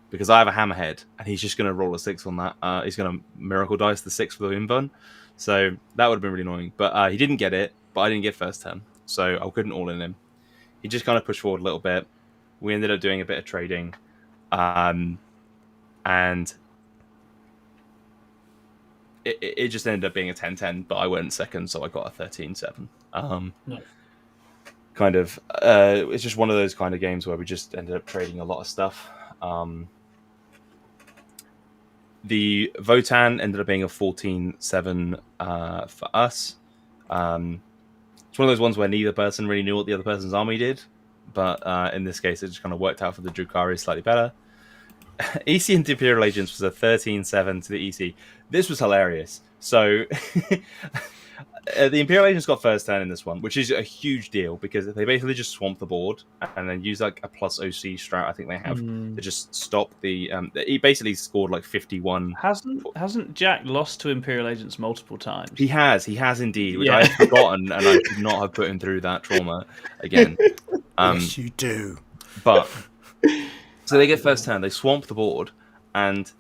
Speaker 4: because I have a Hammerhead and he's just going to roll a 6 on that. He's going to Miracle Dice the 6 for the invuln. So that would have been really annoying. But he didn't get it, but I didn't get first turn. So I couldn't all in him. He just kind of pushed forward a little bit. We ended up doing a bit of trading. And it just ended up being a 10-10, but I went second, so I got a 13-7.
Speaker 2: Nice.
Speaker 4: Kind of it's just one of those kind of games where we just ended up trading a lot of stuff. The Votan ended up being a 14-7 for us. It's one of those ones where neither person really knew what the other person's army did, but in this case it just kind of worked out for the Drukhari slightly better. EC into Imperial Agents was a 13-7 to the EC. This was hilarious. So the Imperial Agents got first turn in this one, which is a huge deal because they basically just swamp the board and then use like a plus OC strat. I think they have to just stop the. He basically scored like 51.
Speaker 1: Hasn't Jack lost to Imperial Agents multiple times?
Speaker 4: He has indeed, which I had forgotten, and I could not have put him through that trauma again.
Speaker 3: Yes, you do.
Speaker 4: But so they get first turn, they swamp the board, and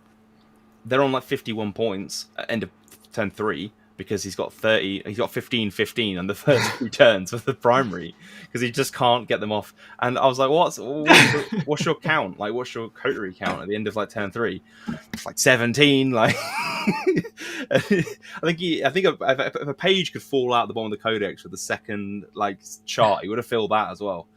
Speaker 4: they're on like 51 points at end of turn 3. Because he's got 15-15 on the first 2 turns of the primary, because he just can't get them off. And I was like, what's your count? Like, what's your coterie count at the end of like turn 3? It's like 17. Like, I think if a page could fall out the bottom of the codex with the second like chart, he would have filled that as well.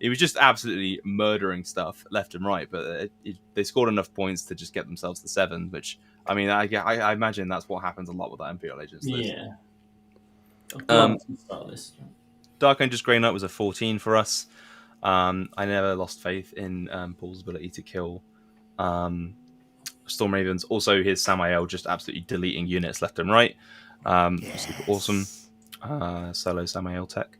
Speaker 4: It was just absolutely murdering stuff left and right, but they scored enough points to just get themselves to 7, which. I mean, I imagine that's what happens a lot with that Imperial Agents list.
Speaker 2: Yeah.
Speaker 4: Dark Angels Grey Knight was a 14 for us. I never lost faith in Paul's ability to kill Storm Ravens. Also, his Samael just absolutely deleting units left and right. Super awesome. Solo Samael tech.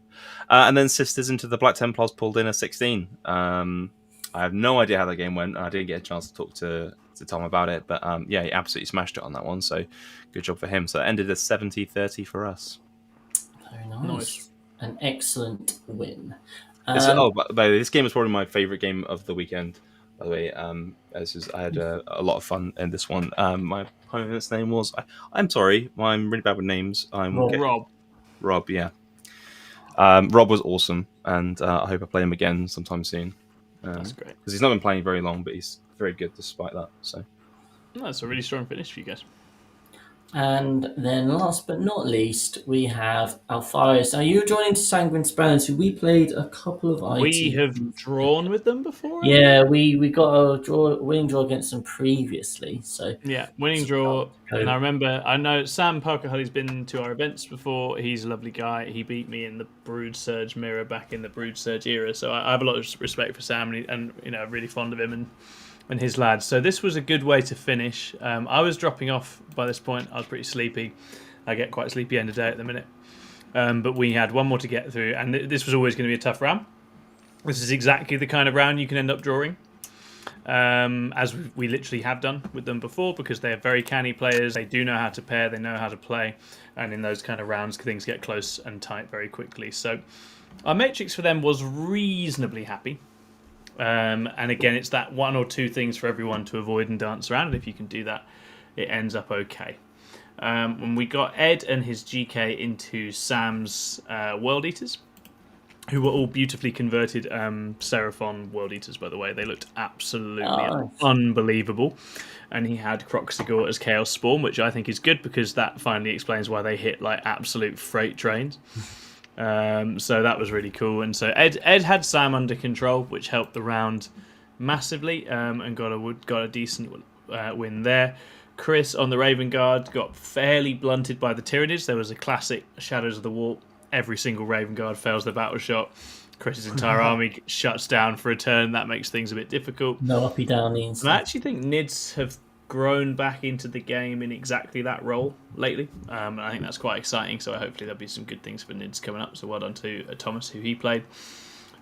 Speaker 4: And then Sisters into the Black Templars pulled in a 16. I have no idea how that game went. I didn't get a chance to talk to Tom about it, but yeah, he absolutely smashed it on that one, so good job for him. So it ended at 70-30 for us.
Speaker 2: Very nice. An excellent win.
Speaker 4: By the way, this game was probably my favourite game of the weekend, by the way. I had a lot of fun in this one. My opponent's name was... I'm sorry, I'm really bad with names. Rob, yeah. Rob was awesome, and I hope I play him again sometime soon.
Speaker 1: That's great.
Speaker 4: Because he's not been playing very long, but he's very good despite that. So
Speaker 1: that's a really strong finish for you guys.
Speaker 2: And then last but not least, we have Alpharius. Now you're joining Sanguine Spanners, who we played a couple of ITT.
Speaker 1: We have drawn with them before?
Speaker 2: Yeah, we got a winning draw against them previously. So
Speaker 1: yeah, winning draw. And I know Sam Parker-Hully's been to our events before. He's a lovely guy. He beat me in the Brood Surge mirror back in the Brood Surge era. So I have a lot of respect for Sam, and really fond of him and his lads. So this was a good way to finish. I was dropping off by this point. I was pretty sleepy. I get quite sleepy end of day at the minute. But we had one more to get through, and this was always going to be a tough round. This is exactly the kind of round you can end up drawing, as we literally have done with them before, because they are very canny players. They do know how to pair, they know how to play, and in those kind of rounds, things get close and tight very quickly. So our matrix for them was reasonably happy. And again, it's that one or two things for everyone to avoid and dance around, and if you can do that, it ends up okay. When we got Ed and his GK into Sam's World Eaters, who were all beautifully converted Seraphon World Eaters, by the way. They looked absolutely unbelievable. And he had Croxigor as Chaos Spawn, which I think is good because that finally explains why they hit like absolute freight trains. So that was really cool. And so Ed had Sam under control, which helped the round massively, and got a decent win there. Chris on the Raven Guard got fairly blunted by the Tyranids. There was a classic Shadows of the Warp. Every single Raven Guard fails their battle shot. Chris's entire army shuts down for a turn. That makes things a bit difficult.
Speaker 2: No uppy downy.
Speaker 1: And I actually think Nids have grown back into the game in exactly that role lately. And I think that's quite exciting. So hopefully there'll be some good things for Nids coming up. So well done to Thomas, who he played.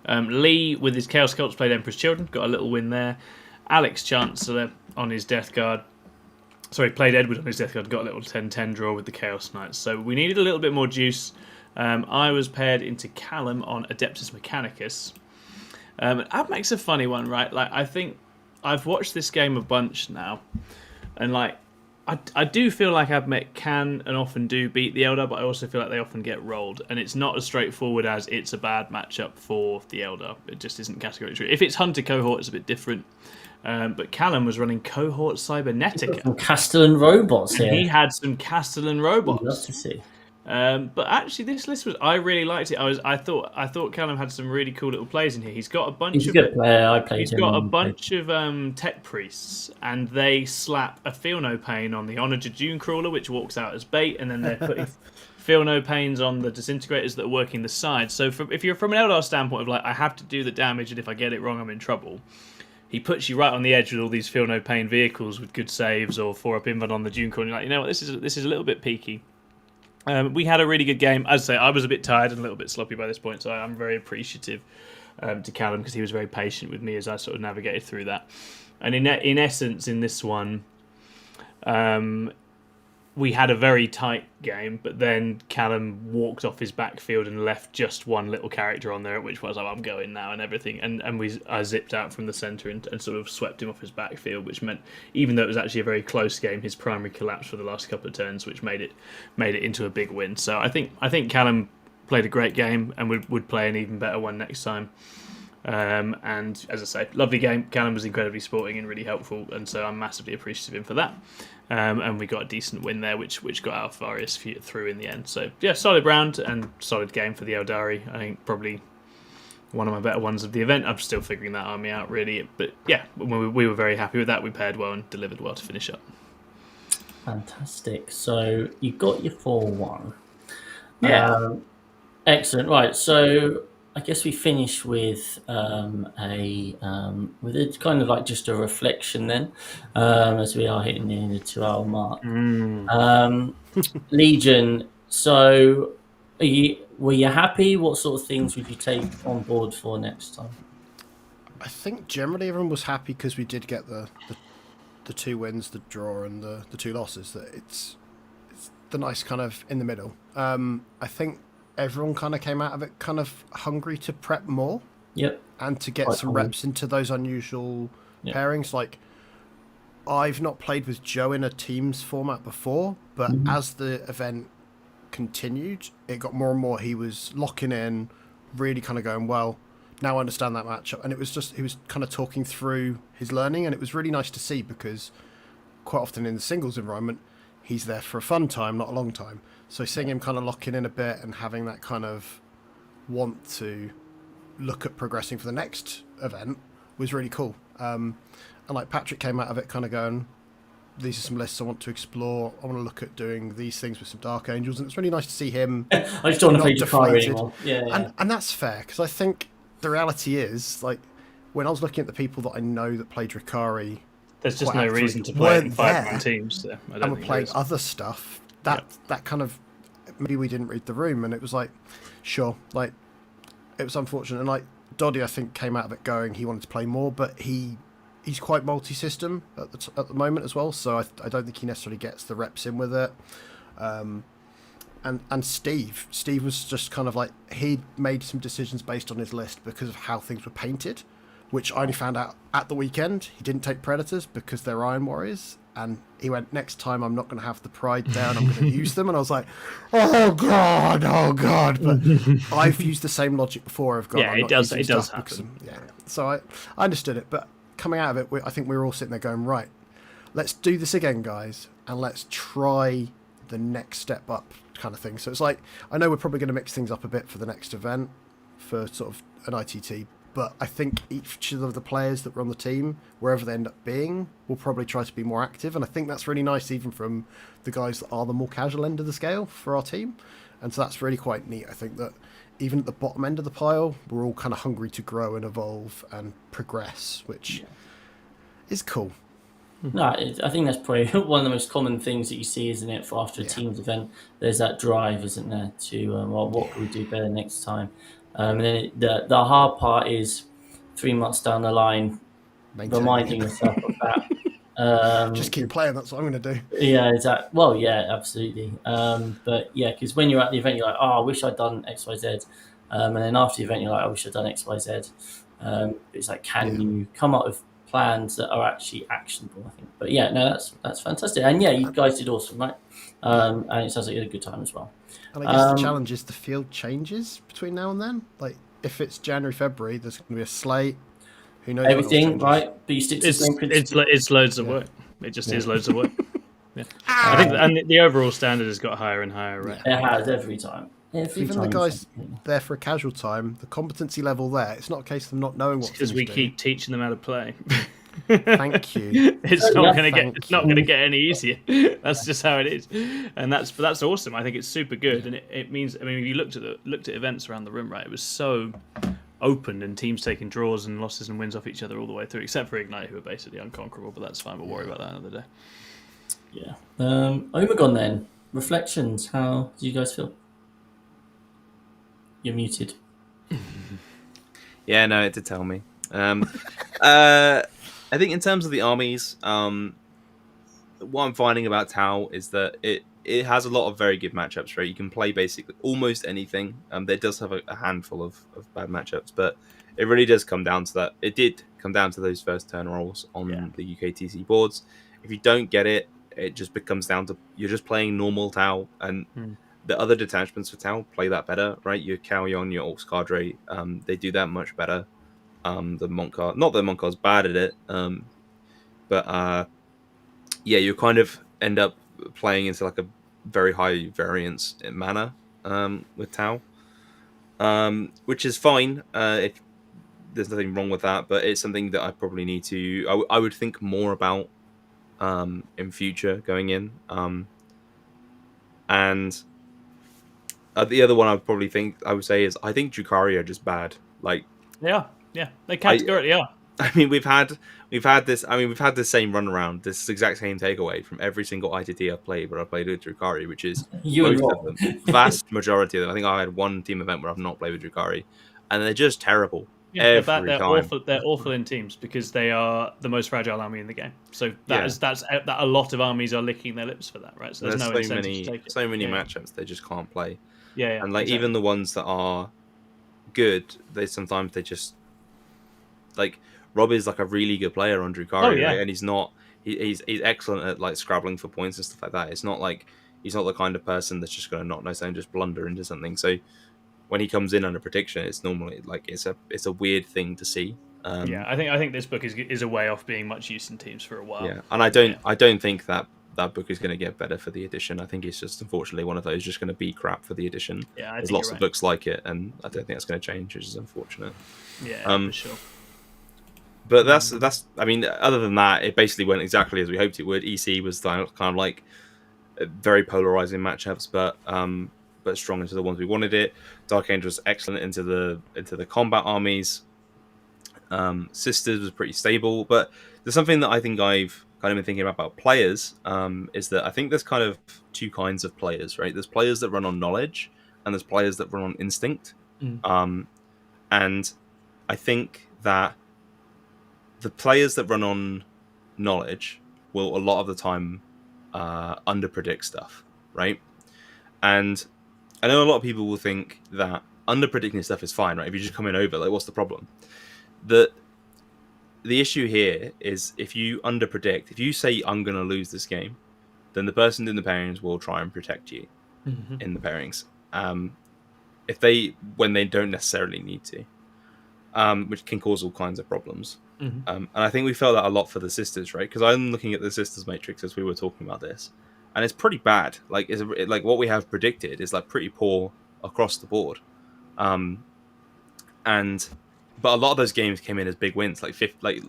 Speaker 1: Lee, with his Chaos Cults, played Emperor's Children. Got a little win there. Alex Chancellor on his Death Guard. Sorry, played Edward on his Death Guard. Got a little 10-10 draw with the Chaos Knights. So we needed a little bit more juice. I was paired into Callum on Adeptus Mechanicus. That makes a funny one, right? Like, I think I've watched this game a bunch now, and like I do feel like Abmech can and often do beat the Eldar, but I also feel like they often get rolled, and it's not as straightforward as it's a bad matchup for the Eldar. It just isn't categorically true. If it's Hunter Cohort, it's a bit different. But Callum was running Cohort Cybernetica.
Speaker 2: Some Castellan robots here.
Speaker 1: He had some Castellan robots.
Speaker 2: I'd love to see.
Speaker 1: But actually, this list I really liked it. I thought Callum had some really cool little plays in here. He's got a bunch
Speaker 2: He's a good player. I played him.
Speaker 1: He's got a bunch of tech priests, and they slap a Feel No Pain on the Honor Jejune Crawler, which walks out as bait, and then they're putting Feel No Pains on the Disintegrators that are working the side. So if you're from an Eldar standpoint of like, I have to do the damage, and if I get it wrong, I'm in trouble. He puts you right on the edge with all these Feel No Pain vehicles with good saves or 4-up invade on the June Crawler. You're like, you know what, this is a little bit peaky. We had a really good game. As I say, I was a bit tired and a little bit sloppy by this point, so I'm very appreciative to Callum because he was very patient with me as I sort of navigated through that. And in essence, in this one, we had a very tight game, but then Callum walked off his backfield and left just one little character on there, at which was, I'm going now and everything. And I zipped out from the centre and sort of swept him off his backfield, which meant, even though it was actually a very close game, his primary collapsed for the last couple of turns, which made it into a big win. So I think Callum played a great game and would play an even better one next time. And as I say, lovely game. Callum was incredibly sporting and really helpful, and so I'm massively appreciative of him for that. And we got a decent win there, which got Alfarius through in the end. So yeah, solid round and solid game for the Eldari. I think probably one of my better ones of the event. I'm still figuring that army out really, but yeah, we were very happy with that. We paired well and delivered well to finish up.
Speaker 2: Fantastic. So you got your 4-1.
Speaker 1: Yeah.
Speaker 2: Excellent. Right. So I guess we finish with with a kind of like just a reflection then, as we are hitting the 2-hour mark. Legion. So, were you happy? What sort of things would you take on board for next time?
Speaker 3: I think generally everyone was happy because we did get the 2 wins, the draw, and the 2 losses. That it's the nice kind of in the middle. I think everyone kind of came out of it kind of hungry to prep more.
Speaker 2: Yep.
Speaker 3: And to get some reps into those unusual pairings. Like, I've not played with Joe in a teams format before, but as the event continued, it got more and more. He was locking in, really kind of going, well, now I understand that matchup. And it was just, he was kind of talking through his learning, and it was really nice to see because quite often in the singles environment, he's there for a fun time, not a long time. So seeing him kind of locking in a bit and having that kind of want to look at progressing for the next event was really cool. And like Patrick came out of it kind of going, these are some lists I want to explore. I want to look at doing these things with some Dark Angels. And it's really nice to see him
Speaker 2: I just don't want to play
Speaker 3: deflated.
Speaker 2: anymore. Yeah.
Speaker 3: And that's fair, because I think the reality is, like, when I was looking at the people that I know that played Drakari
Speaker 1: There's just
Speaker 3: quite
Speaker 1: no
Speaker 3: actively
Speaker 1: reason to play it in
Speaker 3: weren't
Speaker 1: 5-man
Speaker 3: there,
Speaker 1: teams. So I
Speaker 3: and
Speaker 1: don't
Speaker 3: we're
Speaker 1: think
Speaker 3: playing
Speaker 1: there is.
Speaker 3: other stuff. That kind of, maybe we didn't read the room, and it was like, sure, like it was unfortunate. And like Doddy, I think came out of it going he wanted to play more, but he's quite multi-system at the moment as well. So I don't think he necessarily gets the reps in with it. And Steve was just kind of like, he made some decisions based on his list because of how things were painted, which I only found out at the weekend. He didn't take Predators because they're Iron Warriors, and he went, next time I'm not going to have the Pride down, I'm going to use them. And I was like, oh god. But I've used the same logic before. I've gone,
Speaker 1: Yeah,
Speaker 3: I'm
Speaker 1: it
Speaker 3: not
Speaker 1: does.
Speaker 3: using
Speaker 1: It does
Speaker 3: stuff because
Speaker 1: happen.
Speaker 3: yeah. So I understood it, but coming out of it, I think we were all sitting there going, right, let's do this again, guys, and let's try the next step up kind of thing. So it's like, I know we're probably going to mix things up a bit for the next event for sort of an ITT, but I think each of the players that were on the team, wherever they end up being, will probably try to be more active. And I think that's really nice, even from the guys that are the more casual end of the scale for our team. And so that's really quite neat. I think that even at the bottom end of the pile, we're all kind of hungry to grow and evolve and progress, which is cool.
Speaker 2: No, I think that's probably one of the most common things that you see, isn't it? For after a team's event, there's that drive, isn't there, to well, what can we do better next time? And then the hard part is 3 months down the line, reminding yourself of that.
Speaker 3: Just keep playing. That's what I'm going to do.
Speaker 2: Yeah, exactly. Well, yeah, absolutely. But yeah, because when you're at the event, you're like, oh, I wish I'd done X, Y, Z. And then after the event, you're like, I wish I'd done X, Y, Z. It's like, can you come up with plans that are actually actionable, I think. But yeah, no, that's fantastic. And yeah, you guys did awesome, right? And it sounds like you had a good time as well.
Speaker 3: And I guess the challenge is the field changes between now and then. Like, if it's January, February, there's going to be a slate. Who knows?
Speaker 2: Everything, right? But you stick to the same principle.
Speaker 1: It's loads of work. It just is loads of work. Yeah. I think, and the overall standard has got higher and higher, right?
Speaker 2: It has every time.
Speaker 3: Even the guys there for a casual time, the competency level there, it's not a case of them not knowing what
Speaker 1: because we keep teaching them how to play.
Speaker 3: Thank you.
Speaker 1: It's not going to get any easier. That's just how it is, and that's awesome. I think it's super good, and it means. I mean, if you looked at events around the room, right, it was so open, and teams taking draws and losses and wins off each other all the way through, except for Ignite, who are basically unconquerable. But that's fine. We'll worry about that another day.
Speaker 2: Yeah. Omegon then. Reflections. How do you guys feel? You're muted.
Speaker 4: Yeah, no, it did tell me. I think in terms of the armies, what I'm finding about Tau is that it has a lot of very good matchups, right? You can play basically almost anything. There does have a handful of bad matchups, but it really does come down to that. It did come down to those first turn rolls on the UKTC boards. If you don't get it, it just becomes down to you're just playing normal Tau, and the other detachments for Tau play that better, right? Your Kauyon, your Orcs Cadre, they do that much better. The Montcar, not that Montcar's bad at it, but you kind of end up playing into like a very high variance in mana with Tau, which is fine. If there's nothing wrong with that, but it's something that I probably need to. I would think more about in future going in. And the other one I would say is I think Drukhari are just bad. Like
Speaker 1: yeah, they categorically are.
Speaker 4: I mean, we've had this. I mean, we've had the same run around, this exact same takeaway from every single ITT I've played, where I played with Drukhari, which is most of them, vast majority of them. I think I had one team event where I've not played with Drukhari, and they're just terrible.
Speaker 1: Yeah, they're awful. They're awful in teams because they are the most fragile army in the game. So that's a lot of armies are licking their lips for that, right? So there's no incentive to take it.
Speaker 4: So many matchups they just can't play.
Speaker 1: Yeah,
Speaker 4: and like exactly. Even the ones that are good, they just like Rob is like a really good player on Drukhari, right? And he's not. He's excellent at like scrabbling for points and stuff like that. It's not like he's not the kind of person that's just going to not know something, just blunder into something. So when he comes in under prediction, it's normally like it's a weird thing to see.
Speaker 1: I think this book is a way off being much use in teams for a while.
Speaker 4: Yeah, and I don't think that book is going to get better for the edition. I think it's just unfortunately one of those just going to be crap for the edition.
Speaker 1: Yeah,
Speaker 4: there's lots of books like it, and I don't think that's going to change, which is unfortunate.
Speaker 1: Yeah, for sure.
Speaker 4: But that's. I mean, other than that, it basically went exactly as we hoped it would. EC was kind of like very polarizing matchups, but strong into the ones we wanted it. Dark Angel was excellent into the combat armies. Sisters was pretty stable, but there's something that I think I've kind of been thinking about players, is that I think there's kind of two kinds of players, right? There's players that run on knowledge, and there's players that run on instinct. And I think that the players that run on knowledge will a lot of the time underpredict stuff, right? And I know a lot of people will think that underpredicting stuff is fine, right? If you just come in over, like, what's the problem? The issue here is if you underpredict, if you say I'm going to lose this game, then the person in the pairings will try and protect you in the pairings. When they don't necessarily need to, which can cause all kinds of problems. And I think we felt that a lot for the sisters, right? Because I'm looking at the sisters matrix as we were talking about this, and it's pretty bad. Like, like what we have predicted is like pretty poor across the board. But a lot of those games came in as big wins,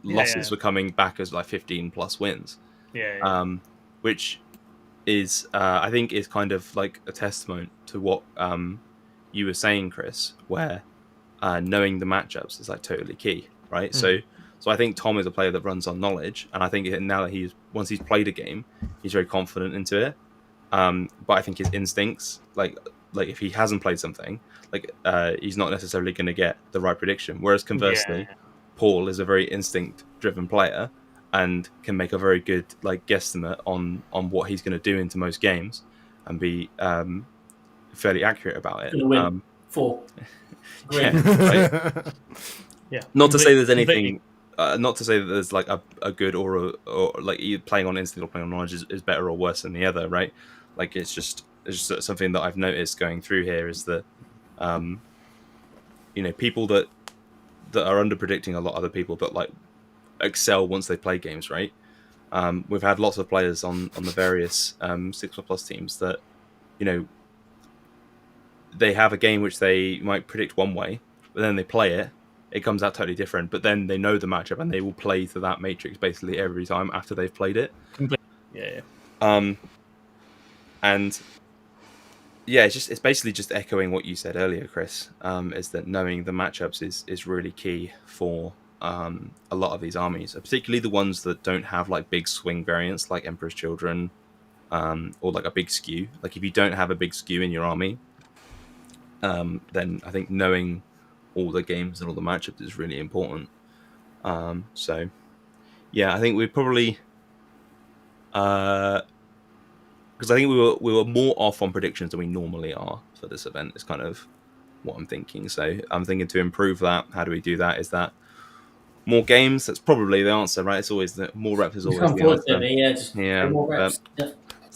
Speaker 4: losses were coming back as like 15 plus wins. Which is I think is kind of like a testament to what you were saying, Chris, where knowing the matchups is like totally key, right? So I think Tom is a player that runs on knowledge, and I think now that once he's played a game, he's very confident into it. But I think his instincts, like if he hasn't played something, he's not necessarily going to get the right prediction. Whereas conversely, Paul is a very instinct-driven player and can make a very good guesstimate on what he's going to do into most games and be fairly accurate about it.
Speaker 2: Win 4.
Speaker 4: Right? Not to say there's anything. Not to say that there's like a good or like playing on instinct or playing on knowledge is better or worse than the other, right? Like it's just something that I've noticed going through here is that, people that are under predicting a lot of other people, but like excel once they play games, right? We've had lots of players on the various 6+ teams that, they have a game which they might predict one way, but then they play it. It comes out totally different, but then they know the matchup and they will play to that matrix basically every time after they've played it. And it's basically just echoing what you said earlier, Chris. Is that knowing the matchups is really key for a lot of these armies, particularly the ones that don't have like big swing variants like Emperor's Children, or like a big skew. Like if you don't have a big skew in your army, then I think knowing all the games and all the matchups is really important. I think we probably because I think we were more off on predictions than we normally are for this event is kind of what I'm thinking. So I'm thinking to improve that. How do we do that? Is that more games? That's probably the answer, right? It's always more reps is always the answer.
Speaker 2: More reps.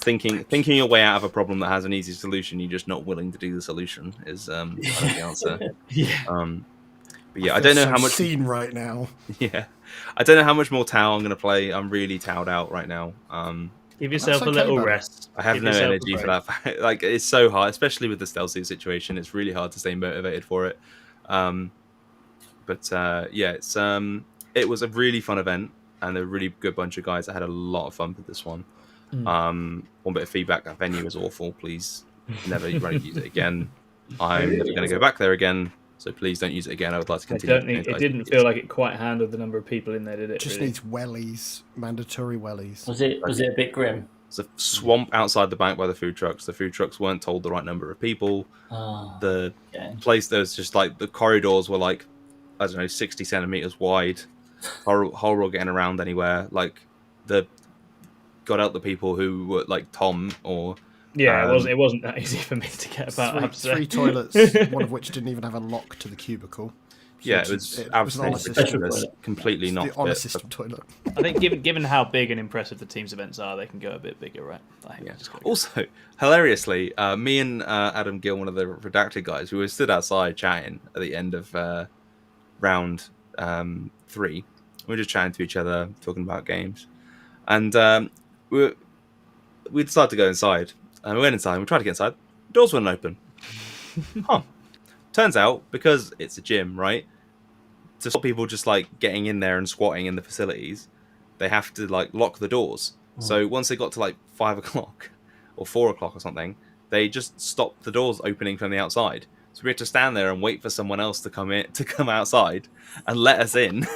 Speaker 4: Thinking your way out of a problem that has an easy solution, you're just not willing to do the solution is kind of the answer. But I don't know how much
Speaker 3: scene right now.
Speaker 4: I don't know how much more Tau I'm going to play. I'm really towed out right now.
Speaker 1: Give yourself a little rest.
Speaker 4: I have no energy for that. Like it's so hard, especially with the stealth suit situation. It's really hard to stay motivated for it. It was a really fun event and a really good bunch of guys. I had a lot of fun with this one. One bit of feedback: that venue was awful. Please never use it again. I'm never going to go back there again. So please don't use it again. I would like to continue.
Speaker 1: It didn't feel like it quite handled the number of people in there, did it?
Speaker 3: Just needs wellies, mandatory wellies.
Speaker 2: Was it a bit grim?
Speaker 4: It's a swamp outside the bank by the food trucks. The food trucks weren't told the right number of people. The place there's just like the corridors were like, I don't know, 60 centimeters wide. Horrible getting around anywhere. Like got out the people who were like Tom or
Speaker 1: it wasn't that easy for me to get about.
Speaker 3: Three toilets, one of which didn't even have a lock to the cubicle.
Speaker 4: So it was absolutely ridiculous. Completely not
Speaker 3: the honest system toilet.
Speaker 1: I think given how big and impressive the team's events are, they can go a bit bigger, right?
Speaker 4: Also, hilariously, me and Adam Gill, one of the redacted guys, we were stood outside chatting at the end of round 3. We were just chatting to each other, talking about games, and we decided to go inside. And we went inside and we tried to get inside. Doors weren't open. Turns out, because it's a gym, right? To stop people just like getting in there and squatting in the facilities, they have to like lock the doors. So once they got to like 5 o'clock or 4 o'clock or something, they just stopped the doors opening from the outside. So we had to stand there and wait for someone else to come outside and let us in.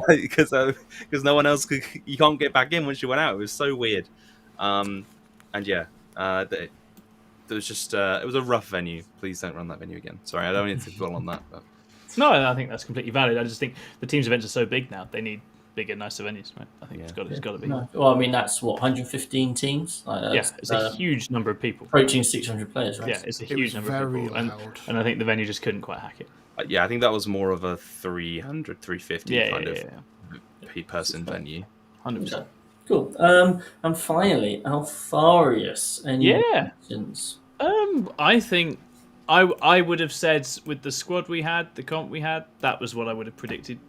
Speaker 4: Because no one else could. You can't get back in once you went out. It was so weird. And yeah, there was just it was a rough venue. Please don't run that venue again. Sorry, I don't need to dwell on that. But...
Speaker 1: No, I think that's completely valid. I just think the teams' events are so big now; they need bigger, nicer venues. Right? I think it's got to be.
Speaker 2: No. Well, I mean, that's what 115 teams.
Speaker 1: It's a huge number of people,
Speaker 2: approaching 600 players, right?
Speaker 1: Yeah, it's a huge number of people, and I think the venue just couldn't quite hack it.
Speaker 4: Yeah, I think that was more of a 300, 350 kind of person venue.
Speaker 1: 100%.
Speaker 2: Cool. And finally, Alfarius. Any questions?
Speaker 1: I think I would have said with the squad we had, the comp we had, that was what I would have predicted.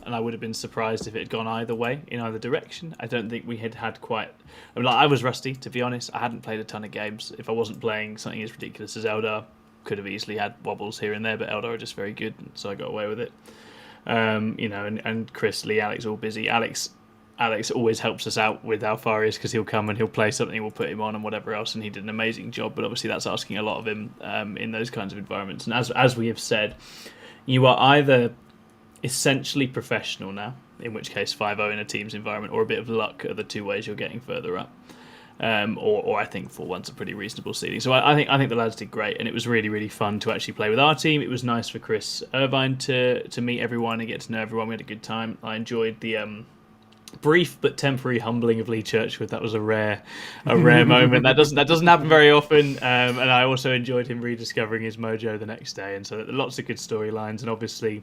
Speaker 1: And I would have been surprised if it had gone either way, in either direction. I don't think we had quite... I was rusty, to be honest. I hadn't played a ton of games. If I wasn't playing something as ridiculous as Eldar, could have easily had wobbles here and there, but Eldar are just very good, so I got away with it. And Chris, Lee, Alex, all busy. Alex always helps us out with Alfarius because he'll come and he'll play something, we'll put him on and whatever else, and he did an amazing job. But obviously that's asking a lot of him in those kinds of environments. And as we have said, you are either essentially professional now, in which case 5-0 in a team's environment, or a bit of luck are the two ways you're getting further up. Or I think 4-1's a pretty reasonable seeding. So I think the lads did great, and it was really, really fun to actually play with our team. It was nice for Chris Irvine to meet everyone and get to know everyone. We had a good time. I enjoyed the brief but temporary humbling of Lee Churchwood. That was a rare moment. That doesn't happen very often. And I also enjoyed him rediscovering his mojo the next day. And so lots of good storylines, and obviously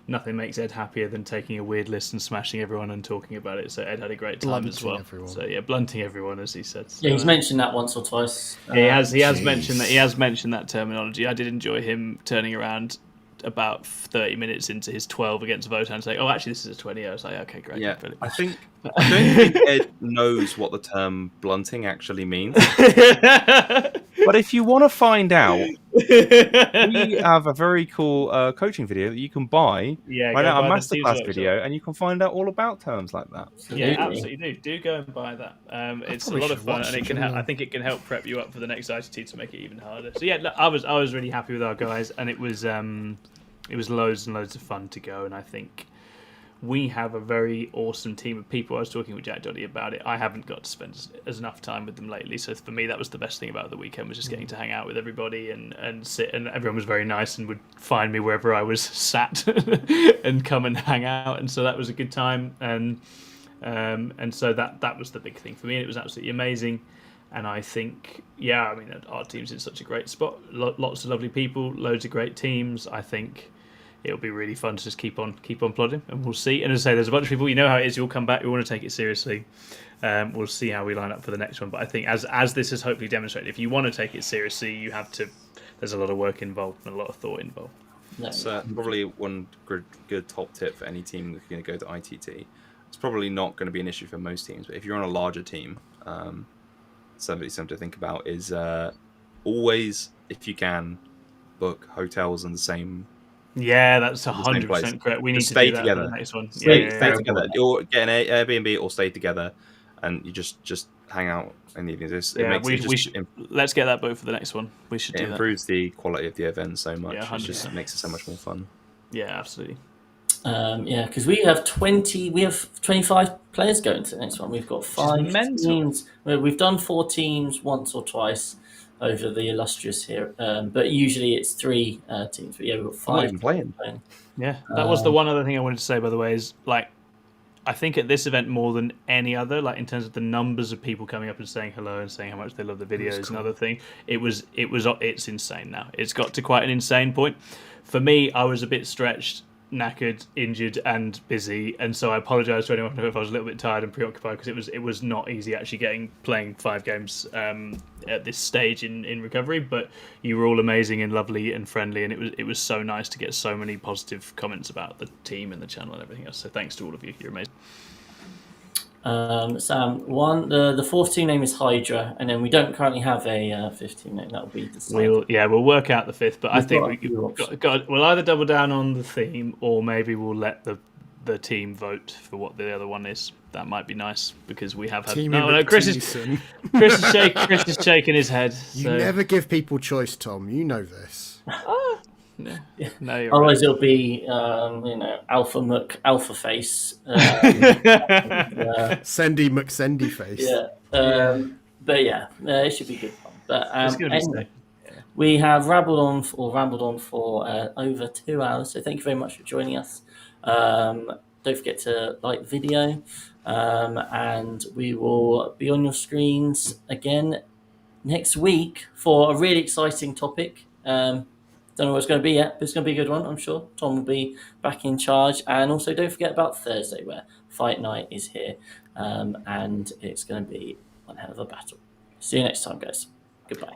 Speaker 1: nothing makes Ed happier than taking a weird list and smashing everyone and talking about it. So Ed had a great time as well.
Speaker 3: Everyone.
Speaker 1: So yeah, blunting everyone, as he said. So,
Speaker 2: yeah, he's mentioned that once or twice.
Speaker 1: He has mentioned that. He has mentioned that terminology. I did enjoy him turning around about 30 minutes into his 12 against Votan, saying, "Oh, actually, this is a 20." I was like, "Okay, great."
Speaker 4: Yeah, I don't think Ed knows what the term blunting actually means. But if you want to find out, we have a very cool coaching video that you can buy.
Speaker 1: Yeah,
Speaker 4: right now, a masterclass video, and you can find out all about terms like that.
Speaker 1: Yeah, absolutely do go and buy that. It's a lot of fun, and it can. I think it can help prep you up for the next ITT to make it even harder. So yeah, look, I was really happy with our guys, and it was loads and loads of fun to go, and I think we have a very awesome team of people. I was talking with Jack Doddy about it. I haven't got to spend as enough time with them lately, so for me that was the best thing about the weekend, was just getting to hang out with everybody and sit, and everyone was very nice and would find me wherever I was sat and come and hang out, and so that was a good time, and so that was the big thing for me, and it was absolutely amazing. And I think, I mean, our team's in such a great spot. Lots of lovely people, loads of great teams. I think it'll be really fun to just keep on plodding, and we'll see. And as I say, there's a bunch of people, you know how it is, you'll come back, we want to take it seriously. We'll see how we line up for the next one. But I think as this has hopefully demonstrated, if you want to take it seriously, you have to, there's a lot of work involved and a lot of thought involved.
Speaker 4: That's probably one good top tip for any team that's going to go to ITT. It's probably not going to be an issue for most teams, but if you're on a larger team, something to think about is always, if you can, book hotels in the same.
Speaker 1: Yeah, that's 100% correct. We need to
Speaker 4: stay
Speaker 1: do that
Speaker 4: together.
Speaker 1: For the next one.
Speaker 4: Stay together. Or get an Airbnb or stay together, and you just hang out in the evenings.
Speaker 1: Let's get that booked for the next one. We should do that.
Speaker 4: It improves the quality of the event so much.
Speaker 1: Yeah,
Speaker 4: it just makes it so much more fun.
Speaker 1: Yeah, absolutely.
Speaker 2: Because we have 25 players going to the next one. We've got 5 teams. We've done 4 teams once or twice over the illustrious here, but usually it's 3 teams. But yeah, we've got 5.
Speaker 4: I'm not even playing.
Speaker 1: Yeah, that was the one other thing I wanted to say, by the way, is like, I think at this event more than any other, like in terms of the numbers of people coming up and saying hello and saying how much they love the videos, another thing, it's insane now. It's got to quite an insane point. For me, I was a bit stretched, knackered, injured, and busy, and so I apologise to anyone if I was a little bit tired and preoccupied, because it was not easy actually playing 5 games at this stage in recovery. But you were all amazing and lovely and friendly, and it was so nice to get so many positive comments about the team and the channel and everything else. So thanks to all of you. You're amazing.
Speaker 2: Sam, the 4th team name is Hydra, and then we don't currently have a 5th team name. That'll be the same.
Speaker 1: We'll work out the 5th, but I think we'll either double down on the theme, or maybe we'll let the the team vote for what the other one is. That might be nice because we have had
Speaker 3: Teamy
Speaker 1: Chris is
Speaker 3: McTeeson.
Speaker 1: shaking his head.
Speaker 3: You
Speaker 1: So.
Speaker 3: never give people choice, Tom. You know this.
Speaker 1: No, you're
Speaker 2: Otherwise,
Speaker 1: right.
Speaker 2: it'll be Alpha Muck Alpha Face.
Speaker 3: Sendy McSendy face.
Speaker 2: But it should be good fun. But
Speaker 1: It's gonna be
Speaker 2: anyway,
Speaker 1: sick.
Speaker 2: we have rambled on for over 2 hours. So thank you very much for joining us. Don't forget to like the video, and we will be on your screens again next week for a really exciting topic. Don't know what it's going to be yet, but it's going to be a good one, I'm sure. Tom will be back in charge. And also don't forget about Thursday, where Fight Night is here. And it's going to be one hell of a battle. See you next time, guys. Goodbye.